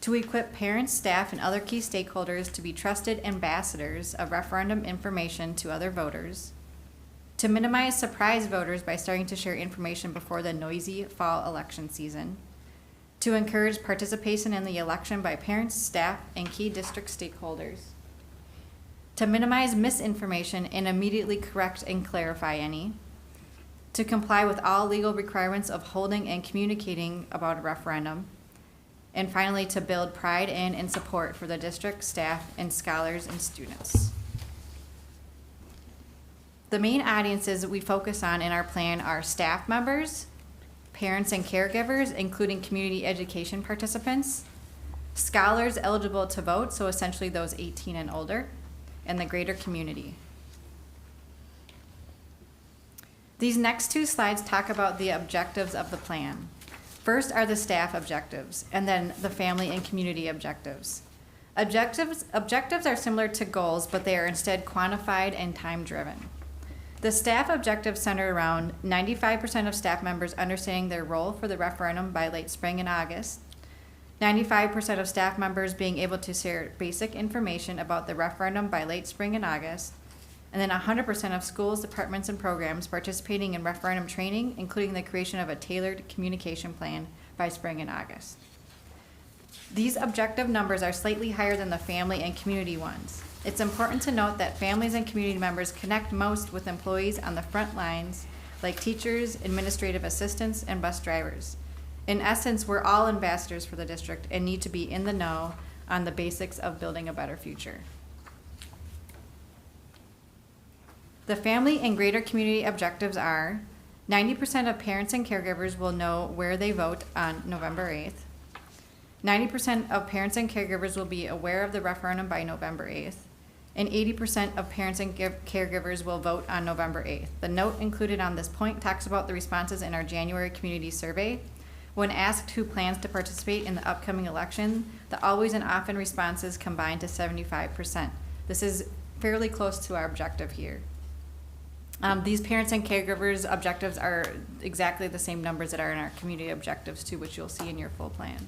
Speaker 14: to equip parents, staff, and other key stakeholders to be trusted ambassadors of referendum information to other voters, to minimize surprise voters by starting to share information before the noisy fall election season, to encourage participation in the election by parents, staff, and key district stakeholders, to minimize misinformation and immediately correct and clarify any, to comply with all legal requirements of holding and communicating about a referendum, and finally, to build pride in and support for the district, staff, and scholars and students. The main audiences that we focus on in our plan are staff members, parents and caregivers, including community education participants, scholars eligible to vote, so essentially those 18 and older, and the greater community. These next 2 slides talk about the objectives of the plan. First are the staff objectives, and then the family and community objectives. Objectives are similar to goals, but they are instead quantified and time-driven. The staff objectives center around 95% of staff members understanding their role for the referendum by late spring and August, 95% of staff members being able to share basic information about the referendum by late spring and August, and then 100% of schools, departments, and programs participating in referendum training, including the creation of a tailored communication plan by spring and August. These objective numbers are slightly higher than the family and community ones. It's important to note that families and community members connect most with employees on the front lines, like teachers, administrative assistants, and bus drivers. In essence, we're all ambassadors for the district and need to be in the know on the basics of building a better future. The family and greater community objectives are 90% of parents and caregivers will know where they vote on November 8th. 90% of parents and caregivers will be aware of the referendum by November 8th. And 80% of parents and caregivers will vote on November 8th. The note included on this point talks about the responses in our January community survey. When asked who plans to participate in the upcoming election, the always and often responses combined to 75%. This is fairly close to our objective here. These parents and caregivers objectives are exactly the same numbers that are in our community objectives too, which you'll see in your full plan.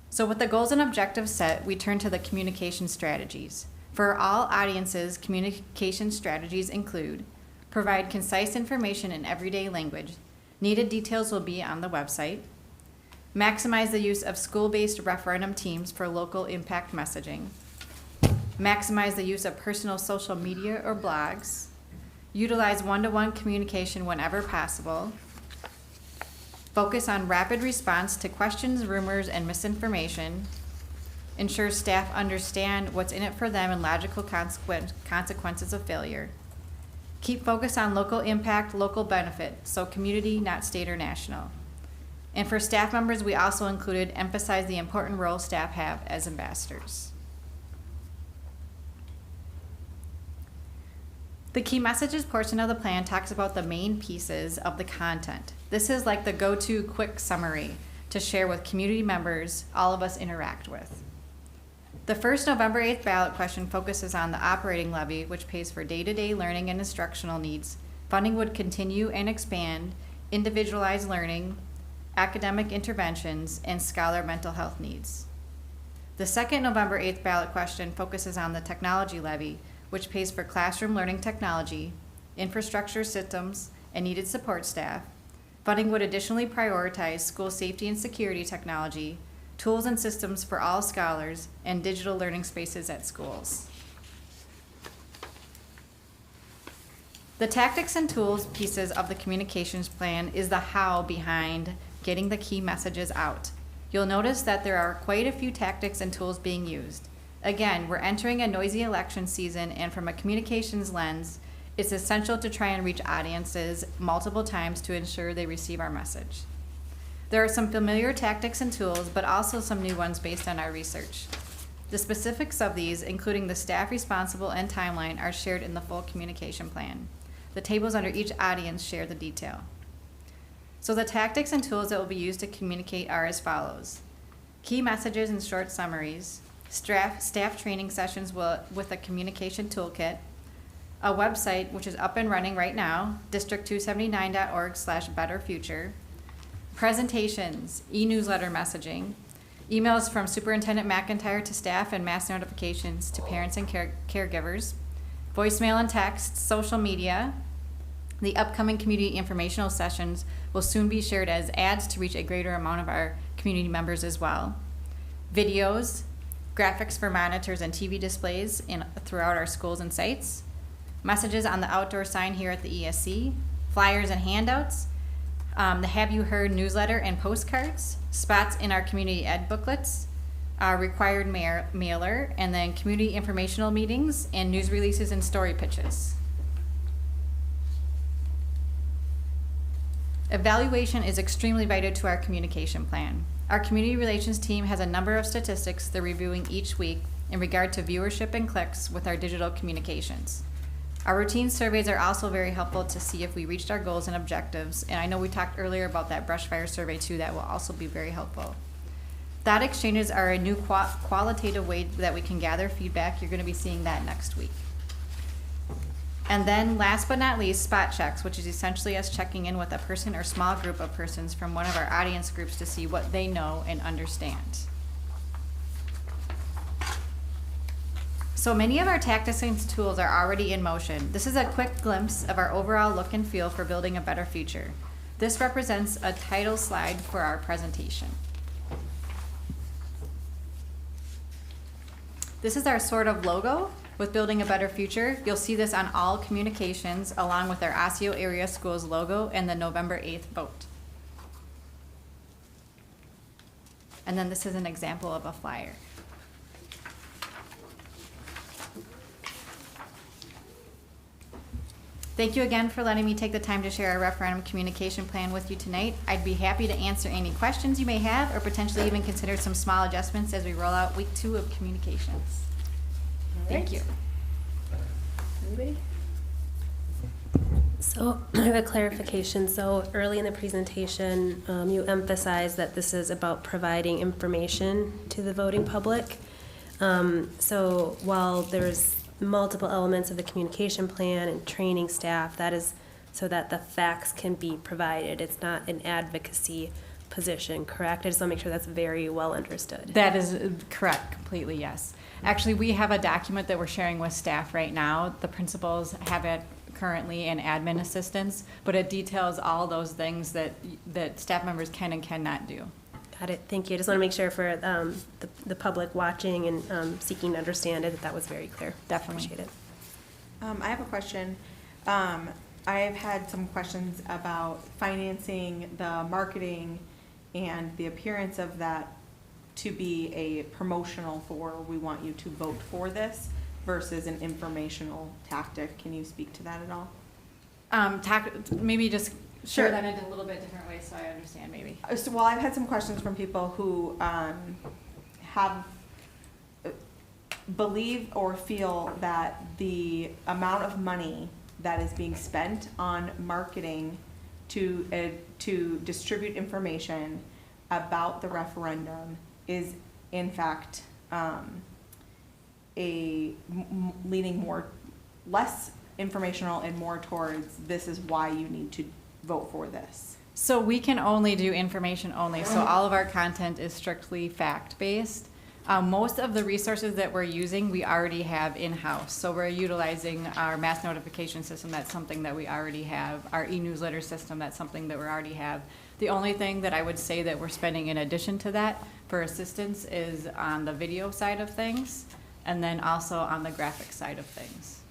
Speaker 14: So with the goals and objectives set, we turn to the communication strategies. For all audiences, communication strategies include provide concise information in everyday language. Needed details will be on the website. Maximize the use of school-based referendum teams for local impact messaging. Maximize the use of personal social media or blogs. Utilize one-to-one communication whenever possible. Focus on rapid response to questions, rumors, and misinformation. Ensure staff understand what's in it for them and logical consequences of failure. Keep focus on local impact, local benefit, so community, not state or national. And for staff members, we also included emphasize the important role staff have as ambassadors. The key messages portion of the plan talks about the main pieces of the content. This is like the go-to quick summary to share with community members all of us interact with. The first November 8th ballot question focuses on the operating levy, which pays for day-to-day learning and instructional needs. Funding would continue and expand, individualized learning, academic interventions, and scholar mental health needs. The second November 8th ballot question focuses on the technology levy, which pays for classroom learning technology, infrastructure systems, and needed support staff. Funding would additionally prioritize school safety and security technology, tools and systems for all scholars, and digital learning spaces at schools. The tactics and tools pieces of the communications plan is the how behind getting the key messages out. You'll notice that there are quite a few tactics and tools being used. Again, we're entering a noisy election season, and from a communications lens, it's essential to try and reach audiences multiple times to ensure they receive our message. There are some familiar tactics and tools, but also some new ones based on our research. The specifics of these, including the staff responsible and timeline, are shared in the full communication plan. The tables under each audience share the detail. So the tactics and tools that will be used to communicate are as follows. Key messages and short summaries, staff training sessions with a communication toolkit, a website which is up and running right now, district279.org/betterfuture, presentations, e-newsletter messaging, emails from Superintendent McIntyre to staff and mass notifications to parents and caregivers, voicemail and text, social media. The upcoming community informational sessions will soon be shared as ads to reach a greater amount of our community members as well. Videos, graphics for monitors and TV displays throughout our schools and sites, messages on the outdoor sign here at the ESC, flyers and handouts, the Have You Heard newsletter and postcards, spots in our community ed booklets, our required mailer, and then community informational meetings and news releases and story pitches. Evaluation is extremely vital to our communication plan. Our community relations team has a number of statistics they're reviewing each week in regard to viewership and clicks with our digital communications. Our routine surveys are also very helpful to see if we reached our goals and objectives. And I know we talked earlier about that brush fire survey too. That will also be very helpful. Thought exchanges are a new qualitative way that we can gather feedback. You're going to be seeing that next week. And then last but not least, spot checks, which is essentially us checking in with a person or small group of persons from one of our audience groups to see what they know and understand. So many of our tactics and tools are already in motion. This is a quick glimpse of our overall look and feel for building a better future. This represents a title slide for our presentation. This is our sort of logo with building a better future. You'll see this on all communications along with our Osseo area schools logo and the November 8th vote. And then this is an example of a flyer. Thank you again for letting me take the time to share our referendum communication plan with you tonight. I'd be happy to answer any questions you may have or potentially even consider some small adjustments as we roll out week 2 of communications. Thank you.
Speaker 11: Anybody? So I have a clarification. So early in the presentation, you emphasized that this is about providing information to the voting public. So while there's multiple elements of the communication plan and training staff, that is so that the facts can be provided. It's not an advocacy position, correct? I just want to make sure that's very well understood.
Speaker 14: That is correct, completely, yes. Actually, we have a document that we're sharing with staff right now. The principals have it currently in admin assistance, but it details all those things that staff members can and cannot do.
Speaker 11: Got it. Thank you. I just want to make sure for the public watching and seeking to understand it, that was very clear.
Speaker 14: Definitely.
Speaker 11: Appreciate it.
Speaker 1: I have a question. I've had some questions about financing the marketing and the appearance of that to be a promotional for we want you to vote for this versus an informational tactic. Can you speak to that at all?
Speaker 14: Maybe just
Speaker 1: Sure.
Speaker 14: share that in a little bit different way so I understand maybe.
Speaker 1: Well, I've had some questions from people who have believe or feel that the amount of money that is being spent on marketing to distribute information about the referendum is in fact leaning less informational and more towards this is why you need to vote for this.
Speaker 14: So we can only do information only, so all of our content is strictly fact-based. Most of the resources that we're using, we already have in-house. So we're utilizing our mass notification system, that's something that we already have. Our e-newsletter system, that's something that we already have. The only thing that I would say that we're spending in addition to that for assistance is on the video side of things, and then also on the graphic side of things.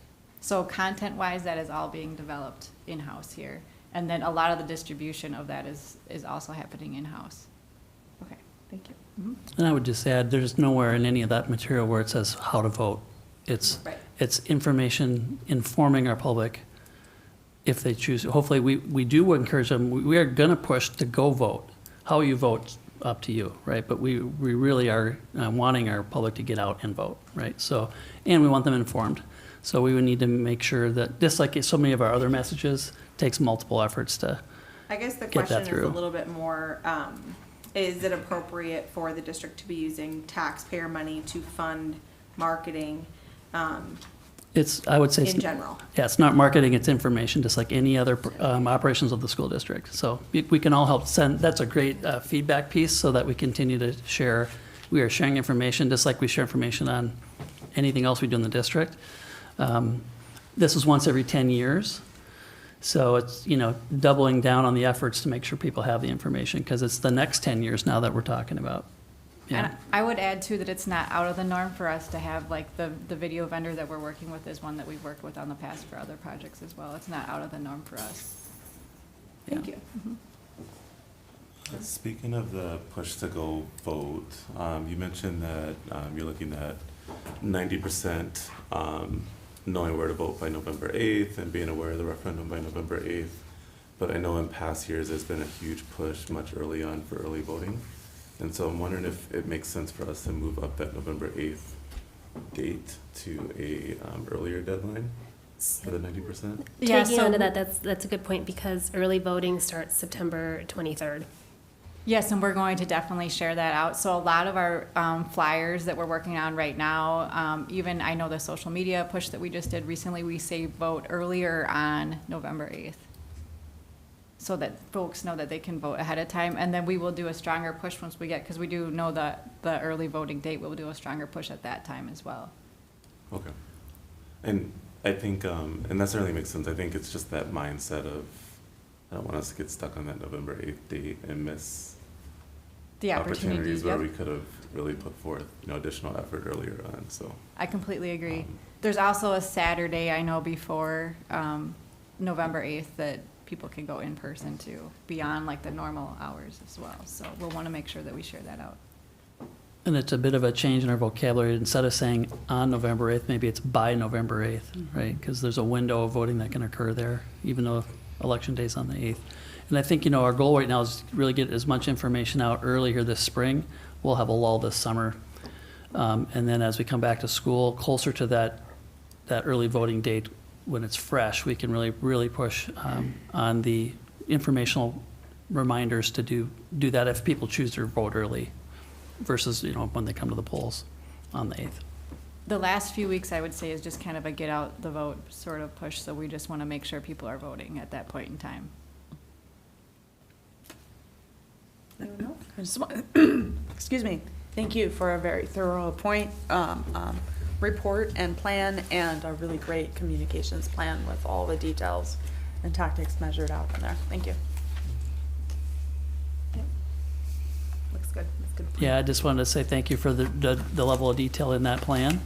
Speaker 14: So content-wise, that is all being developed in-house here. And then a lot of the distribution of that is also happening in-house.
Speaker 1: Okay, thank you.
Speaker 14: Mm-hmm.
Speaker 6: And I would just add, there's nowhere in any of that material where it says how to vote. It's information informing our public if they choose. Hopefully, we do encourage them. We are going to push to go vote. How you vote, up to you, right? But we really are wanting our public to get out and vote, right? So, and we want them informed. So we would need to make sure that, just like so many of our other messages, takes multiple efforts to
Speaker 1: I guess the
Speaker 6: get that
Speaker 1: question is
Speaker 6: through.
Speaker 1: a little bit more, is it appropriate for the district to be using taxpayer money to fund marketing
Speaker 6: I would say
Speaker 1: in general?
Speaker 6: Yeah, it's not marketing, it's information, just like any other operations of the school district. So we can all help send, that's a great feedback piece so that we continue to share. We are sharing information just like we share information on anything else we do in the district. This is once every 10 years. So it's, doubling down on the efforts to make sure people have the information because it's the next 10 years now that we're talking about. Yeah.
Speaker 14: And I would add too that it's not out of the norm for us to have like the video vendor that we're working with is one that we've worked with on the past for other projects as well. It's not out of the norm for us.
Speaker 1: Thank you.
Speaker 14: Mm-hmm.
Speaker 3: Speaking of the push to go vote, you mentioned that you're looking at 90% knowing where to vote by November 8th and being aware of the referendum by November 8th. But I know in past years there's been a huge push much early on for early voting. And so I'm wondering if it makes sense for us to move up that November 8th date to a earlier deadline. for the 90%?
Speaker 14: Yeah,
Speaker 11: Taking
Speaker 14: so-
Speaker 11: on to that, that's a good point, because early voting starts September 23rd.
Speaker 14: Yes, and we're going to definitely share that out. So a lot of our flyers that we're working on right now, even I know the social media push that we just did recently, we say vote earlier on November 8th. So that folks know that they can vote ahead of time. And then we will do a stronger push once we get, because we do know that the early voting date, we'll do a stronger push at that time as well.
Speaker 3: Okay. And I think, and that certainly makes sense. I think it's just that mindset of, I don't want us to get stuck on that November 8th date and miss
Speaker 14: The
Speaker 3: opportunities where
Speaker 14: yep.
Speaker 3: we could have really put forth, additional effort earlier on, so.
Speaker 14: I completely agree. There's also a Saturday, I know, before November 8th that people can go in person to, beyond like the normal hours as well. So we'll want to make sure that we share that out.
Speaker 6: And it's a bit of a change in our vocabulary. Instead of saying on November 8th, maybe it's by November 8th, right? Because there's a window of voting that can occur there, even though election day's on the 8th. And I think, our goal right now is to really get as much information out early here this spring. We'll have a lull this summer. And then as we come back to school, closer to that early voting date, when it's fresh, we can really push on the informational reminders to do that if people choose to vote early versus, when they come to the polls on the 8th.
Speaker 14: The last few weeks, I would say, is just kind of a get out the vote sort of push. So we just want to make sure people are voting at that point in time.
Speaker 10: I just want, excuse me, thank you for a very thorough report and plan, and a really great communications plan with all the details and tactics measured out in there. Thank you.
Speaker 11: Looks good, that's good.
Speaker 6: Yeah, I just wanted to say thank you for the level of detail in that plan.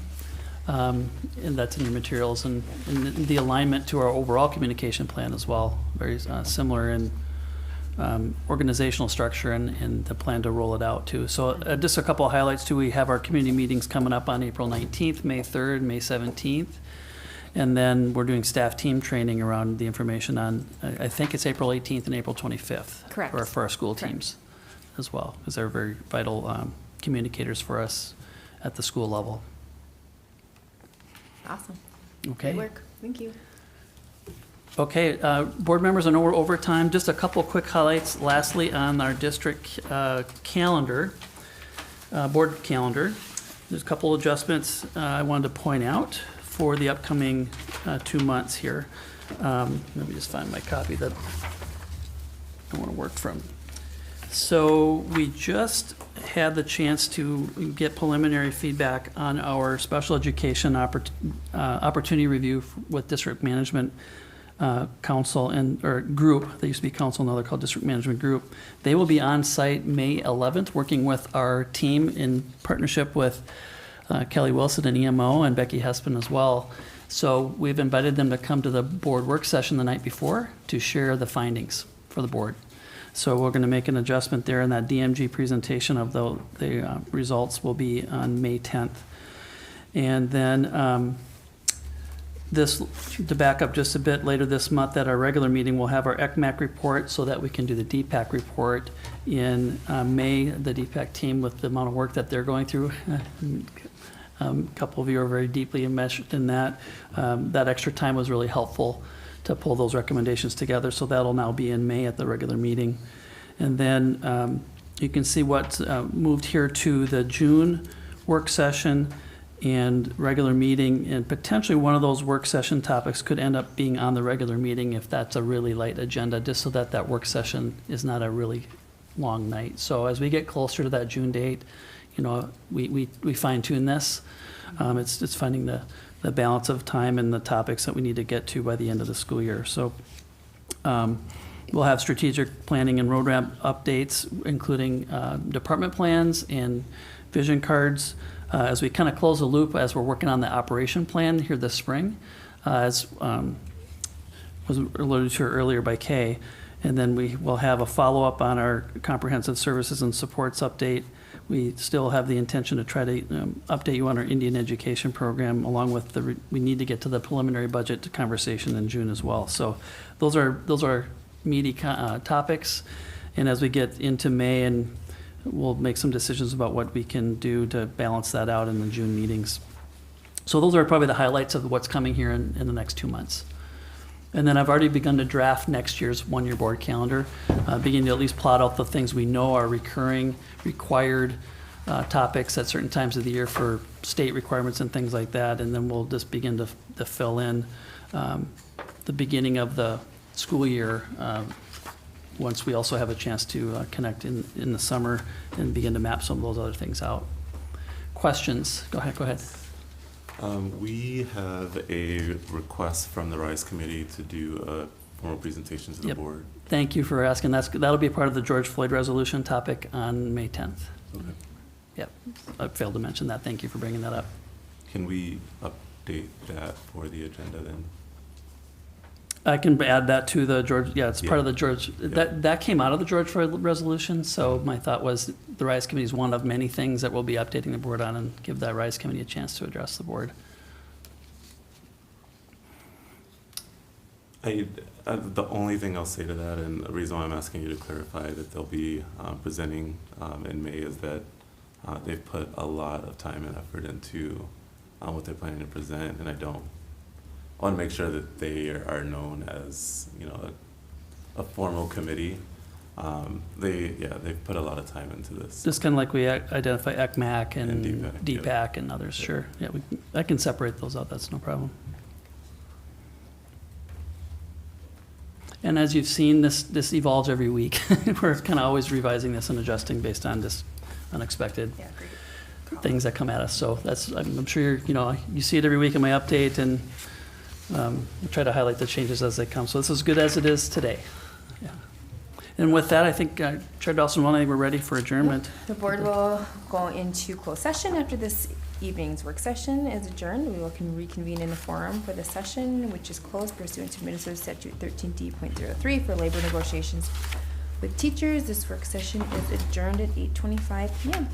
Speaker 6: And that's in your materials, and the alignment to our overall communication plan as well. Very similar in organizational structure and the plan to roll it out too. So just a couple of highlights too. We have our community meetings coming up on April 19th, May 3rd, May 17th. And then we're doing staff team training around the information on, I think it's April 18th and April 25th.
Speaker 14: Correct.
Speaker 6: For our school
Speaker 14: Correct.
Speaker 6: teams as well, because they're very vital communicators for us at the school level.
Speaker 11: Awesome.
Speaker 6: Okay.
Speaker 11: Good work, thank you.
Speaker 6: Okay, board members, I know we're over time. Just a couple quick highlights. Lastly, on our district calendar, board calendar, there's a couple adjustments I wanted to point out for the upcoming 2 months here. Let me just find my copy that I want to work from. So we just had the chance to get preliminary feedback on our special education opportunity review with district management council or group. They used to be council, now they're called district management group. They will be on site May 11th, working with our team in partnership with Kelly Wilson and EMO and Becky Hespin as well. So we've invited them to come to the board work session the night before to share the findings for the board. So we're going to make an adjustment there, and that DMG presentation of the results will be on May 10th. And then to back up just a bit, later this month at our regular meeting, we'll have our ECMAC report so that we can do the DPAC report in May. The DPAC team, with the amount of work that they're going through, a couple of you are very deeply enmeshed in that. That extra time was really helpful to pull those recommendations together. So that'll now be in May at the regular meeting. And then you can see what's moved here to the June work session and regular meeting, and potentially one of those work session topics could end up being on the regular meeting if that's a really light agenda, just so that that work session is not a really long night. So as we get closer to that June date, we fine tune this. It's finding the balance of time and the topics that we need to get to by the end of the school year. So we'll have strategic planning and roadmap updates, including department plans and vision cards. As we kind of close the loop as we're working on the operation plan here this spring, as was alluded to earlier by Kay. And then we will have a follow-up on our comprehensive services and supports update. We still have the intention to try to update you on our Indian education program, along with we need to get to the preliminary budget conversation in June as well. So those are meaty topics. And as we get into May, and we'll make some decisions about what we can do to balance that out in the June meetings. So those are probably the highlights of what's coming here in the next 2 months. And then I've already begun to draft next year's one-year board calendar, beginning to at least plot out the things we know are recurring, required topics at certain times of the year for state requirements and things like that. And then we'll just begin to fill in the beginning of the school year once we also have a chance to connect in the summer and begin to map some of those other things out. Questions? Go ahead.
Speaker 3: We have a request from the RISE committee to do a formal presentation to the
Speaker 6: Yep.
Speaker 3: board.
Speaker 6: Thank you for asking. That'll be a part of the George Floyd resolution topic on May 10th.
Speaker 3: Okay.
Speaker 6: Yep, I failed to mention that. Thank you for bringing that up.
Speaker 3: Can we update that for the agenda then?
Speaker 6: I can add that to the George, yeah, it's part of the George,
Speaker 3: Yeah.
Speaker 6: that came out of the George Floyd resolution, so my thought was the RISE committee is one of many things that we'll be updating the board on and give that RISE committee a chance to address the board.
Speaker 3: The only thing I'll say to that, and the reason why I'm asking you to clarify that they'll be presenting in May, is that they've put a lot of time and effort into what they're planning to present, and I want to make sure that they are known as, you know, a formal committee. They've put a lot of time into this.
Speaker 6: Just kind of like we identify ECMAC and
Speaker 3: And DPAC,
Speaker 6: DPAC and others, sure. Yeah, I can separate those out, that's no problem. And as you've seen, this evolves every week. We're kind of always revising this and adjusting based on just unexpected things that come at us. So I'm sure you see it every week in my update, and we try to highlight the changes as they come. So this is good as it is today. Yeah. And with that, I think Chair Dawson-Wellman, I think we're ready for adjournment.
Speaker 2: The board will go into closed session after this evening's work session is adjourned. We will reconvene in the forum for the session, which is closed pursuant to Minnesota Statute 13D.03 for labor negotiations with teachers. This work session is adjourned at 8:25 p.m.